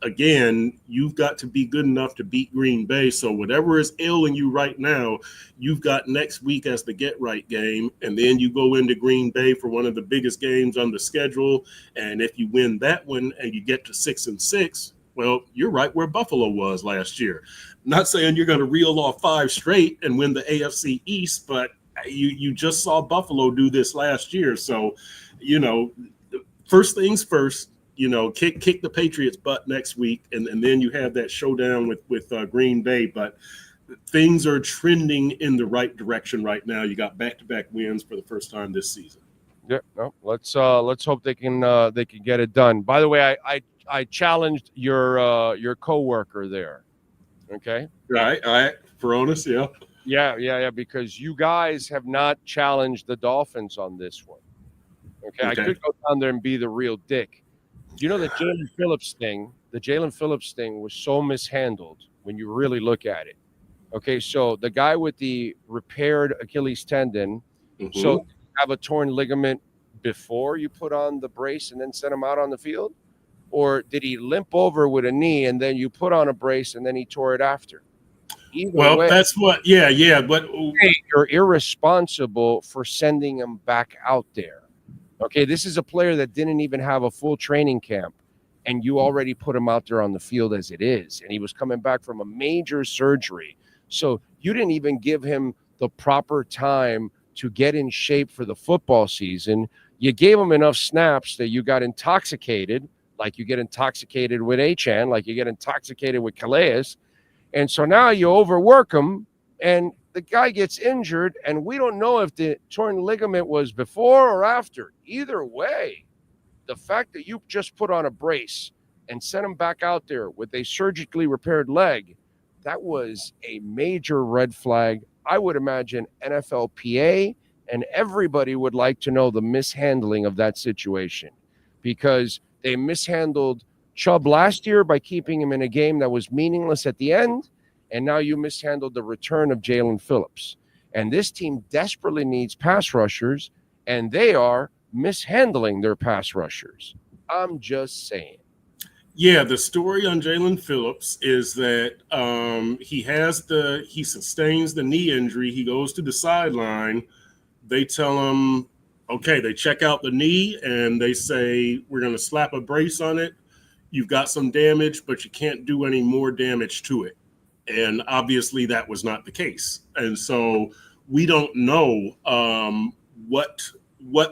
Again, you've got to be good enough to beat Green Bay. So whatever is ailing you right now, you've got next week as the get-right game, and then you go into Green Bay for one of the biggest games on the schedule. And if you win that one and you get to 6-6, well, you're right where Buffalo was last year. Not saying you're going to reel off 5 straight and win the AFC East, but you just saw Buffalo do this last year. So, first things first. Kick the Patriots' butt next week, and then you have that showdown with Green Bay. But things are trending in the right direction right now. You got back-to-back wins for the first time this season. Yeah, no, let's hope they can get it done. By the way, I challenged your coworker there. Okay. Right. All right. Veronis, yeah. Yeah. Because you guys have not challenged the Dolphins on this one. Okay. I could go down there and be the real dick. You know, the Jalen Phillips thing was so mishandled when you really look at it. Okay, so the guy with the repaired Achilles tendon, so you have a torn ligament before you put on the brace and then send him out on the field? Or did he limp over with a knee and then you put on a brace and then he tore it after? Either way, that's what, but you're irresponsible for sending him back out there. Okay, this is a player that didn't even have a full training camp, and you already put him out there on the field as it is, and he was coming back from a major surgery. So you didn't even give him the proper time to get in shape for the football season. You gave him enough snaps that you got intoxicated, like you get intoxicated with Achane, like you get intoxicated with Calais. And so now you overwork him, and the guy gets injured, and we don't know if the torn ligament was before or after. Either way, the fact that you just put on a brace and sent him back out there with a surgically repaired leg, that was a major red flag. I would imagine NFLPA and everybody would like to know the mishandling of that situation, because they mishandled Chubb last year by keeping him in a game that was meaningless at the end. And now you mishandled the return of Jalen Phillips. And this team desperately needs pass rushers, and they are mishandling their pass rushers. I'm just saying. Yeah, the story on Jalen Phillips is that he sustains the knee injury. He goes to the sideline. They tell him, okay, they check out the knee, and they say, we're going to slap a brace on it. You've got some damage, but you can't do any more damage to it. And obviously that was not the case. And so we don't know what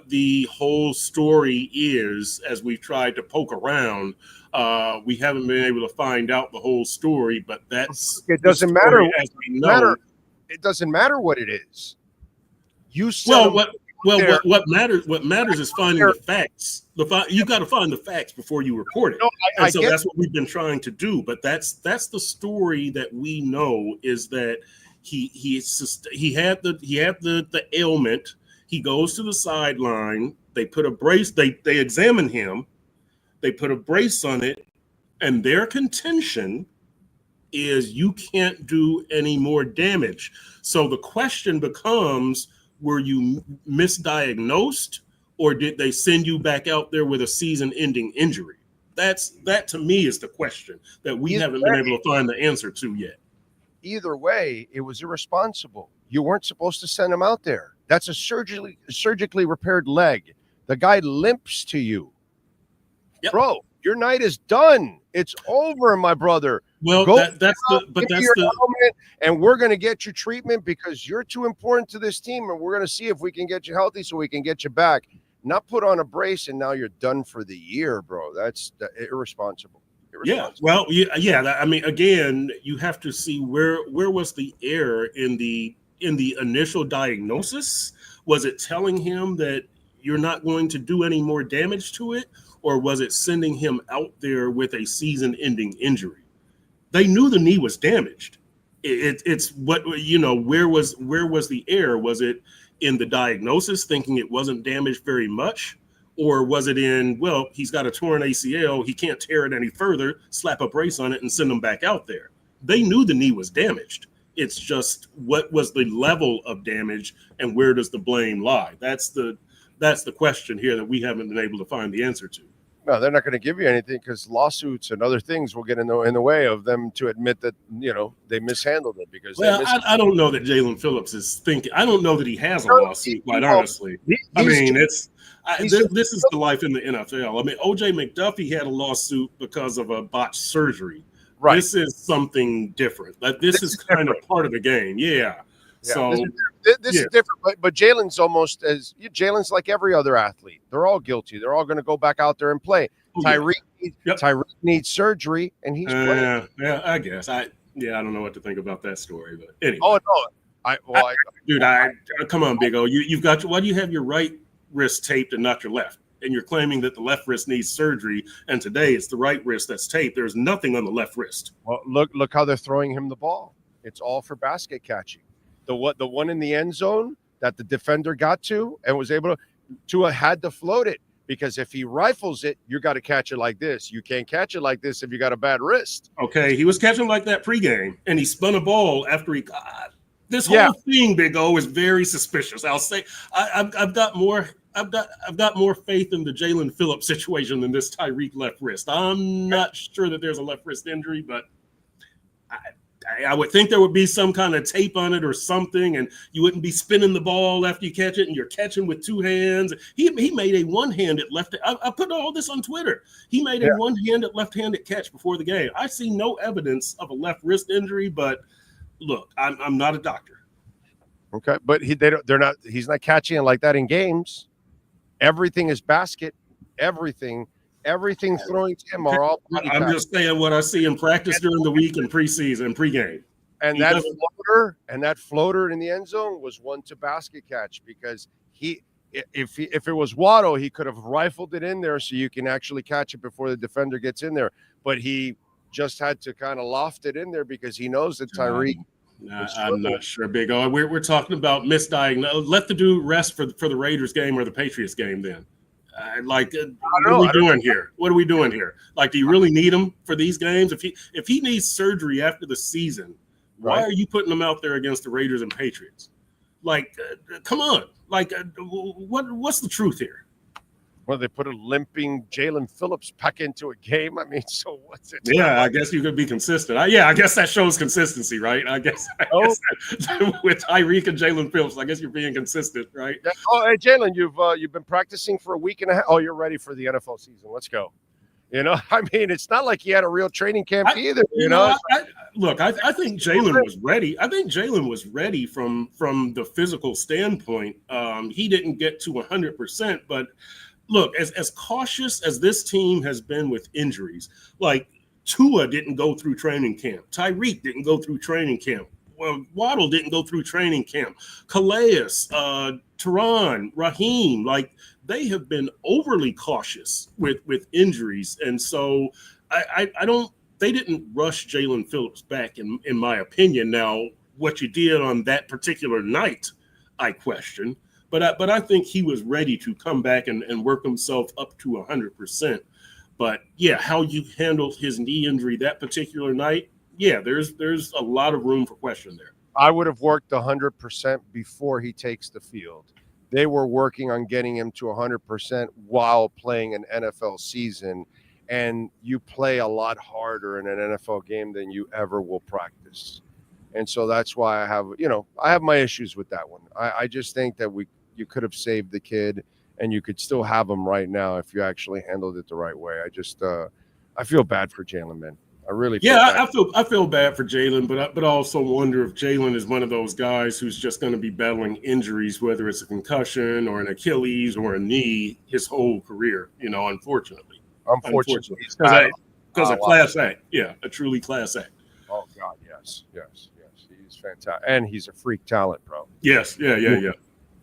the whole story is as we've tried to poke around. We haven't been able to find out the whole story, but it doesn't matter. It doesn't matter what it is. What matters is finding the facts. You got to find the facts before you report it. No, so that's what we've been trying to do. But that's the story that we know, is that he had the ailment. He goes to the sideline. They put a brace. They examine him. They put a brace on it, and their contention is you can't do any more damage. So the question becomes, were you misdiagnosed, or did they send you back out there with a season-ending injury? That to me is the question that we haven't been able to find the answer to yet. Either way, it was irresponsible. You weren't supposed to send him out there. That's a surgically repaired leg. The guy limps to you. Yep. Bro, your night is done. It's over, my brother. Well, that's the helmet, and we're going to get you treatment because you're too important to this team, and we're going to see if we can get you healthy so we can get you back. Not put on a brace and now you're done for the year, bro. That's irresponsible. Yeah. Well, yeah. I mean, again, you have to see where was the error in the initial diagnosis. Was it telling him that you're not going to do any more damage to it, or was it sending him out there with a season-ending injury? They knew the knee was damaged. It's what, where was the error? Was it in the diagnosis, thinking it wasn't damaged very much? Or was it in, well, he's got a torn ACL, he can't tear it any further, slap a brace on it and send him back out there? They knew the knee was damaged. It's just, what was the level of damage and where does the blame lie? That's the question here that we haven't been able to find the answer to. No, they're not going to give you anything because lawsuits and other things will get in the way of them to admit that, they mishandled it. Because I don't know that Jalen Phillips is thinking. I don't know that he has a lawsuit, quite honestly. This is the life in the NFL. I mean, O.J. McDuffie had a lawsuit because of a botched surgery. Right. This is something different. Like this is kind of part of the game. Yeah. So this is different, but Jalen's like every other athlete. They're all guilty. They're all going to go back out there and play. Tyreek needs surgery, and he's playing. Yeah, I guess. I don't know what to think about that story, but anyway. Oh no, come on, Big O. Why do you have your right wrist taped and not your left? And you're claiming that the left wrist needs surgery, and today it's the right wrist that's taped. There's nothing on the left wrist. Well, look how they're throwing him the ball. It's all for basket catching. The one in the end zone that the defender got to and was able to had to float it, because if he rifles it, you got to catch it like this. You can't catch it like this if you got a bad wrist. Okay, he was catching like that pregame, and he spun a ball after he got this whole thing. Big O is very suspicious. I'll say I've got more faith in the Jalen Phillips situation than this Tyreek left wrist. I'm not sure that there's a left wrist injury, but I would think there would be some kind of tape on it or something, and you wouldn't be spinning the ball after you catch it, and you're catching with two hands. He made a one-handed left. I put all this on Twitter. He made a one-handed left-handed catch before the game. I see no evidence of a left wrist injury, but look, I'm not a doctor. Okay, but he's not catching it like that in games. Everything is basket. Everything throwing to him are all. I'm just saying what I see in practice during the week and preseason, pregame. And that floater in the end zone was one to basket catch, because if it was Waddle, he could have rifled it in there so you can actually catch it before the defender gets in there. But he just had to kind of loft it in there because he knows that Tyreek. I'm not sure, Big O. We're talking about misdiagnosed. Let the dude rest for the Raiders game or the Patriots game then. What are we doing here? What are we doing here? Like, do you really need him for these games? If he needs surgery after the season, why are you putting him out there against the Raiders and Patriots? Like, come on. Like, what's the truth here? Well, they put a limping Jalen Phillips back into a game. I mean, so what's it? Yeah, I guess you could be consistent. I guess that shows consistency, right? I guess with Tyreek and Jalen Phillips, I guess you're being consistent, right? Oh, hey, Jalen, you've been practicing for a week and a half. Oh, you're ready for the NFL season. Let's go. I mean, it's not like he had a real training camp either. I think Jalen was ready. I think Jalen was ready from the physical standpoint. He didn't get to 100%, but look, as cautious as this team has been with injuries, like Tua didn't go through training camp. Tyreek didn't go through training camp. Well, Waddle didn't go through training camp. Calais, Teron, Raheem, like they have been overly cautious with injuries. And so they didn't rush Jalen Phillips back, in my opinion. Now, what you did on that particular night, I question. But I think he was ready to come back and work himself up to 100%. But how you handled his knee injury that particular night, there's a lot of room for question there. I would have worked 100% before he takes the field. They were working on getting him to 100% while playing an NFL season, and you play a lot harder in an NFL game than you ever will practice. And so that's why I have my issues with that one. I just think that you could have saved the kid, and you could still have him right now if you actually handled it the right way. I feel bad for Jalen, man. I really feel bad. I feel bad for Jalen, but I also wonder if Jalen is one of those guys who's just going to be battling injuries, whether it's a concussion or an Achilles or a knee, his whole career. Unfortunately, because a class act, a truly class act. Oh God, yes, he's fantastic, and he's a freak talent, bro. Yes, yeah.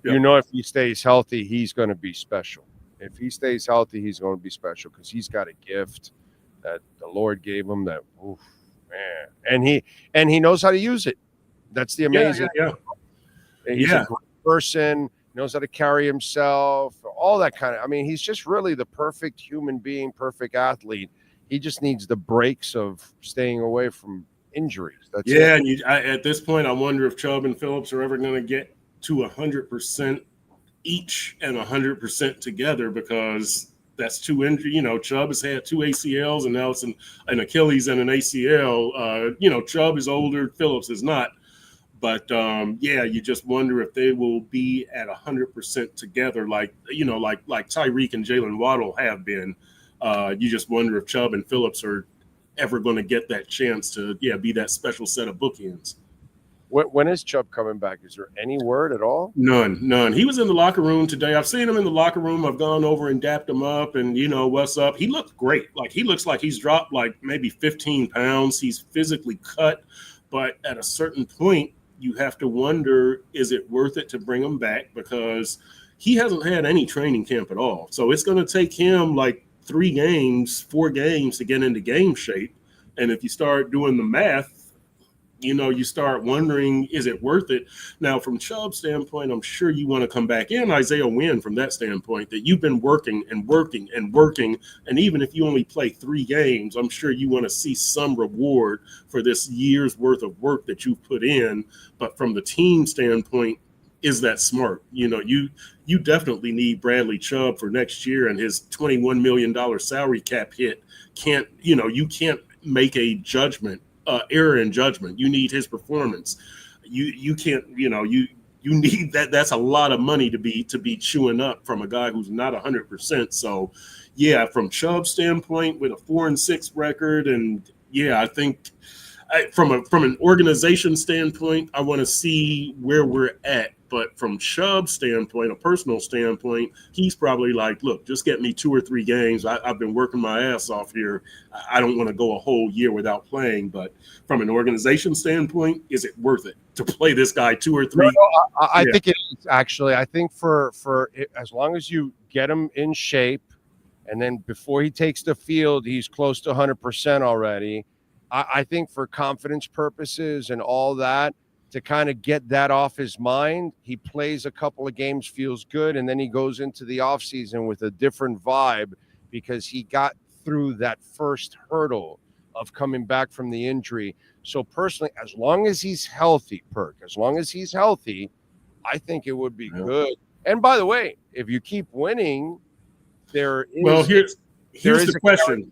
If he stays healthy, he's going to be special. If he stays healthy, he's going to be special because he's got a gift that the Lord gave him. man, and he knows how to use it. That's the amazing. Yeah. He's a great person. Knows how to carry himself. All that kind of. I mean, he's just really the perfect human being, perfect athlete. He just needs the breaks of staying away from injuries. That's it. And at this point, I wonder if Chubb and Phillips are ever going to get to 100% each and 100% together, because that's two injuries. You know, Chubb has had 2 ACLs, and now it's an Achilles and an ACL. Chubb is older, Phillips is not. But you just wonder if they will be at 100% together, like Tyreek and Jalen Waddle have been. You just wonder if Chubb and Phillips are ever going to get that chance to be that special set of bookends. When is Chubb coming back? Is there any word at all? None. He was in the locker room today. I've seen him in the locker room. I've gone over and dapped him up, and what's up. He looked great. Like, he looks like he's dropped like maybe 15 pounds. He's physically cut, but at a certain point, you have to wonder, is it worth it to bring him back? Because he hasn't had any training camp at all. So it's going to take him like 4 games to get into game shape. And if you start doing the math, you start wondering, is it worth it? Now, from Chubb's standpoint, I'm sure you want to come back in Isaiah Wynn from that standpoint, that you've been working and working and working. And even if you only play 3 games, I'm sure you want to see some reward for this year's worth of work that you've put in. But from the team standpoint, is that smart? You definitely need Bradley Chubb for next year, and his $21 million salary cap hit you can't make a error in judgment. You need his performance. You can't, you need that. That's a lot of money to be chewing up from a guy who's not 100%. So from Chubb's standpoint, with a 4-6 record, and I think from an organization standpoint, I want to see where we're at. But from Chubb's standpoint, a personal standpoint, he's probably like, look, just get me 2 or 3 games. I've been working my ass off here. I don't want to go a whole year without playing. But from an organization standpoint, is it worth it to play this guy 2 or 3? No, I think it is, actually. I think for as long as you get him in shape, and then before he takes the field, he's close to 100% already. I think for confidence purposes and all that, to kind of get that off his mind, he plays a couple of games, feels good, and then he goes into the offseason with a different vibe, because he got through that first hurdle of coming back from the injury. So personally, as long as he's healthy, I think it would be good. And by the way, if you keep winning, there is the question.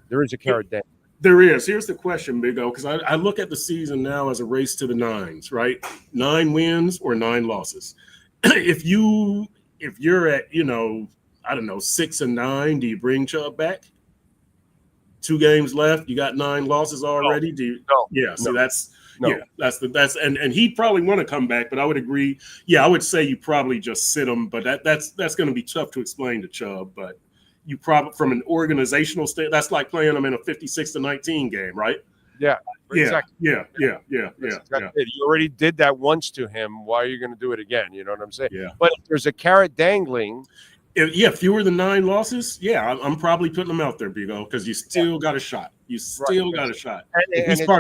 There is a carrot dangling. There is. Here's the question, Big O, because I look at the season now as a race to the 9s, right? 9 wins or 9 losses. If you're at, 6 and 9, do you bring Chubb back? 2 games left, you got 9 losses already. And he'd probably want to come back, but I would agree. Yeah, I would say you probably just sit him, but that's going to be tough to explain to Chubb. But you probably, from an organizational state, that's like playing them in a 56-19 game, right? Yeah. Exactly. Yeah. You already did that once to him. Why are you going to do it again? You know what I'm saying? Yeah. But if there's a carrot dangling. Fewer than 9 losses. Yeah, I'm probably putting them out there, Big O, because you still got a shot. He's part of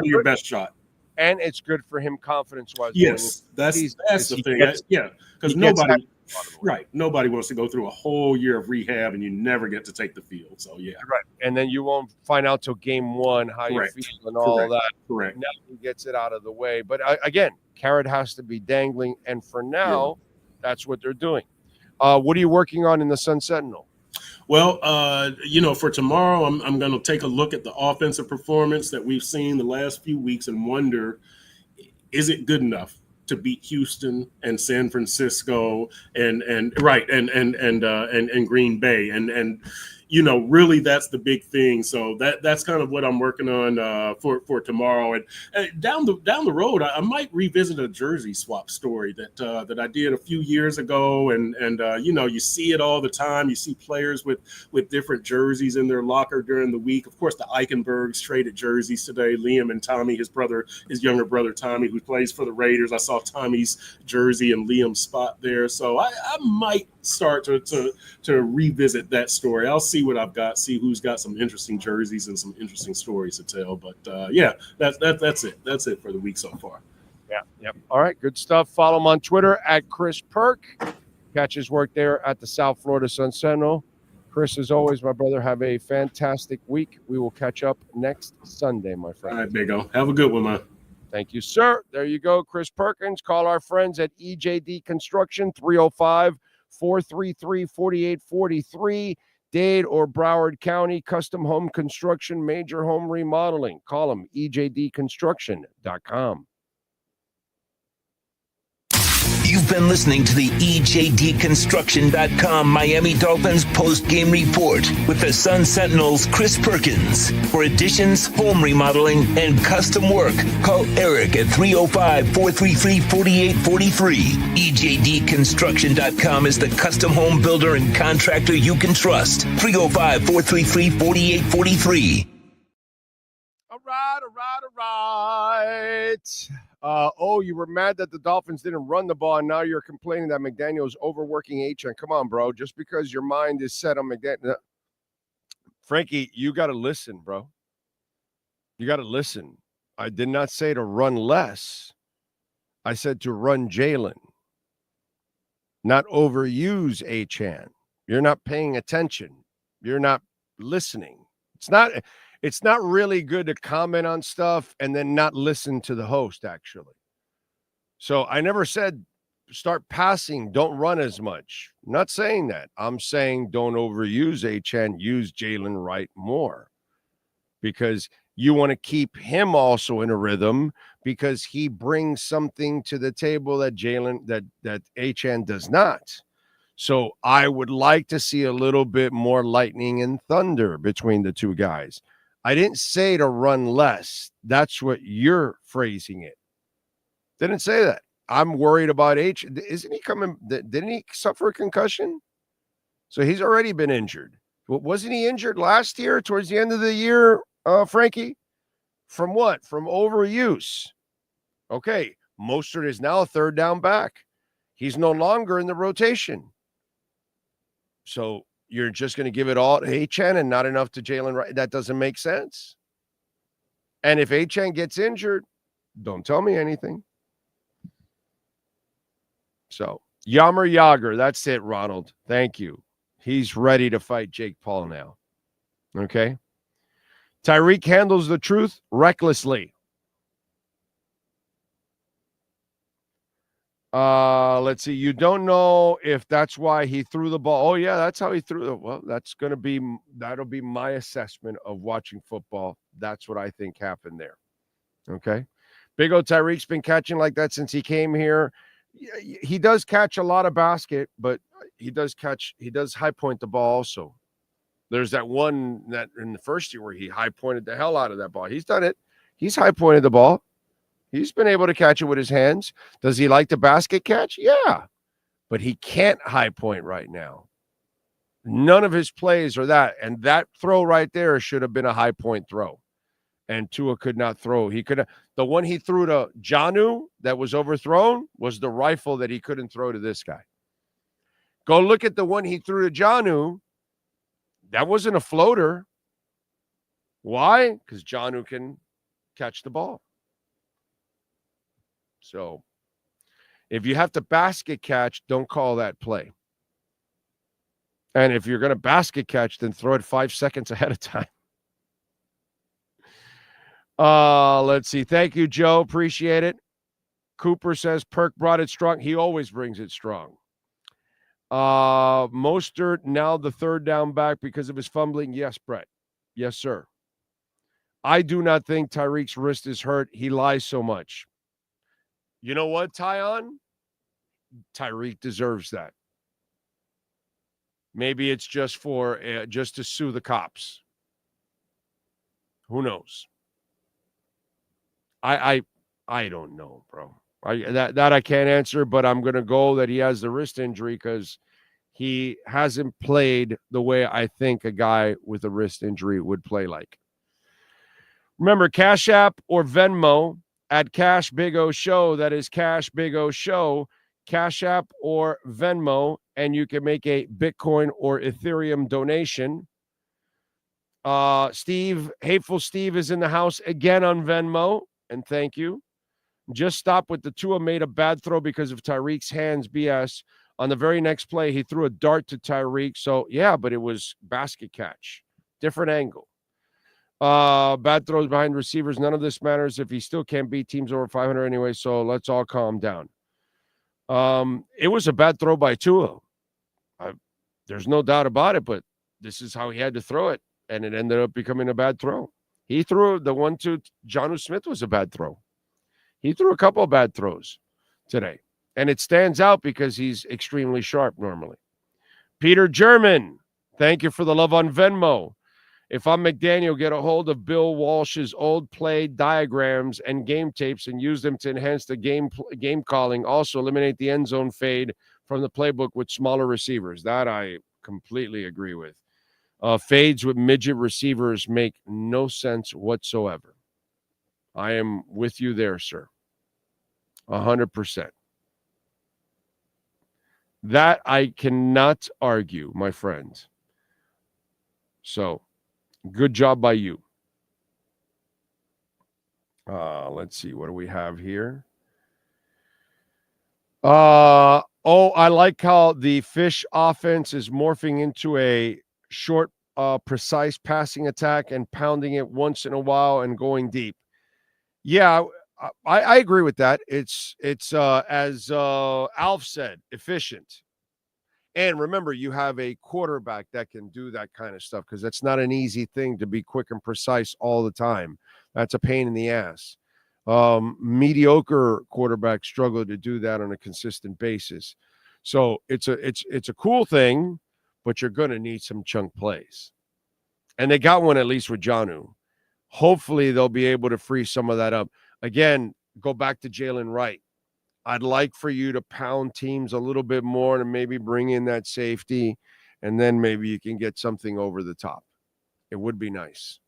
your best shot. And it's good for him confidence-wise. Yes, that's the thing. Because nobody wants to go through a whole year of rehab and you never get to take the field. So right. And then you won't find out till game 1 how you feel and all that. Correct. Now he gets it out of the way. But again, carrot has to be dangling, and for now, that's what they're doing. What are you working on in the Sun Sentinel? Well, for tomorrow, I'm going to take a look at the offensive performance that we've seen the last few weeks and wonder, is it good enough to beat Houston and San Francisco and Green Bay? And really that's the big thing. So that's kind of what I'm working on for tomorrow. And down the road, I might revisit a jersey swap story that I did a few years ago. And you see it all the time. You see players with different jerseys in their locker during the week. Of course, the Eichenbergs traded jerseys today. Liam and Tommy, his younger brother Tommy, who plays for the Raiders. I saw Tommy's jersey and Liam's spot there. So I might start to revisit that story. I'll see what I've got, see who's got some interesting jerseys and some interesting stories to tell. But that's it. That's it for the week so far. Yeah. Yep. All right. Good stuff. Follow him on Twitter at Chris Perk. Catch his work there at the South Florida Sun Sentinel. Chris, as always, my brother, have a fantastic week. We will catch up next Sunday, my friend. All right, Big O. Have a good one, man. Thank you, sir. There you go, Chris Perkins. Call our friends at EJD Construction, 305-433-4843. Dade or Broward County, custom home construction, major home remodeling. Call them, ejdconstruction.com. You've been listening to the EJDconstruction.com Miami Dolphins post-game report with the Sun Sentinel's Chris Perkins. For additions, home remodeling, and custom work, call Eric at 305-433-4843. EJDconstruction.com is the custom home builder and contractor you can trust. 305-433-4843. All right. You were mad that the Dolphins didn't run the ball, and now you're complaining that McDaniel's overworking H.N. Come on, bro. Just because your mind is set on McDaniel. Frankie, you got to listen, bro. You got to listen. I did not say to run less. I said to run Jalen, not overuse H.N. You're not paying attention. You're not listening. It's not really good to comment on stuff and then not listen to the host, actually. So I never said start passing, don't run as much. I'm not saying that. I'm saying don't overuse H.N., use Jalen Wright more because you want to keep him also in a rhythm because he brings something to the table that that H.N. does not. So I would like to see a little bit more lightning and thunder between the two guys. I didn't say to run less. That's what you're phrasing it. Didn't say that. I'm worried about H. Isn't he coming? Didn't he suffer a concussion? So he's already been injured. Wasn't he injured last year towards the end of the year, Frankie? From what? From overuse. Okay. Mostert is now a third down back. He's no longer in the rotation. So you're just going to give it all to H.N. and not enough to Jalen Wright. That doesn't make sense. And if H.N. gets injured, don't tell me anything. So, Yammer Yager, that's it, Ronald. Thank you. He's ready to fight Jake Paul now. Okay? Tyreek handles the truth recklessly. Let's see. You don't know if that's why he threw the ball. Oh, yeah, that's how he threw it. Well, that'll be my assessment of watching football. That's what I think happened there. Okay. Big O Tyreek's been catching like that since he came here. He does catch a lot of basket, but he does high point the ball also. There's that one that in the first year where he high pointed the hell out of that ball. He's done it. He's high pointed the ball. He's been able to catch it with his hands. Does he like the basket catch? Yeah. But he can't high point right now. None of his plays are that. And that throw right there should have been a high point throw. And Tua could not throw. The one he threw to Jonnu that was overthrown was the rifle that he couldn't throw to this guy. Go look at the one he threw to Jonnu. That wasn't a floater. Why? Because Jonnu can catch the ball. So if you have to basket catch, don't call that play. And if you're going to basket catch, then throw it 5 seconds ahead of time. Let's see. Thank you, Joe. Appreciate it. Cooper says Perk brought it strong. He always brings it strong. Mostert now the third down back because of his fumbling. Yes, Brett. Yes, sir. I do not think Tyreek's wrist is hurt. He lies so much. You know what, Tyon? Tyreek deserves that. Maybe it's just for just to sue the cops. Who knows? I don't know, bro. That I can't answer, but I'm going to go that he has the wrist injury because he hasn't played the way I think a guy with a wrist injury would play like. Remember, Cash App or Venmo at Cash Big O Show. That is Cash Big O Show. Cash App or Venmo. and you can make a Bitcoin or Ethereum donation. Hateful Steve is in the house again on Venmo, and thank you. Just stop with the Tua made a bad throw because of Tyreek's hands BS. On the very next play, he threw a dart to Tyreek. So, yeah, but it was basket catch. Different angle. Bad throws behind receivers. None of this matters if he still can't beat teams over 500 anyway, so let's all calm down. It was a bad throw by Tua. There's no doubt about it, but this is how he had to throw it, and it ended up becoming a bad throw. He threw the one to Jonnu Smith was a bad throw. He threw a couple of bad throws today. And it stands out because he's extremely sharp normally. Peter German, thank you for the love on Venmo. If I'm McDaniel, get a hold of Bill Walsh's old play diagrams and game tapes and use them to enhance the game calling. Also, eliminate the end zone fade from the playbook with smaller receivers. That I completely agree with. Fades with midget receivers make no sense whatsoever. I am with you there, sir. 100%. That I cannot argue, my friends. So, good job by you. Let's see. What do we have here? I like how the Fish offense is morphing into a short, precise passing attack and pounding it once in a while and going deep. Yeah, I agree with that. It's as Alf said, efficient. And remember, you have a quarterback that can do that kind of stuff because that's not an easy thing to be quick and precise all the time. That's a pain in the ass. Mediocre quarterbacks struggle to do that on a consistent basis. So it's a cool thing, but you're going to need some chunk plays. And they got one at least with Jonnu. Hopefully they'll be able to free some of that up. Again, go back to Jalen Wright. I'd like for you to pound teams a little bit more and maybe bring in that safety, and then maybe you can get something over the top. It would be nice.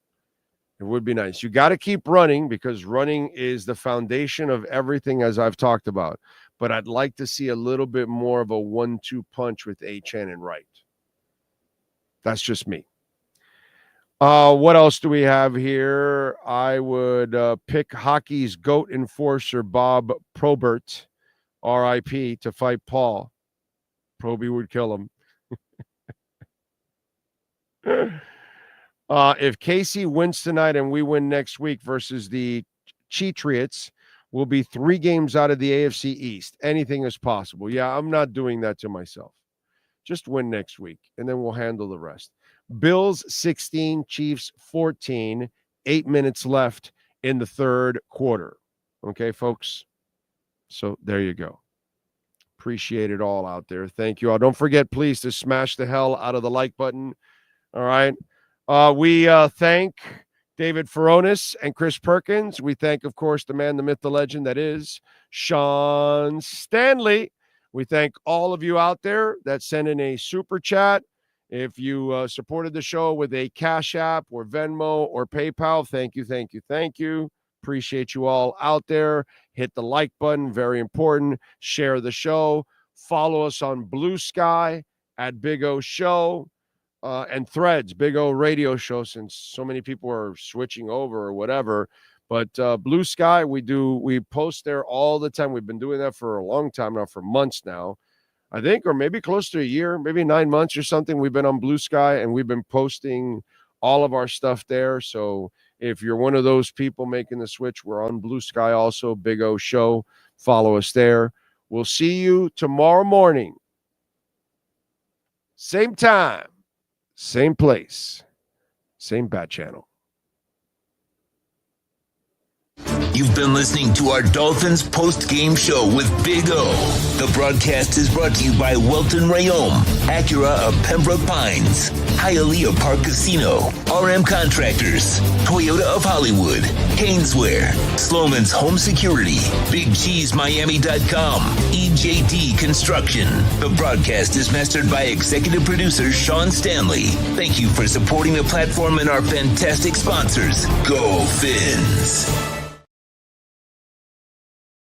It would be nice. You got to keep running because running is the foundation of everything, as I've talked about. But I'd like to see a little bit more of a 1-2 punch with Achane and Wright. That's just me. What else do we have here? I would pick hockey's GOAT enforcer, Bob Probert, R.I.P., to fight Paul. Proby would kill him. If Casey wins tonight and we win next week versus the Cheatriots, we'll be 3 games out of the AFC East. Anything is possible. Yeah, I'm not doing that to myself. Just win next week, and then we'll handle the rest. Bills 16, Chiefs 14, 8 minutes left in the third quarter. Okay, folks? So there you go. Appreciate it all out there. Thank you all. Don't forget, please, to smash the hell out of the like button. All right? We thank David Furones and Chris Perkins. We thank, of course, the man, the myth, the legend that is Sean Stanley. We thank all of you out there that sent in a super chat. If you supported the show with a Cash App or Venmo or PayPal, thank you, thank you, thank you. Appreciate you all out there. Hit the like button, very important. Share the show. Follow us on Blue Sky at Big O Show and Threads, Big O Radio Show, since so many people are switching over or whatever. But Blue Sky, we post there all the time. We've been doing that for a long time now, for months now. I think, or maybe close to a year, maybe 9 months or something. We've been on Blue Sky, and we've been posting all of our stuff there. So if you're one of those people making the switch, we're on Blue Sky also, Big O Show. Follow us there. We'll see you tomorrow morning. Same time, same place, same bat channel. You've been listening to our Dolphins post-game show with Big O. The broadcast is brought to you by Welton Rayome, Acura of Pembroke Pines, Hialeah Park Casino, RM Contractors, Toyota of Hollywood, Haineswear, Sloman's Home Security, BigCheeseMiami.com, EJD Construction. The broadcast is mastered by executive producer Sean Stanley. Thank you for supporting the platform and our fantastic sponsors. Go Fins!